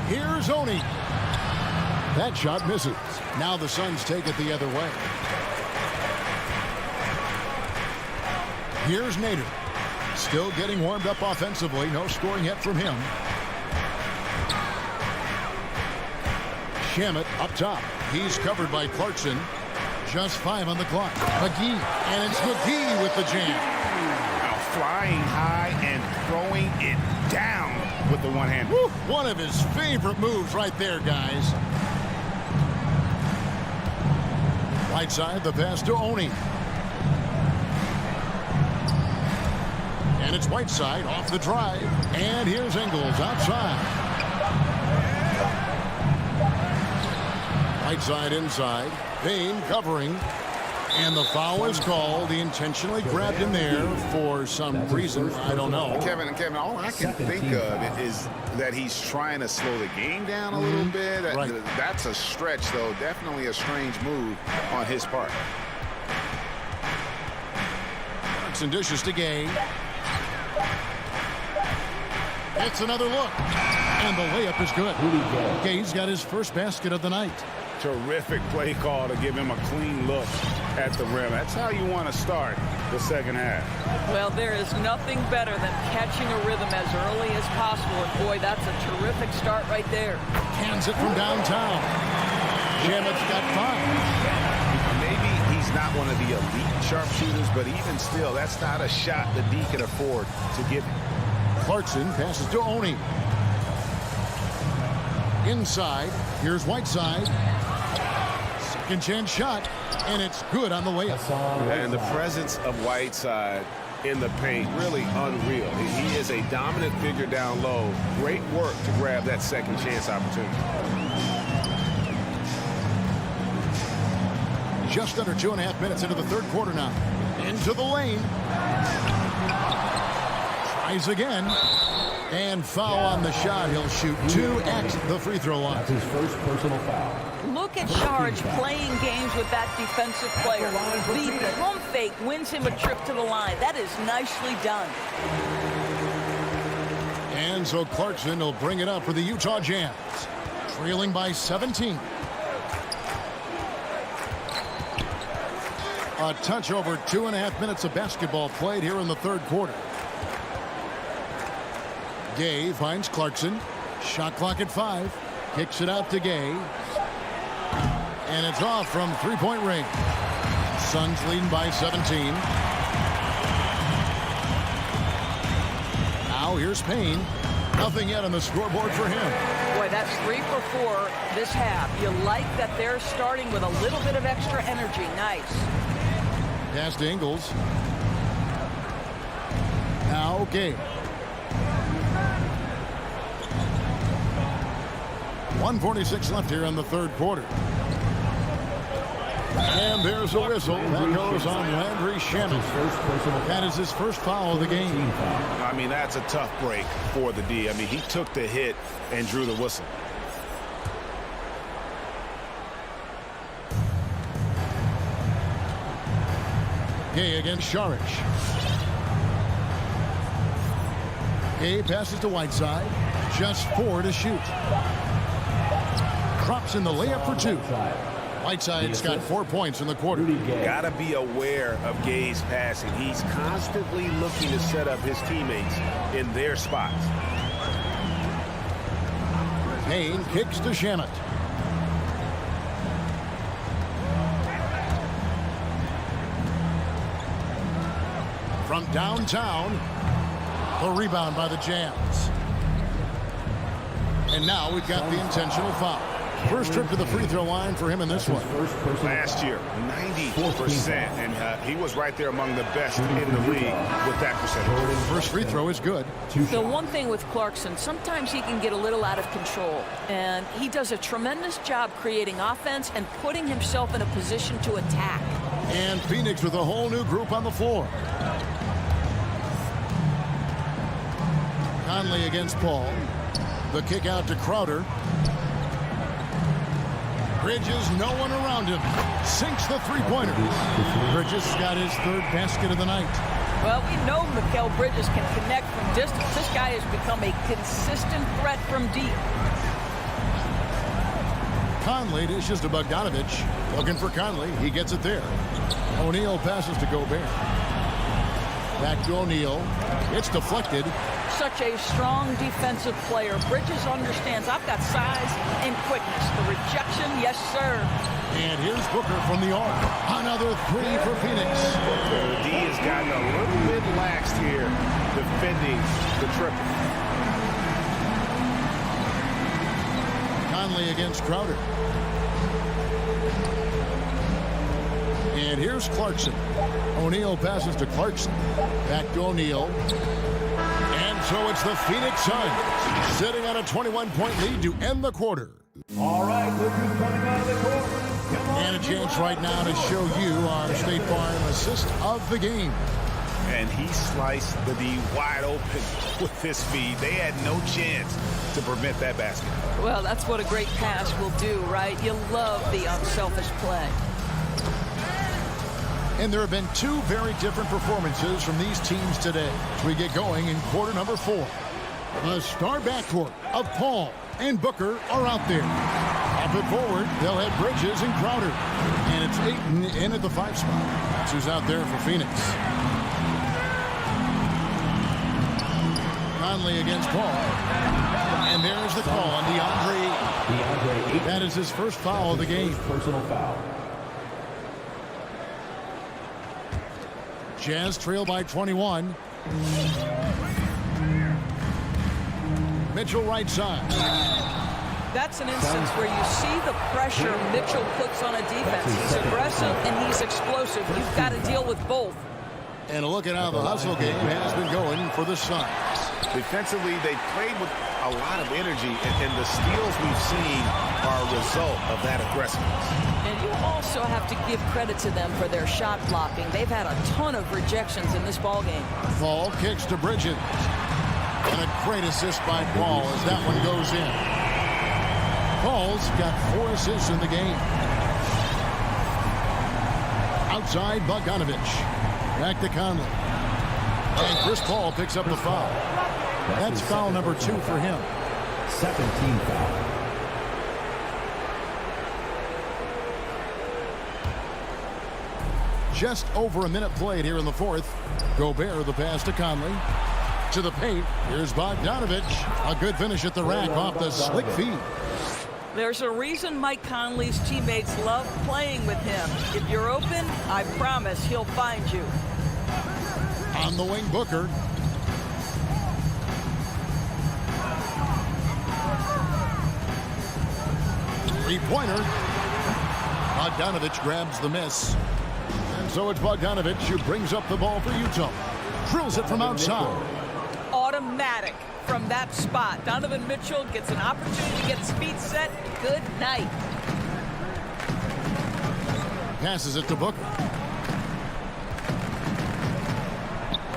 Here's Oni. That shot misses. Now the Suns take it the other way. Here's Nader. Still getting warmed up offensively. No scoring yet from him. Shamet up top. He's covered by Clarkson. Just 5 on the clock. McGee. And it's McGee with the jam. Now flying high and throwing it down with the one hand. Woo, one of his favorite moves right there, guys. Right side, the pass to Oni. And it's Whiteside off the drive. And here's Ingles outside. Whiteside inside. Payne covering. And the foul is called. He intentionally grabbed him there for some reason. I don't know. Kevin, all I can think of is that he's trying to slow the game down a little bit. That's a stretch, though. Definitely a strange move on his part. Clarkson dishes to Gay. It's another look. And the layup is good. Gay's got his first basket of the night. Terrific play call to give him a clean look at the rim. That's how you want to start the second half. Well, there is nothing better than catching a rhythm as early as possible. And boy, that's a terrific start right there. Hands it from downtown. Shamet's got 5. Maybe he's not one of the elite sharpshooters, but even still, that's not a shot that D can afford to give him. Clarkson passes to Oni. Inside, here's Whiteside. Second chance shot, and it's good on the layup. And the presence of Whiteside in the paint, really unreal. He is a dominant figure down low. Great work to grab that second chance opportunity. Just under 2.5 minutes into the third quarter now. Into the lane. Tries again. And foul on the shot. He'll shoot 2 at the free throw line. That's his first personal foul. Look at Saric playing games with that defensive player. The pump fake wins him a trip to the line. That is nicely done. And so Clarkson will bring it up for the Utah Jazz. Trailing by 17. A touch over 2.5 minutes of basketball played here in the third quarter. Gay finds Clarkson. Shot clock at 5. Kicks it out to Gay. And it's off from three-point range. Suns leading by 17. Now here's Payne. Nothing yet on the scoreboard for him. Boy, that's 3 for 4 this half. You like that they're starting with a little bit of extra energy. Nice. Pass to Ingles. Now Gay. 1:46 left here in the third quarter. And there's a whistle. That goes on Landry Shamet. That is his first foul of the game. I mean, that's a tough break for the D. I mean, he took the hit and drew the whistle. Gay against Saric. Gay passes to Whiteside. Just 4 to shoot. Drops in the layup for 2. Whiteside's got 4 points in the quarter. Gotta be aware of Gay's passing. He's constantly looking to set up his teammates in their spots. Payne kicks to Shamet. From downtown, the rebound by the Jazz. And now we've got the intentional foul. First trip to the free throw line for him in this one. Last year, 90%, and he was right there among the best in the league with that percentage. First free throw is good. The one thing with Clarkson, sometimes he can get a little out of control, and he does a tremendous job creating offense and putting himself in a position to attack. And Phoenix with a whole new group on the floor. Conley against Paul. The kick out to Crowder. Bridges, no one around him. Sinks the three-pointer. Bridges got his third basket of the night. Well, we know Mikal Bridges can connect from distance. This guy has become a consistent threat from deep. Conley dishes to Bogdanovich. Looking for Conley. He gets it there. O'Neal passes to Gobert. Back to O'Neal. It's deflected. Such a strong defensive player. Bridges understands I've got size and quickness. The rejection, yes, sir. And here's Booker from the arc. Another 3 for Phoenix. The D has gotten a little bit laxed here defending the triple. Conley against Crowder. And here's Clarkson. O'Neal passes to Clarkson. Back to O'Neal. And so it's the Phoenix Suns sitting on a 21-point lead to end the quarter. All right, look who's coming out of the court. And a chance right now to show you our State Farm assist of the game. And he sliced the D wide open with his speed. They had no chance to prevent that basket. Well, that's what a great pass will do, right? You love the unselfish play. And there have been 2 very different performances from these teams today as we get going in quarter number 4. The star backcourt of Paul and Booker are out there. Up it forward, they'll have Bridges and Crowder. And it's Ayton in at the 5 spot. That's who's out there for Phoenix. Conley against Paul. And there's the call on DeAndre Ayton. That is his first foul of the game. Personal foul. Jazz trail by 21. Mitchell right side. That's an instance where you see the pressure Mitchell puts on a defense. He's aggressive and he's explosive. You've got to deal with both. And look at how the hustle game has been going for the Suns. Defensively, they played with a lot of energy, and the steals we've seen are a result of that aggressiveness. And you also have to give credit to them for their shot blocking. They've had a ton of rejections in this ballgame. Paul kicks to Bridges. And a great assist by Paul as that one goes in. Paul's got 4 assists in the game. Outside, Bogdanovich. Back to Conley. And Chris Paul picks up the foul. That's foul number 2 for him. Second team foul. Just over a minute played here in the fourth. Gobert the pass to Conley. To the paint. Here's Bogdanovich. A good finish at the rack off the slick feed. There's a reason Mike Conley's teammates love playing with him. If you're open, I promise he'll find you. On the wing, Booker. Three-pointer. Bogdanovich grabs the miss. And so it's Bogdanovich who brings up the ball for Utah. Drills it from outside. Automatic from that spot. Donovan Mitchell gets an opportunity to get his feet set. Good night. Passes it to Booker.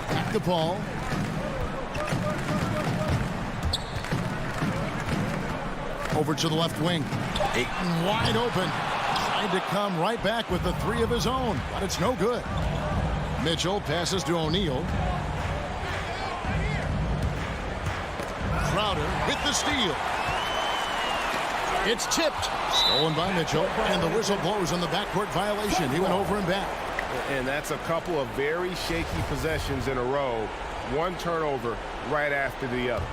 Back to Paul. Over to the left wing. Ayton wide open. Trying to come right back with the 3 of his own, but it's no good. Mitchell passes to O'Neal. Crowder with the steal. It's tipped. Stolen by Mitchell, and the whistle blows on the backcourt violation. He went over and back. And that's a couple of very shaky possessions in a row. One turnover right after the other.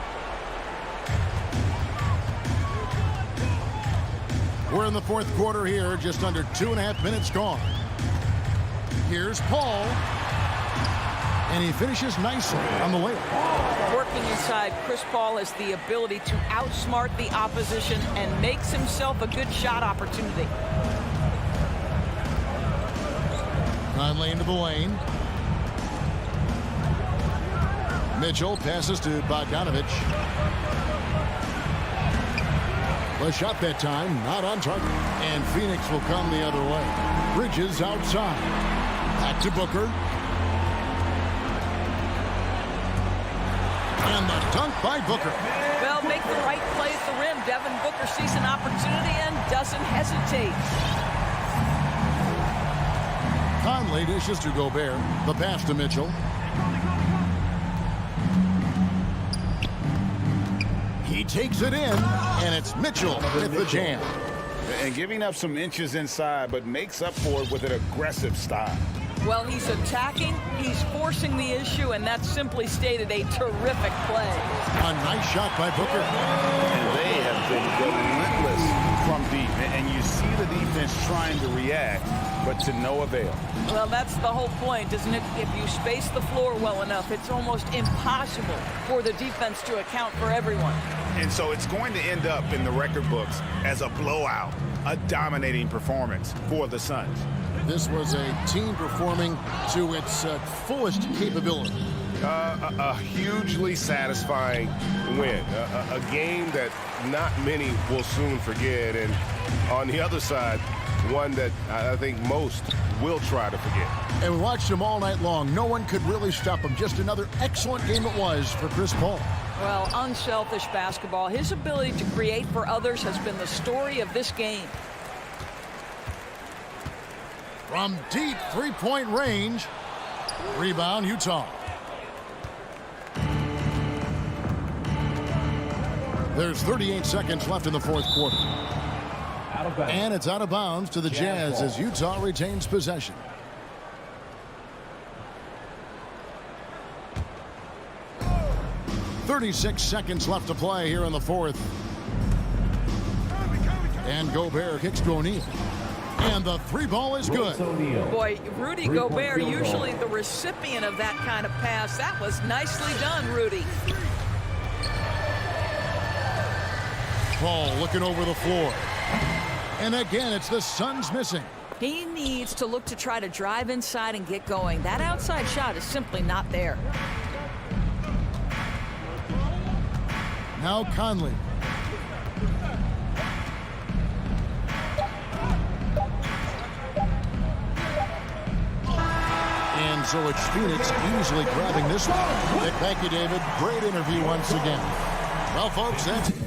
We're in the fourth quarter here, just under 2.5 minutes gone. Here's Paul. And he finishes nicely on the layup. Working inside, Chris Paul has the ability to outsmart the opposition and makes himself a good shot opportunity. Conley into the lane. Mitchell passes to Bogdanovich. The shot that time, not on target. And Phoenix will come the other way. Bridges outside. Back to Booker. And the dunk by Booker. Well, make the right play at the rim. Devin Booker sees an opportunity and doesn't hesitate. Conley dishes to Gobert. The pass to Mitchell. He takes it in, and it's Mitchell with the jam. And giving up some inches inside, but makes up for it with an aggressive style. Well, he's attacking, he's forcing the issue, and that's simply stated a terrific play. A nice shot by Booker. And they have been relentless from deep. And you see the defense trying to react, but to no avail. Well, that's the whole point, isn't it? If you space the floor well enough, it's almost impossible for the defense to account for everyone. And so it's going to end up in the record books as a blowout, a dominating performance for the Suns. This was a team performing to its fullest capability. A hugely satisfying win. A game that not many will soon forget. And on the other side, one that I think most will try to forget. And we watched him all night long. No one could really stop him. Just another excellent game it was for Chris Paul. Well, unselfish basketball. His ability to create for others has been the story of this game. From deep three-point range. Rebound, Utah. There's 38 seconds left in the fourth quarter. And it's out of bounds to the Jazz as Utah retains possession. .36 seconds left to play here in the fourth. And Gobert kicks to O'Neal. And the three ball is good. Boy, Rudy Gobert, usually the recipient of that kind of pass. That was nicely done, Rudy. Paul looking over the floor. And again, it's the Suns missing. He needs to look to try to drive inside and get going. That outside shot is simply not there. Now Conley. And so it's Phoenix easily grabbing this one. Thank you, David. Great interview once again. Well, folks, that's